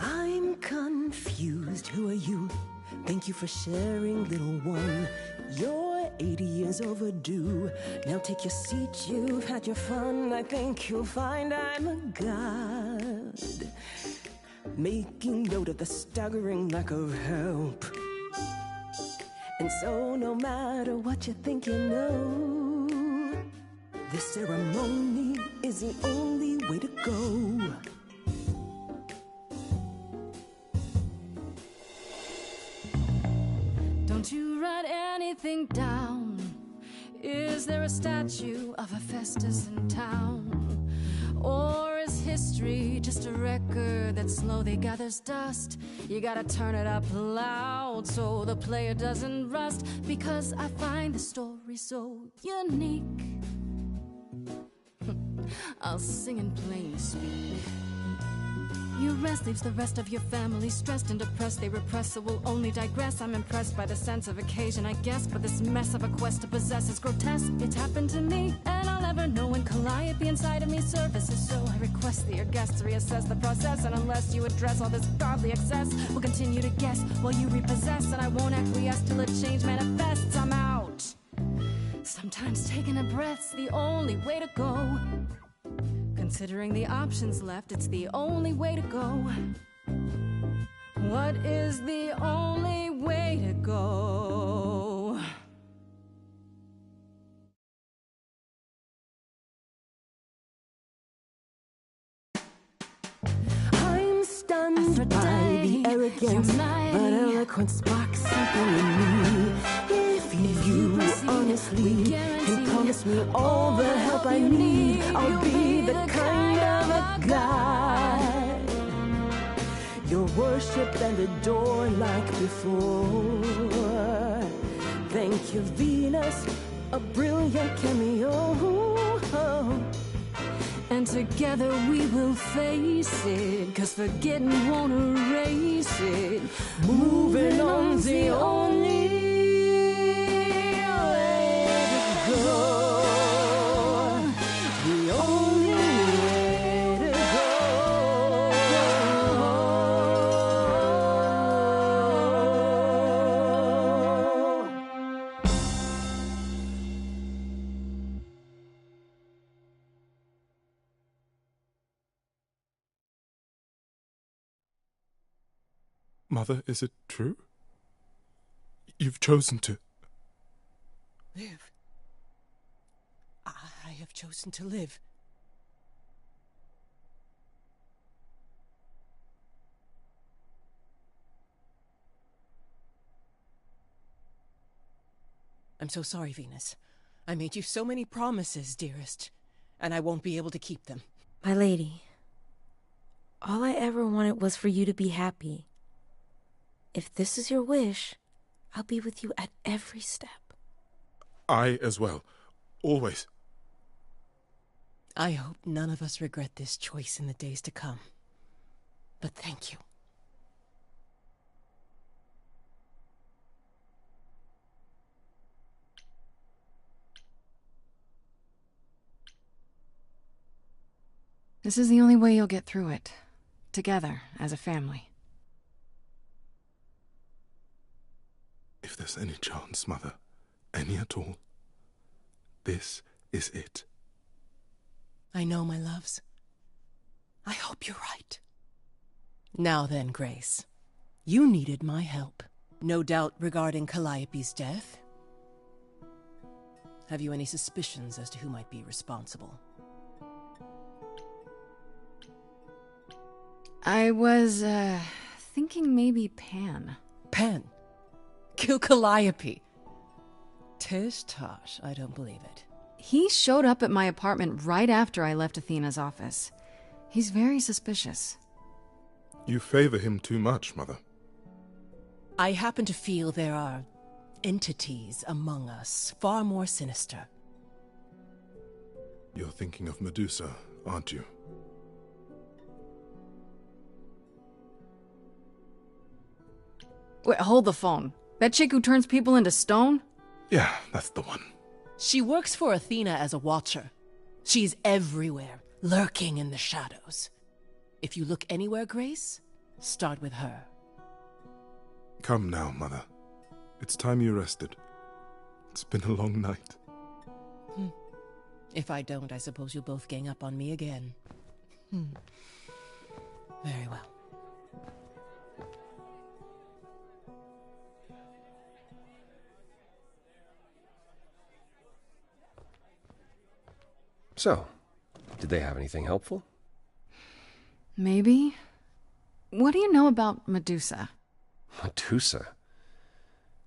I'm confused. Who are you? Thank you for sharing, little one. You're 80 years overdue. Now take your seat, you've had your fun. I think you'll find I'm a god, making note of the staggering lack of help. And so no matter what you think you know, this ceremony is the only way to go. Don't you write anything down? Is there a statue of Hephaestus in town? Or is history just a record that slowly gathers dust? You gotta turn it up loud so the player doesn't rust. Because I find the story so unique. I'll sing and plainly speak. You rest leaves the rest of your family stressed and depressed. They repress, so we'll only digress. I'm impressed by the sense of occasion, I guess, but this mess of a quest to possess is grotesque. It's happened to me, and I'll never know when calliope inside of me surfaces. So I request that your guests reassess the process, and unless you address all this godly excess, we'll continue to guess while you repossess, and I won't acquiesce till a change manifests. I'm out. Sometimes taking a breath's the only way to go. Considering the options left, it's the only way to go. What is the only way to go? I'm stunned by the arrogance, but eloquent sparks something in me. If you honestly can promise me all the help I need, I'll be the kind of a guide you'll worship and adore like before. Thank you, Venus, a brilliant cameo. And together we will face it, 'cause forgetting won't erase it. Moving on the only Mother, is it true? You've chosen to... Live. I have chosen to live. I'm so sorry, Venus. I made you so many promises, dearest, and I won't be able to keep them. My lady, all I ever wanted was for you to be happy. If this is your wish, I'll be with you at every step. I as well. Always. I hope none of us regret this choice in the days to come. But thank you. This is the only way you'll get through it. Together, as a family. If there's any chance, Mother, any at all, this is it. I know, my loves. I hope you're right. Now then, Grace. You needed my help. No doubt regarding Calliope's death. Have you any suspicions as to who might be responsible? I was, thinking maybe Pan. Pan? Kill Calliope? Tish tosh, I don't believe it. He showed up at my apartment right after I left Athena's office. He's very suspicious. You favor him too much, Mother. I happen to feel there are entities among us far more sinister. You're thinking of Medusa, aren't you? Wait, hold the phone. That chick who turns people into stone? Yeah, that's the one. She works for Athena as a watcher. She's everywhere, lurking in the shadows. If you look anywhere, Grace, start with her. Come now, Mother. It's time you rested. It's been a long night. If I don't, I suppose you'll both gang up on me again. Very well. So, did they have anything helpful? Maybe. What do you know about Medusa? Medusa?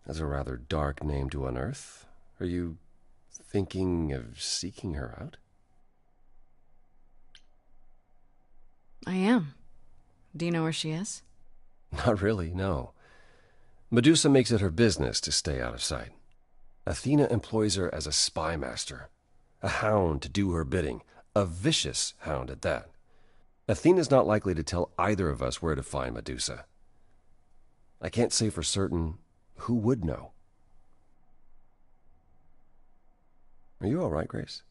That's a rather dark name to unearth. Are you thinking of seeking her out? I am. Do you know where she is? Not really, no. Medusa makes it her business to stay out of sight. Athena employs her as a spy master, a hound to do her bidding, A vicious hound at that. Athena's not likely to tell either of us where to find Medusa. I can't say for certain who would know. Are you all right, Grace?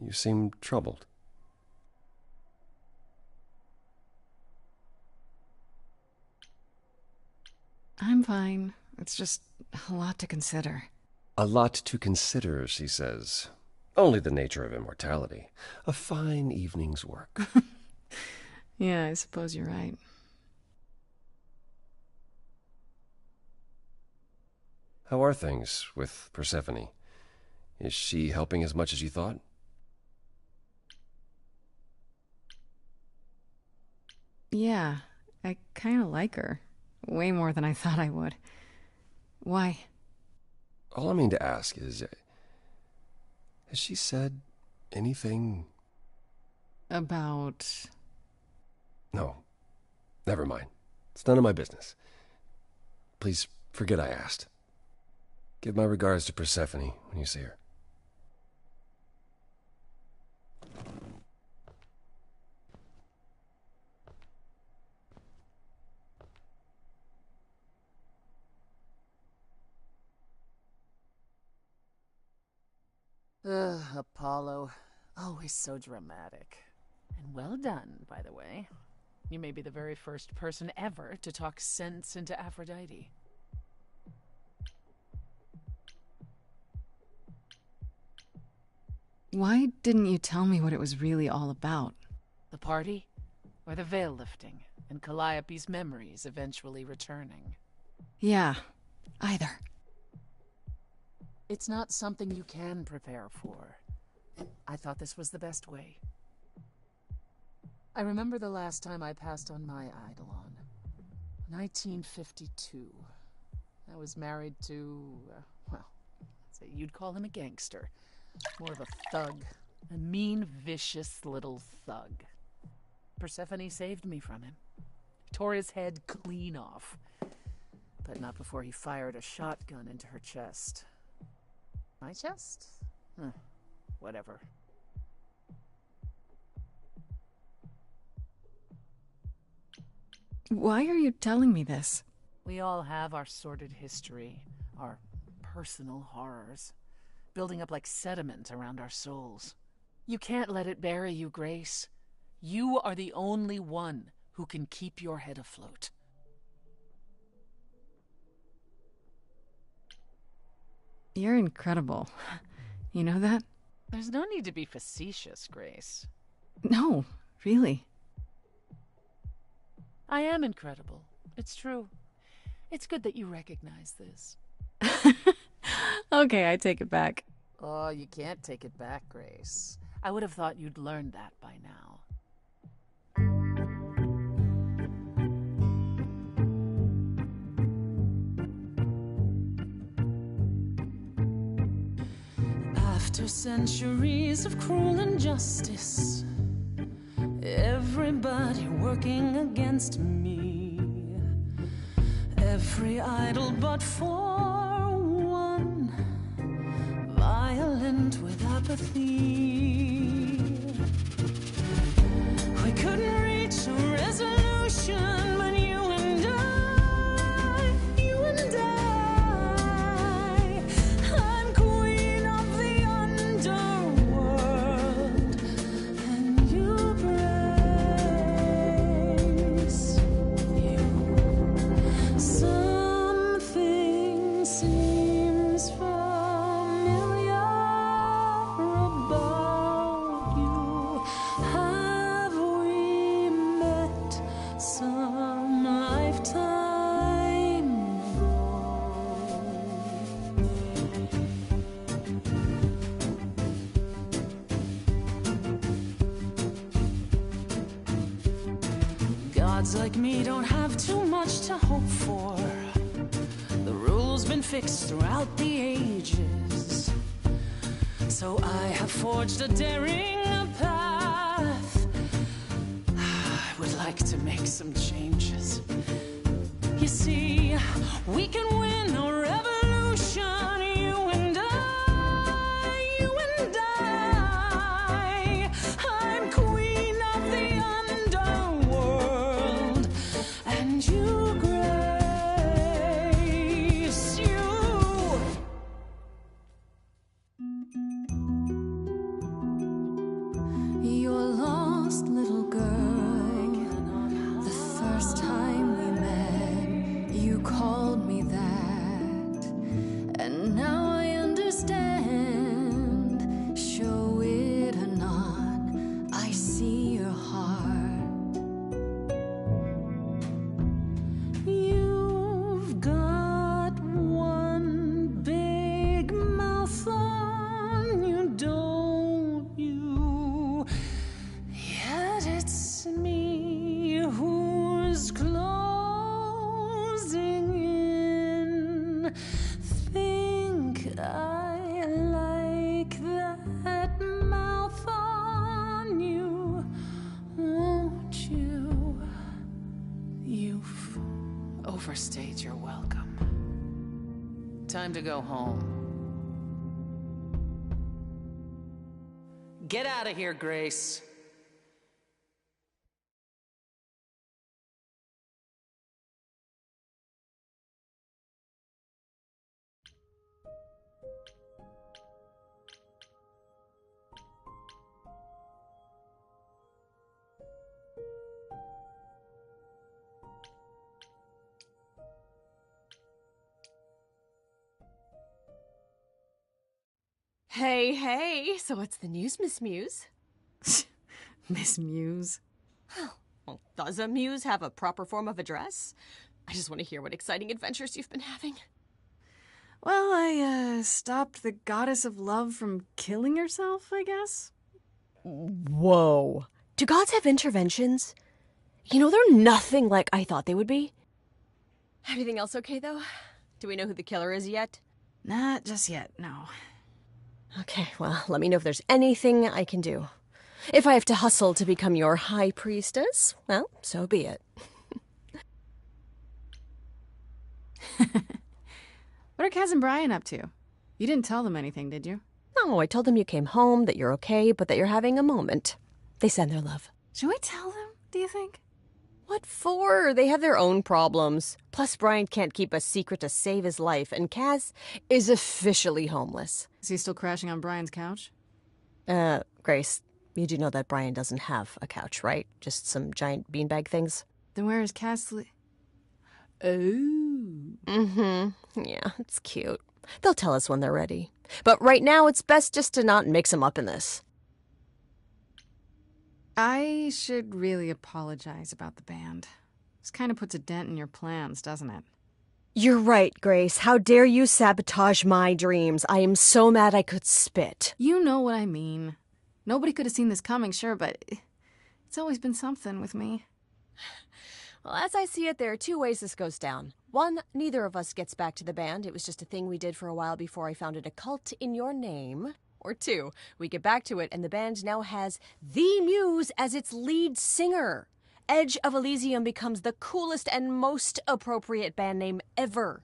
You seem troubled. I'm fine. It's just a lot to consider. A lot to consider, she says. Only the nature of immortality. A fine evening's work. Yeah, I suppose you're right. How are things with Persephone? Is she helping as much as you thought? Yeah, I kind of like her. Way more than I thought I would. Why? All I mean to ask is, has she said anything? About... No. Never mind. It's none of my business. Please forget I asked. Give my regards to Persephone when you see her. Apollo. Always so dramatic. And well done, by the way. You may be the very first person ever to talk sense into Aphrodite. Why didn't you tell me what it was really all about? The party? Or the veil lifting, and Calliope's memories eventually returning? Yeah, either. It's not something you can prepare for. I thought this was the best way. I remember the last time I passed on my Eidolon. 1952. I was married to, well, I'd say you'd call him a gangster. More of a thug. A mean, vicious little thug. Persephone saved me from him. Tore his head clean off. But not before he fired a shotgun into her chest. My chest? Whatever. Why are you telling me this? We all have our sordid history, our personal horrors, building up like sediment around our souls. You can't let it bury you, Grace. You are the only one who can keep your head afloat. You're incredible. You know that? There's no need to be facetious, Grace. No, really. I am incredible. It's true. It's good that you recognize this. Okay, I take it back. Oh, you can't take it back, Grace. I would have thought you'd learned that by now. After centuries of cruel injustice, everybody working against me, every idol but for one, violent with apathy. We couldn't reach a resolution, but you and I, I'm queen of the underworld, and you praise you. Something seems familiar about you. Have we met some lifetime ago? Gods like me don't have too much to hope for. The rules been fixed throughout the ages. So I have forged a daring path. I would like to make some changes. You see, we can win a revolution, you and I, first stage, you're welcome. Time to go home. Get out of here, Grace. Hey, so what's the news, Miss Muse? Miss Muse? Well, does a muse have a proper form of address? I just want to hear what exciting adventures you've been having. Well, I, stopped the goddess of love from killing herself, I guess? Whoa. Do gods have interventions? You know, they're nothing like I thought they would be. Everything else okay, though? Do we know who the killer is yet? Not just yet, no. Okay, well, let me know if there's anything I can do. If I have to hustle to become your high priestess, well, so be it. What are Kaz and Brian up to? You didn't tell them anything, did you? No, I told them you came home, that you're okay, but that you're having a moment. They send their love. Should we tell them, do you think? What for? They have their own problems. Plus, Brian can't keep a secret to save his life, and Kaz is officially homeless. Is he still crashing on Brian's couch? Grace, you do know that Brian doesn't have a couch, right? Just some giant beanbag things? Then where is Kaz Yeah, it's cute. They'll tell us when they're ready. But right now, it's best just to not mix them up in this. I should really apologize about the band. This kind of puts a dent in your plans, doesn't it? You're right, Grace. How dare you sabotage my dreams? I am so mad I could spit. You know what I mean. Nobody could have seen this coming, sure, but it's always been something with me. Well, as I see it, there are two ways this goes down. One, neither of us gets back to the band. It was just a thing we did for a while before I founded a cult in your name. Or two, we get back to it and the band now has the Muse as its lead singer. Edge of Elysium becomes the coolest and most appropriate band name ever.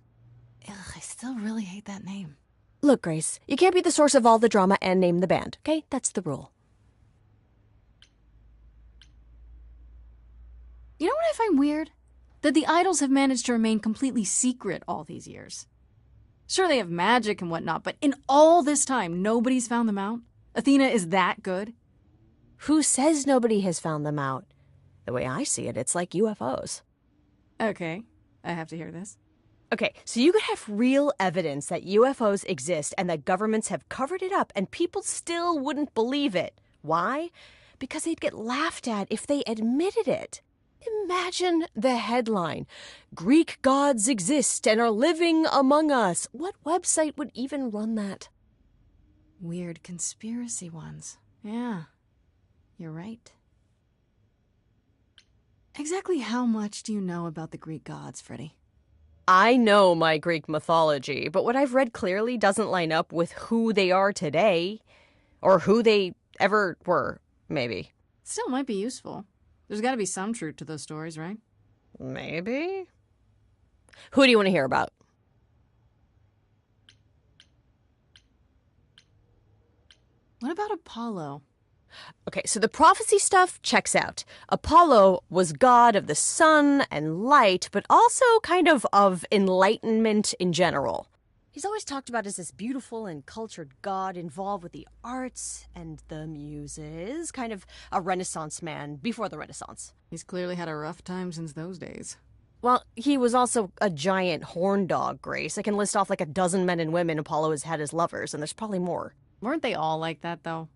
Ugh, I still really hate that name. Look, Grace, you can't be the source of all the drama and name the band, okay? That's the rule. You know what I find weird? That the idols have managed to remain completely secret all these years. Sure, they have magic and whatnot, but in all this time, nobody's found them out? Athena is that good? Who says nobody has found them out? The way I see it, it's like UFOs. Okay, I have to hear this. Okay, so you could have real evidence that UFOs exist and that governments have covered it up and people still wouldn't believe it. Why? Because they'd get laughed at if they admitted it. Imagine the headline, Greek gods exist and are living among us. What website would even run that? Weird conspiracy ones. Yeah, you're right. Exactly how much do you know about the Greek gods, Freddie? I know my Greek mythology, but what I've read clearly doesn't line up with who they are today. Or who they ever were, maybe. Still might be useful. There's got to be some truth to those stories, right? Maybe. Who do you want to hear about? What about Apollo? Okay, so the prophecy stuff checks out. Apollo was god of the sun and light, but also kind of enlightenment in general. He's always talked about as this beautiful and cultured god involved with the arts and the muses, kind of a Renaissance man before the Renaissance. He's clearly had a rough time since those days. Well, he was also a giant horn dog, Grace. I can list off like a dozen men and women Apollo has had as lovers, and there's probably more. Weren't they all like that, though?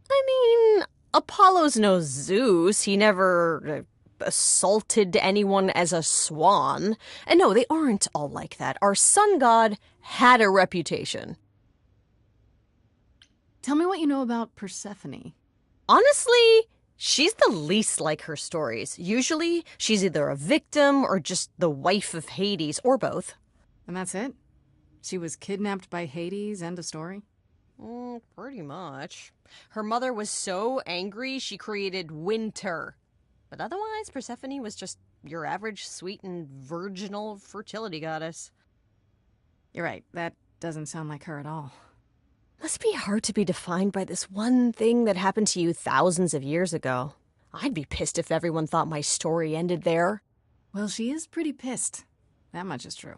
I mean, Apollo's no Zeus. He never assaulted anyone as a swan. And no, they aren't all like that. Our sun god had a reputation. Tell me what you know about Persephone. Honestly, she's the least like her stories. Usually, she's either a victim or just the wife of Hades, or both. And that's it? She was kidnapped by Hades, end of story? Pretty much. Her mother was so angry she created winter. But otherwise, Persephone was just your average sweet and virginal fertility goddess. You're right, that doesn't sound like her at all. Must be hard to be defined by this one thing that happened to you thousands of years ago. I'd be pissed if everyone thought my story ended there. Well, she is pretty pissed. That much is true.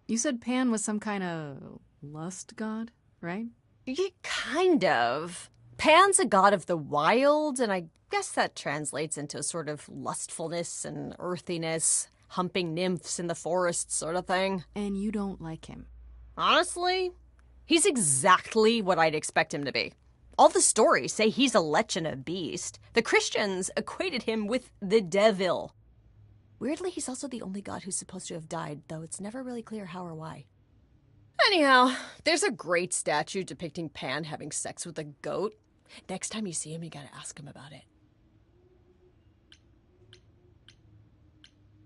You said Pan was some kind of lust god, right? Yeah, kind of. Pan's a god of the wild, and I guess that translates into a sort of lustfulness and earthiness, humping nymphs in the forest sort of thing. And you don't like him? Honestly, he's exactly what I'd expect him to be. All the stories say he's a lech and a beast. The Christians equated him with the devil. Weirdly, he's also the only god who's supposed to have died, though it's never really clear how or why. Anyhow, there's a great statue depicting Pan having sex with a goat. Next time you see him, you gotta ask him about it.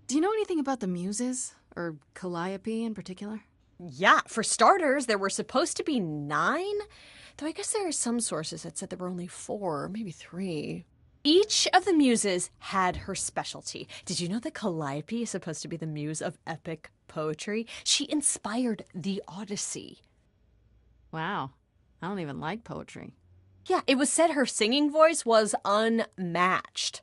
Do you know anything about the Muses? Or Calliope in particular? Yeah, for starters, there were supposed to be 9, though I guess there are some sources that said there were only 4, maybe 3. Each of the muses had her specialty. Did you know that Calliope is supposed to be the muse of epic poetry? She inspired the Odyssey. Wow, I don't even like poetry. Yeah, it was said her singing voice was unmatched.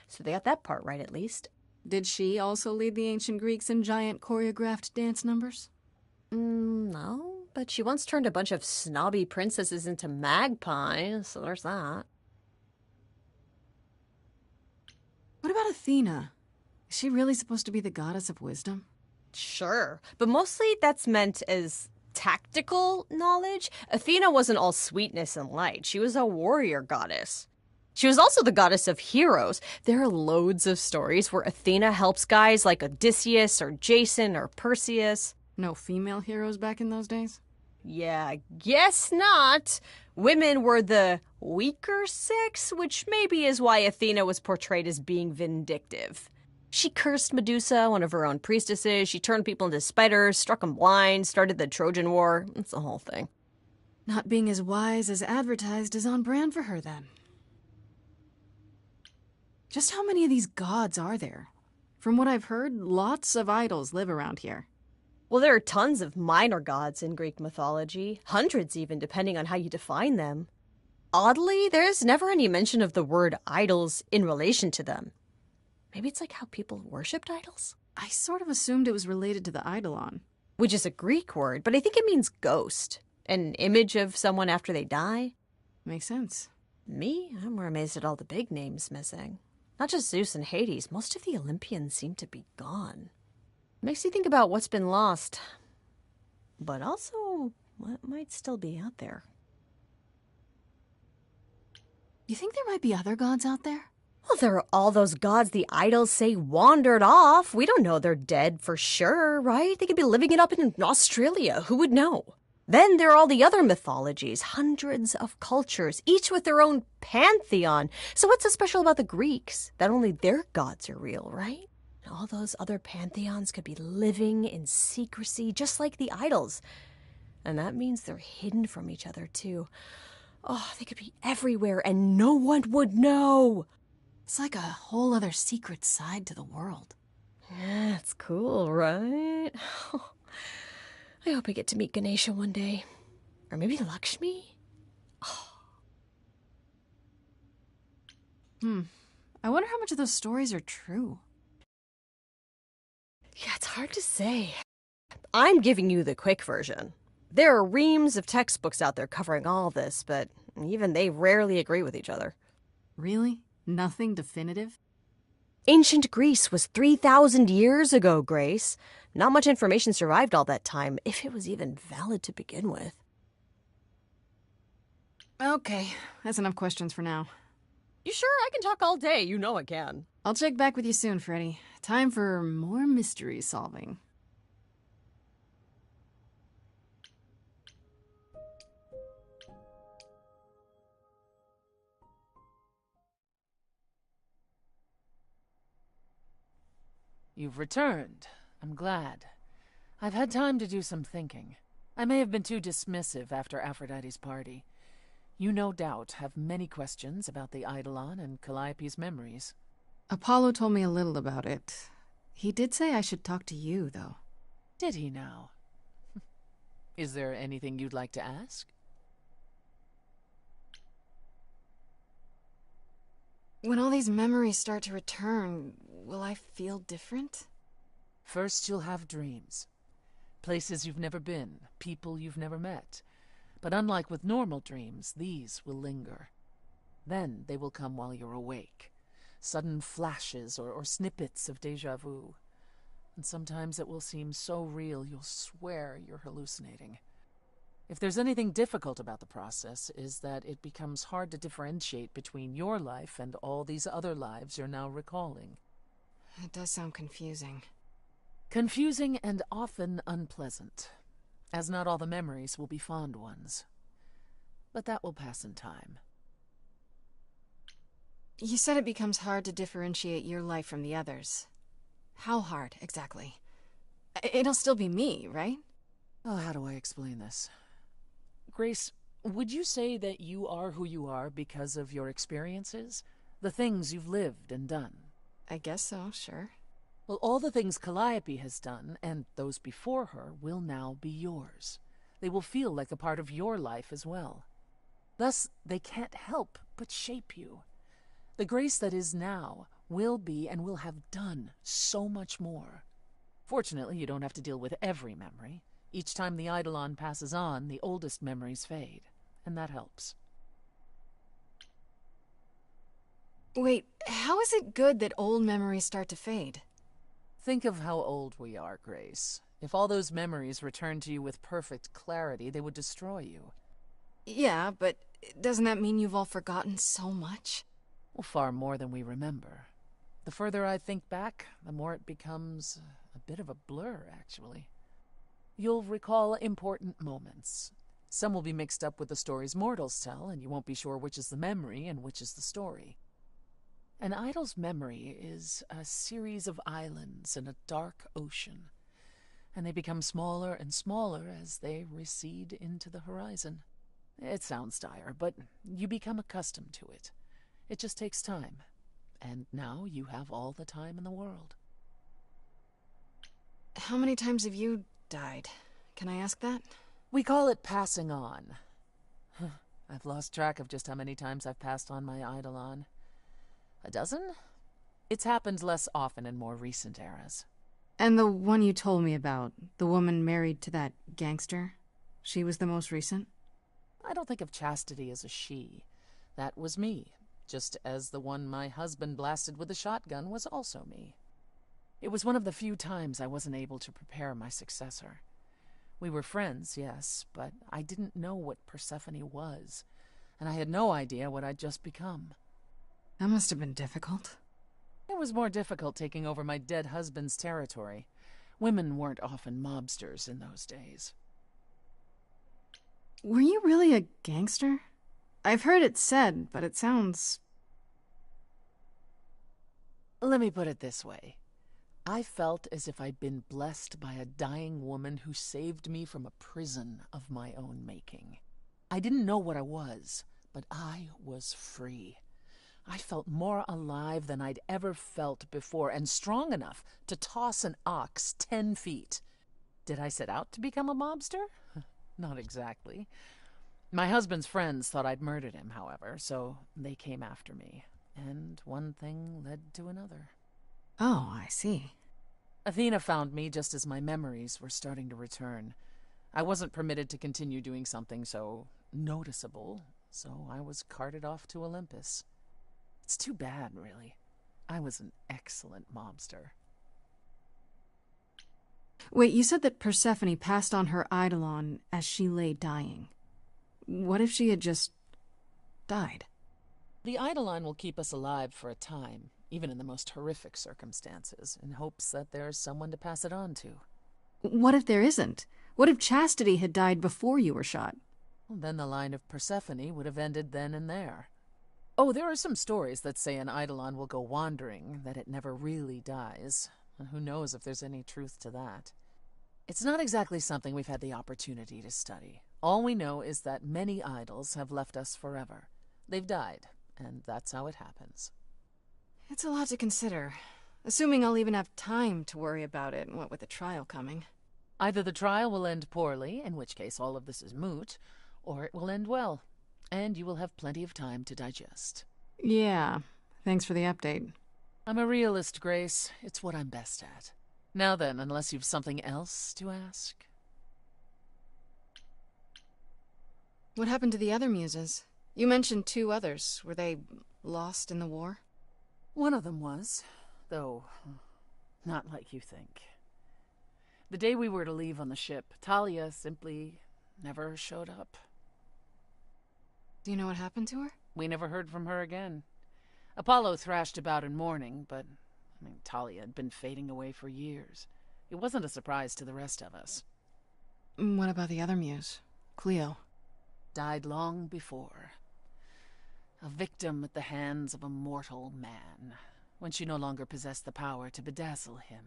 So they got that part right, at least. Did she also lead the ancient Greeks in giant choreographed dance numbers? No, but she once turned a bunch of snobby princesses into magpies, so there's that. What about Athena? Is she really supposed to be the goddess of wisdom? Sure, but mostly that's meant as tactical knowledge. Athena wasn't all sweetness and light. She was a warrior goddess. She was also the goddess of heroes. There are loads of stories where Athena helps guys like Odysseus or Jason or Perseus. No female heroes back in those days? Yeah, guess not. Women were the weaker sex, which maybe is why Athena was portrayed as being vindictive. She cursed Medusa, one of her own priestesses. She turned people into spiders, struck them blind, started the Trojan War. It's the whole thing. Not being as wise as advertised is on brand for her, then. Just how many of these gods are there? From what I've heard, lots of idols live around here. Well, there are tons of minor gods in Greek mythology, hundreds even, depending on how you define them. Oddly, there's never any mention of the word idols in relation to them. Maybe it's like how people worshipped idols? I sort of assumed it was related to the eidolon. Which is a Greek word, but I think it means ghost. An image of someone after they die. Makes sense. Me? I'm more amazed at all the big names missing. Not just Zeus and Hades, most of the Olympians seem to be gone. Makes you think about what's been lost, but also what might still be out there. You think there might be other gods out there? Well, there are all those gods the idols say wandered off. We don't know they're dead for sure, right? They could be living it up in Australia. Who would know? Then there are all the other mythologies, hundreds of cultures, each with their own pantheon. So what's so special about the Greeks? That only their gods are real, right? All those other pantheons could be living in secrecy, just like the idols. And that means they're hidden from each other, too. Oh, they could be everywhere, and no one would know. It's like a whole other secret side to the world. Yeah, it's cool, right? I hope I get to meet Ganesha one day. Or maybe Lakshmi? I wonder how much of those stories are true. Yeah, it's hard to say. I'm giving you the quick version. There are reams of textbooks out there covering all this, but even they rarely agree with each other. Really? Nothing definitive? Ancient Greece was 3,000 years ago, Grace. Not much information survived all that time, if it was even valid to begin with. Okay, that's enough questions for now. You sure? I can talk all day. You know I can. I'll check back with you soon, Freddy. Time for more mystery solving. You've returned. I'm glad. I've had time to do some thinking. I may have been too dismissive after Aphrodite's party. You no doubt have many questions about the Eidolon and Calliope's memories. Apollo told me a little about it. He did say I should talk to you, though. Did he now? Is there anything you'd like to ask? When all these memories start to return, will I feel different? First, you'll have dreams. Places you've never been, people you've never met. But unlike with normal dreams, these will linger. Then they will come while you're awake. Sudden flashes or snippets of déjà vu. And sometimes it will seem so real you'll swear you're hallucinating. If there's anything difficult about the process, is that it becomes hard to differentiate between your life and all these other lives you're now recalling. It does sound confusing. Confusing and often unpleasant, as not all the memories will be fond ones. But that will pass in time. You said it becomes hard to differentiate your life from the others. How hard, exactly? It'll still be me, right? Oh, how do I explain this? Grace, would you say that you are who you are because of your experiences? The things you've lived and done? I guess so, sure. Well, all the things Calliope has done, and those before her, will now be yours. They will feel like a part of your life as well. Thus, they can't help but shape you. The Grace that is now will be and will have done so much more. Fortunately, you don't have to deal with every memory. Each time the Eidolon passes on, the oldest memories fade, and that helps. Wait, how is it good that old memories start to fade? Think of how old we are, Grace. If all those memories returned to you with perfect clarity, they would destroy you. Yeah, but doesn't that mean you've all forgotten so much? Well, far more than we remember. The further I think back, the more it becomes a bit of a blur, actually. You'll recall important moments. Some will be mixed up with the stories mortals tell, and you won't be sure which is the memory and which is the story. An idol's memory is a series of islands in a dark ocean, and they become smaller and smaller as they recede into the horizon. It sounds dire, but you become accustomed to it. It just takes time, and now you have all the time in the world. How many times have you died? Can I ask that? We call it passing on. I've lost track of just how many times I've passed on my Eidolon. A dozen? It's happened less often in more recent eras. And the one you told me about, the woman married to that gangster, she was the most recent? I don't think of Chastity as a she. That was me, just as the one my husband blasted with a shotgun was also me. It was one of the few times I wasn't able to prepare my successor. We were friends, yes, but I didn't know what Persephone was, and I had no idea what I'd just become. That must have been difficult. It was more difficult taking over my dead husband's territory. Women weren't often mobsters in those days. Were you really a gangster? I've heard it said, but it sounds... Let me put it this way. I felt as if I'd been blessed by a dying woman who saved me from a prison of my own making. I didn't know what I was, but I was free. I felt more alive than I'd ever felt before, and strong enough to toss an ox 10 feet. Did I set out to become a mobster? Not exactly. My husband's friends thought I'd murdered him, however, so they came after me, and one thing led to another. Oh, I see. Athena found me just as my memories were starting to return. I wasn't permitted to continue doing something so noticeable, so I was carted off to Olympus. It's too bad, really. I was an excellent mobster. Wait, you said that Persephone passed on her Eidolon as she lay dying. What if she had just died? The Eidolon will keep us alive for a time, even in the most horrific circumstances, in hopes that there's someone to pass it on to. What if there isn't? What if Chastity had died before you were shot? Well, then the line of Persephone would have ended then and there. Oh, there are some stories that say an Eidolon will go wandering, that it never really dies. And who knows if there's any truth to that. It's not exactly something we've had the opportunity to study. All we know is that many idols have left us forever. They've died, and that's how it happens. It's a lot to consider. Assuming I'll even have time to worry about it, what with the trial coming. Either the trial will end poorly, in which case all of this is moot, or it will end well, and you will have plenty of time to digest. Yeah, thanks for the update. I'm a realist, Grace. It's what I'm best at. Now then, unless you've something else to ask. What happened to the other muses? You mentioned 2 others. Were they lost in the war? One of them was, though not like you think. The day we were to leave on the ship, Talia simply never showed up. Do you know what happened to her? We never heard from her again. Apollo thrashed about in mourning, but, Talia had been fading away for years. It wasn't a surprise to the rest of us. What about the other muse, Cleo? Died long before. A victim at the hands of a mortal man, when she no longer possessed the power to bedazzle him.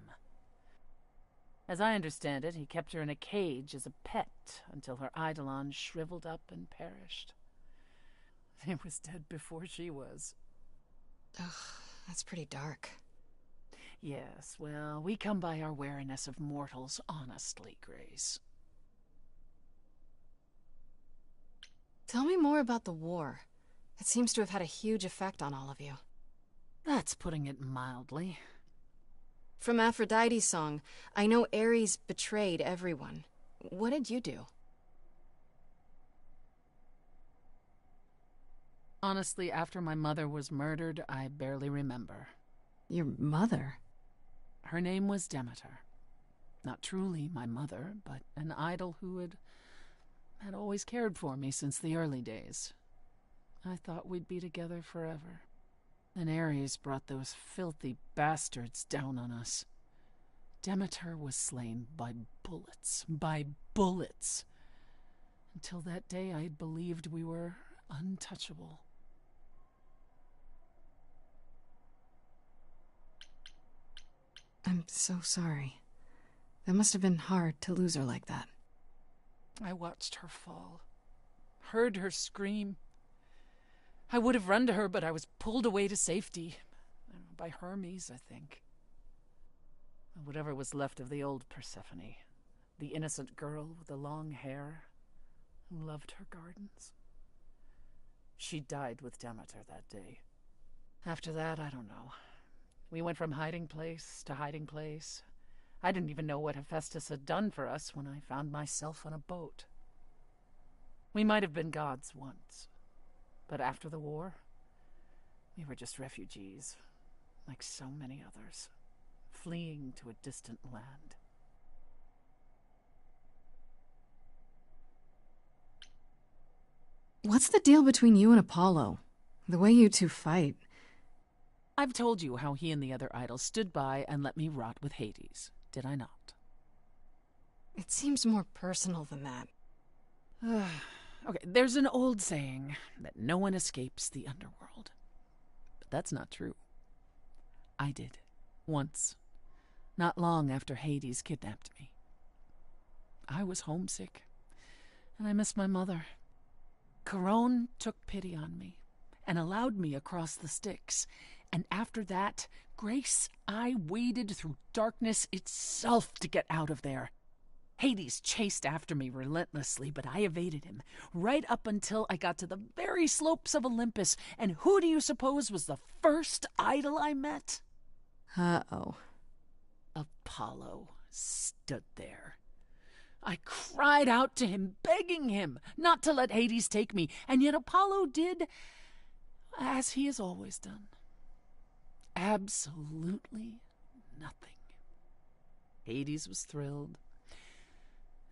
As I understand it, he kept her in a cage as a pet until her eidolon shriveled up and perished. He was dead before she was. Ugh, that's pretty dark. Yes, well, we come by our wariness of mortals honestly, Grace. Tell me more about the war. It seems to have had a huge effect on all of you. That's putting it mildly. From Aphrodite's song, I know Ares betrayed everyone. What did you do? Honestly, after my mother was murdered, I barely remember. Your mother? Her name was Demeter. Not truly my mother, but an idol who had always cared for me since the early days. I thought we'd be together forever. Then Ares brought those filthy bastards down on us. Demeter was slain by bullets. By bullets. Until that day, I had believed we were untouchable. I'm so sorry. That must have been hard to lose her like that. I watched her fall. Heard her scream. I would have run to her, but I was pulled away to safety. By Hermes, I think. Whatever was left of the old Persephone. The innocent girl with the long hair who loved her gardens. She died with Demeter that day. After that, I don't know. We went from hiding place to hiding place. I didn't even know what Hephaestus had done for us when I found myself on a boat. We might have been gods once, but after the war, we were just refugees, like so many others, fleeing to a distant land. What's the deal between you and Apollo? The way you two fight. I've told you how he and the other idols stood by and let me rot with Hades, did I not? It seems more personal than that. Okay, there's an old saying that no one escapes the underworld. But that's not true. I did. Once. Not long after Hades kidnapped me. I was homesick, and I missed my mother. Charon took pity on me and allowed me across the Styx. And after that, Grace, I waded through darkness itself to get out of there. Hades chased after me relentlessly, but I evaded him, right up until I got to the very slopes of Olympus. And who do you suppose was the first idol I met? Uh-oh. Apollo stood there. I cried out to him, begging him not to let Hades take me, and yet Apollo did as he has always done. Absolutely nothing. Hades was thrilled,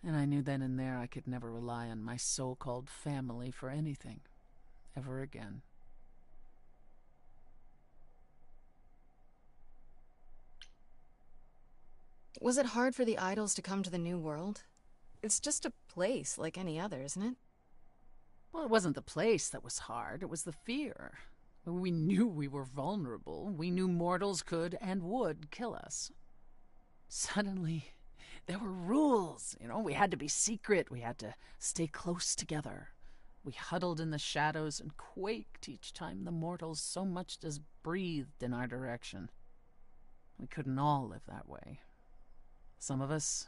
and I knew then and there I could never rely on my so-called family for anything, ever again. Was it hard for the idols to come to the New World? It's just a place like any other, isn't it? Well, it wasn't the place that was hard, it was the fear. We knew we were vulnerable. We knew mortals could and would kill us. Suddenly, there were rules. We had to be secret. We had to stay close together. We huddled in the shadows and quaked each time the mortals so much as breathed in our direction. We couldn't all live that way. Some of us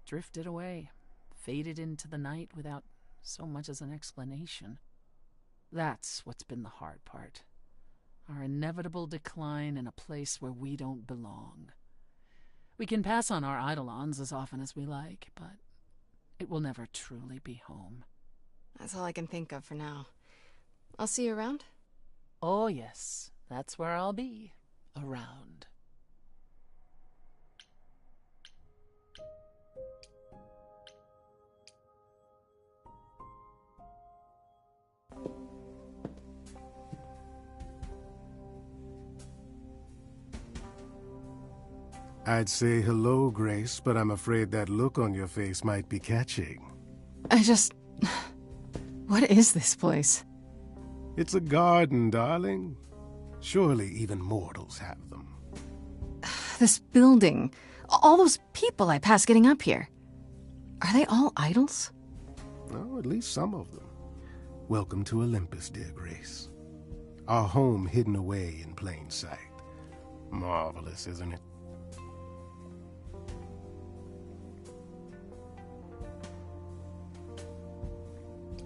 drifted away, faded into the night without so much as an explanation. That's what's been the hard part. Our inevitable decline in a place where we don't belong. We can pass on our eidolons as often as we like, but it will never truly be home. That's all I can think of for now. I'll see you around? Oh, yes. That's where I'll be. Around. I'd say hello, Grace, but I'm afraid that look on your face might be catching. What is this place? It's a garden, darling. Surely even mortals have them. This building. All those people I pass getting up here. Are they all idols? Oh, at least some of them. Welcome to Olympus, dear Grace. Our home hidden away in plain sight. Marvelous, isn't it?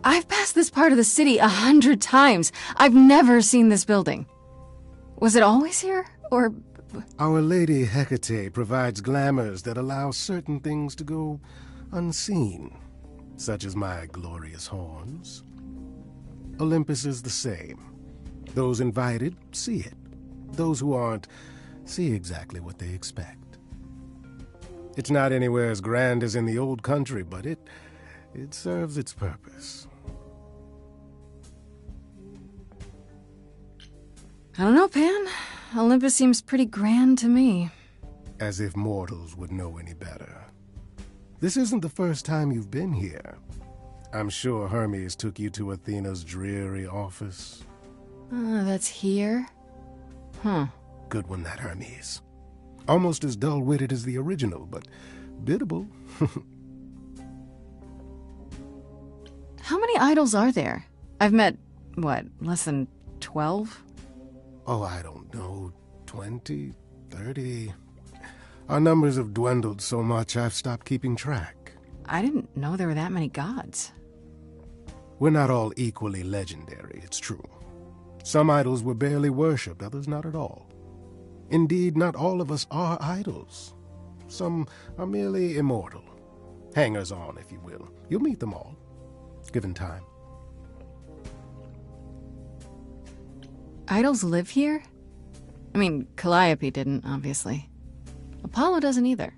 I've passed this part of the city 100 times. I've never seen this building. Was it always here, or...? Our Lady Hecate provides glamours that allow certain things to go unseen, such as my glorious horns. Olympus is the same. Those invited see it. Those who aren't see exactly what they expect. It's not anywhere as grand as in the old country, but it serves its purpose. I don't know, Pan. Olympus seems pretty grand to me. As if mortals would know any better. This isn't the first time you've been here. I'm sure Hermes took you to Athena's dreary office. That's here? Huh. Good one, that Hermes. Almost as dull-witted as the original, but biddable. How many idols are there? I've met, less than 12? Oh, I don't know, 20, 30. Our numbers have dwindled so much I've stopped keeping track. I didn't know there were that many gods. We're not all equally legendary, it's true. Some idols were barely worshipped, others not at all. Indeed, not all of us are idols. Some are merely immortal. Hangers-on, if you will. You'll meet them all, given time. Idols live here? I mean, Calliope didn't, obviously. Apollo doesn't either.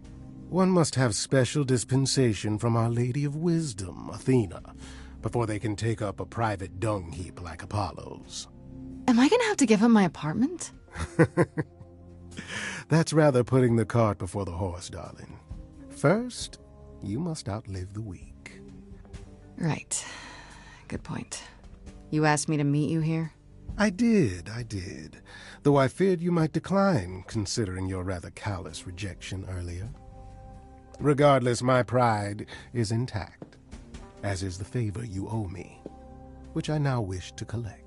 One must have special dispensation from Our Lady of Wisdom, Athena, before they can take up a private dung heap like Apollo's. Am I gonna have to give up my apartment? That's rather putting the cart before the horse, darling. First, you must outlive the week. Right. Good point. You asked me to meet you here? I did. Though I feared you might decline, considering your rather callous rejection earlier. Regardless, my pride is intact, as is the favor you owe me, which I now wish to collect.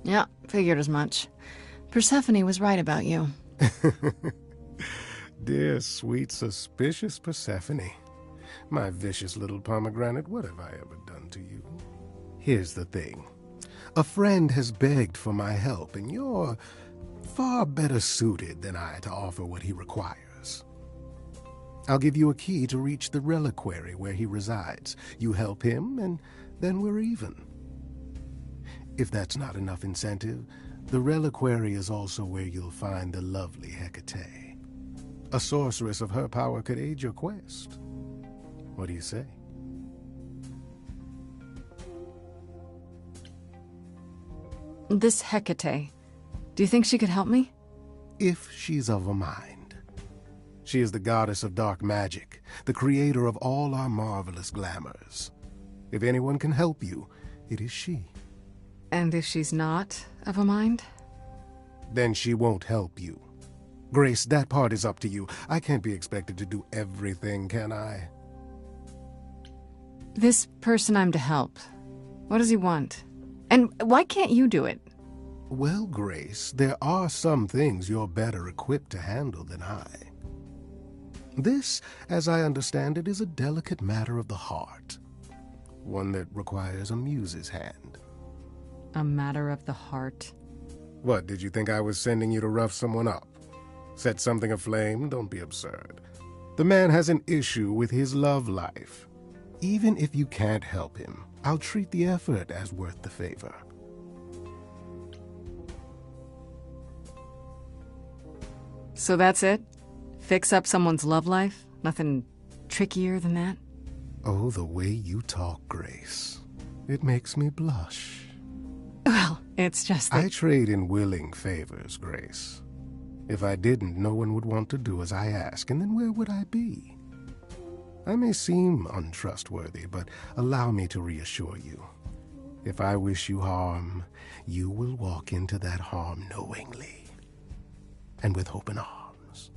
Yeah, figured as much. Persephone was right about you. Dear, sweet, suspicious Persephone. My vicious little pomegranate, what have I ever done to you? Here's the thing. A friend has begged for my help, and you're far better suited than I to offer what he requires. I'll give you a key to reach the reliquary where he resides. You help him, and then we're even. If that's not enough incentive, the reliquary is also where you'll find the lovely Hecate. A sorceress of her power could aid your quest. What do you say? This Hecate, do you think she could help me? If she's of a mind. She is the goddess of dark magic, the creator of all our marvelous glamours. If anyone can help you, it is she. And if she's not of a mind? Then she won't help you. Grace, that part is up to you. I can't be expected to do everything, can I? This person I'm to help, what does he want? And why can't you do it? Well, Grace, there are some things you're better equipped to handle than I. This, as I understand it, is a delicate matter of the heart. One that requires a muse's hand. A matter of the heart? What, did you think I was sending you to rough someone up? Set something aflame? Don't be absurd. The man has an issue with his love life. Even if you can't help him, I'll treat the effort as worth the favor. So that's it? Fix up someone's love life? Nothing trickier than that? Oh, the way you talk, Grace. It makes me blush. Well, it's just that... I trade in willing favors, Grace. If I didn't, no one would want to do as I ask, and then where would I be? I may seem untrustworthy, but allow me to reassure you. If I wish you harm, you will walk into that harm knowingly and with open arms.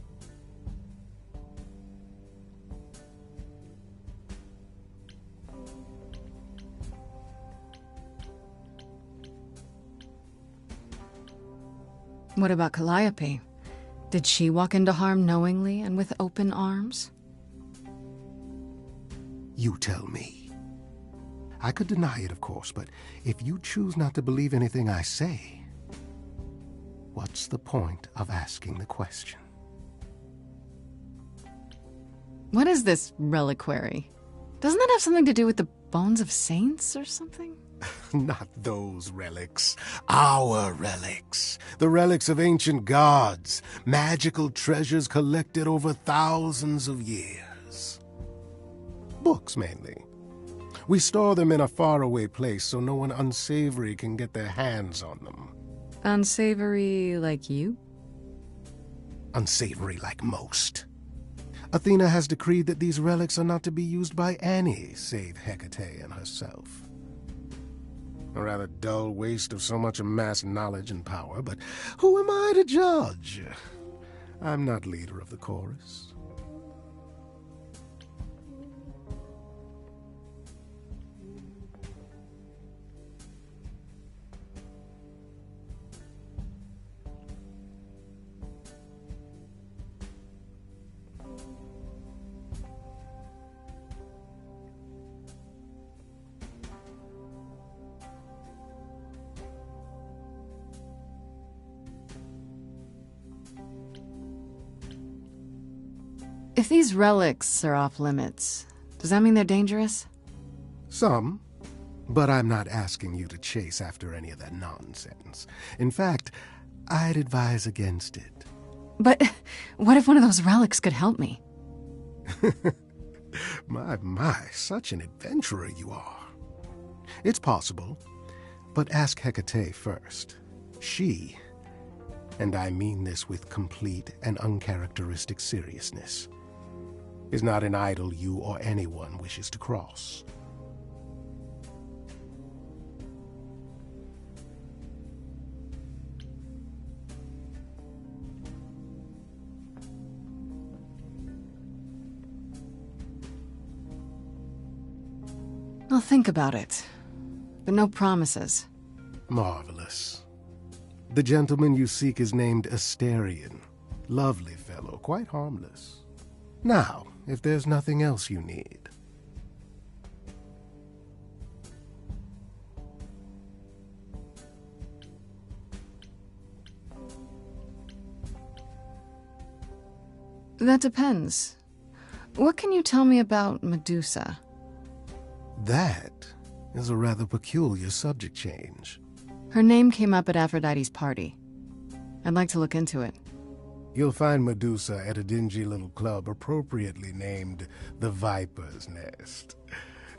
What about Calliope? Did she walk into harm knowingly and with open arms? You tell me. I could deny it, of course, but if you choose not to believe anything I say, what's the point of asking the question? What is this reliquary? Doesn't that have something to do with the bones of saints or something? Not those relics. Our relics. The relics of ancient gods. Magical treasures collected over thousands of years. Books, mainly. We store them in a faraway place so no one unsavory can get their hands on them. Unsavory like you? Unsavory like most. Athena has decreed that these relics are not to be used by any save Hecate and herself. A rather dull waste of so much amassed knowledge and power, but who am I to judge? I'm not leader of the chorus. If these relics are off limits, does that mean they're dangerous? Some, but I'm not asking you to chase after any of that nonsense. In fact, I'd advise against it. But what if one of those relics could help me? My, such an adventurer you are. It's possible, but ask Hecate first. She, and I mean this with complete and uncharacteristic seriousness, is not an idol you or anyone wishes to cross. I'll think about it, but no promises. Marvelous. The gentleman you seek is named Asterion. Lovely fellow, quite harmless. Now, if there's nothing else you need. That depends. What can you tell me about Medusa? That is a rather peculiar subject change. Her name came up at Aphrodite's party. I'd like to look into it. You'll find Medusa at a dingy little club appropriately named the Viper's Nest.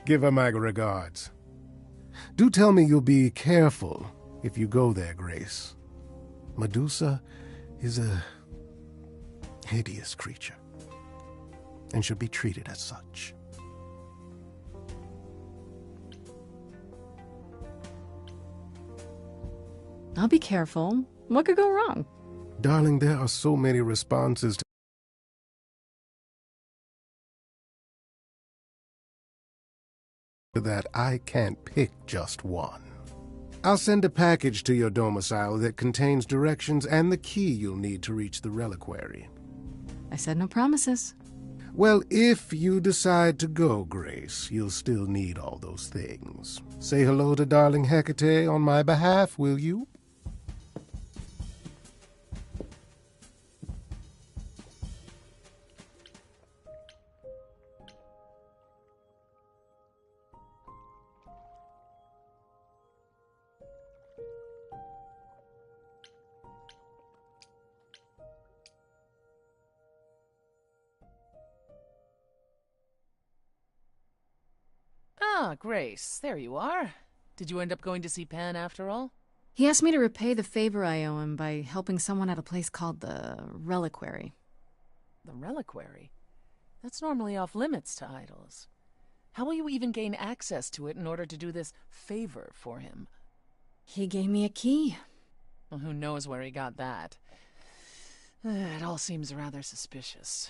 Give her my regards. Do tell me you'll be careful if you go there, Grace. Medusa is a hideous creature and should be treated as such. I'll be careful. What could go wrong? Darling, there are so many responses to that I can't pick just one. I'll send a package to your domicile that contains directions and the key you'll need to reach the reliquary. I said no promises. Well, if you decide to go, Grace, you'll still need all those things. Say hello to darling Hecate on my behalf, will you? Ah, Grace, there you are. Did you end up going to see Pan after all? He asked me to repay the favor I owe him by helping someone at a place called the Reliquary. The Reliquary? That's normally off limits to idols. How will you even gain access to it in order to do this favor for him? He gave me a key. Well, who knows where he got that? It all seems rather suspicious.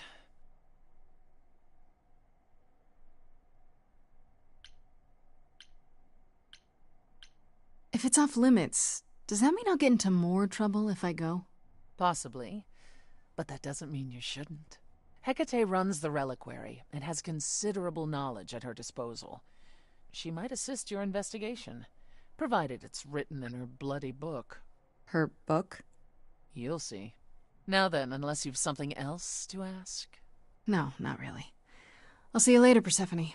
If it's off limits, does that mean I'll get into more trouble if I go? Possibly, but that doesn't mean you shouldn't. Hecate runs the Reliquary and has considerable knowledge at her disposal. She might assist your investigation, provided it's written in her bloody book. Her book? You'll see. Now then, unless you've something else to ask? No, not really. I'll see you later, Persephone.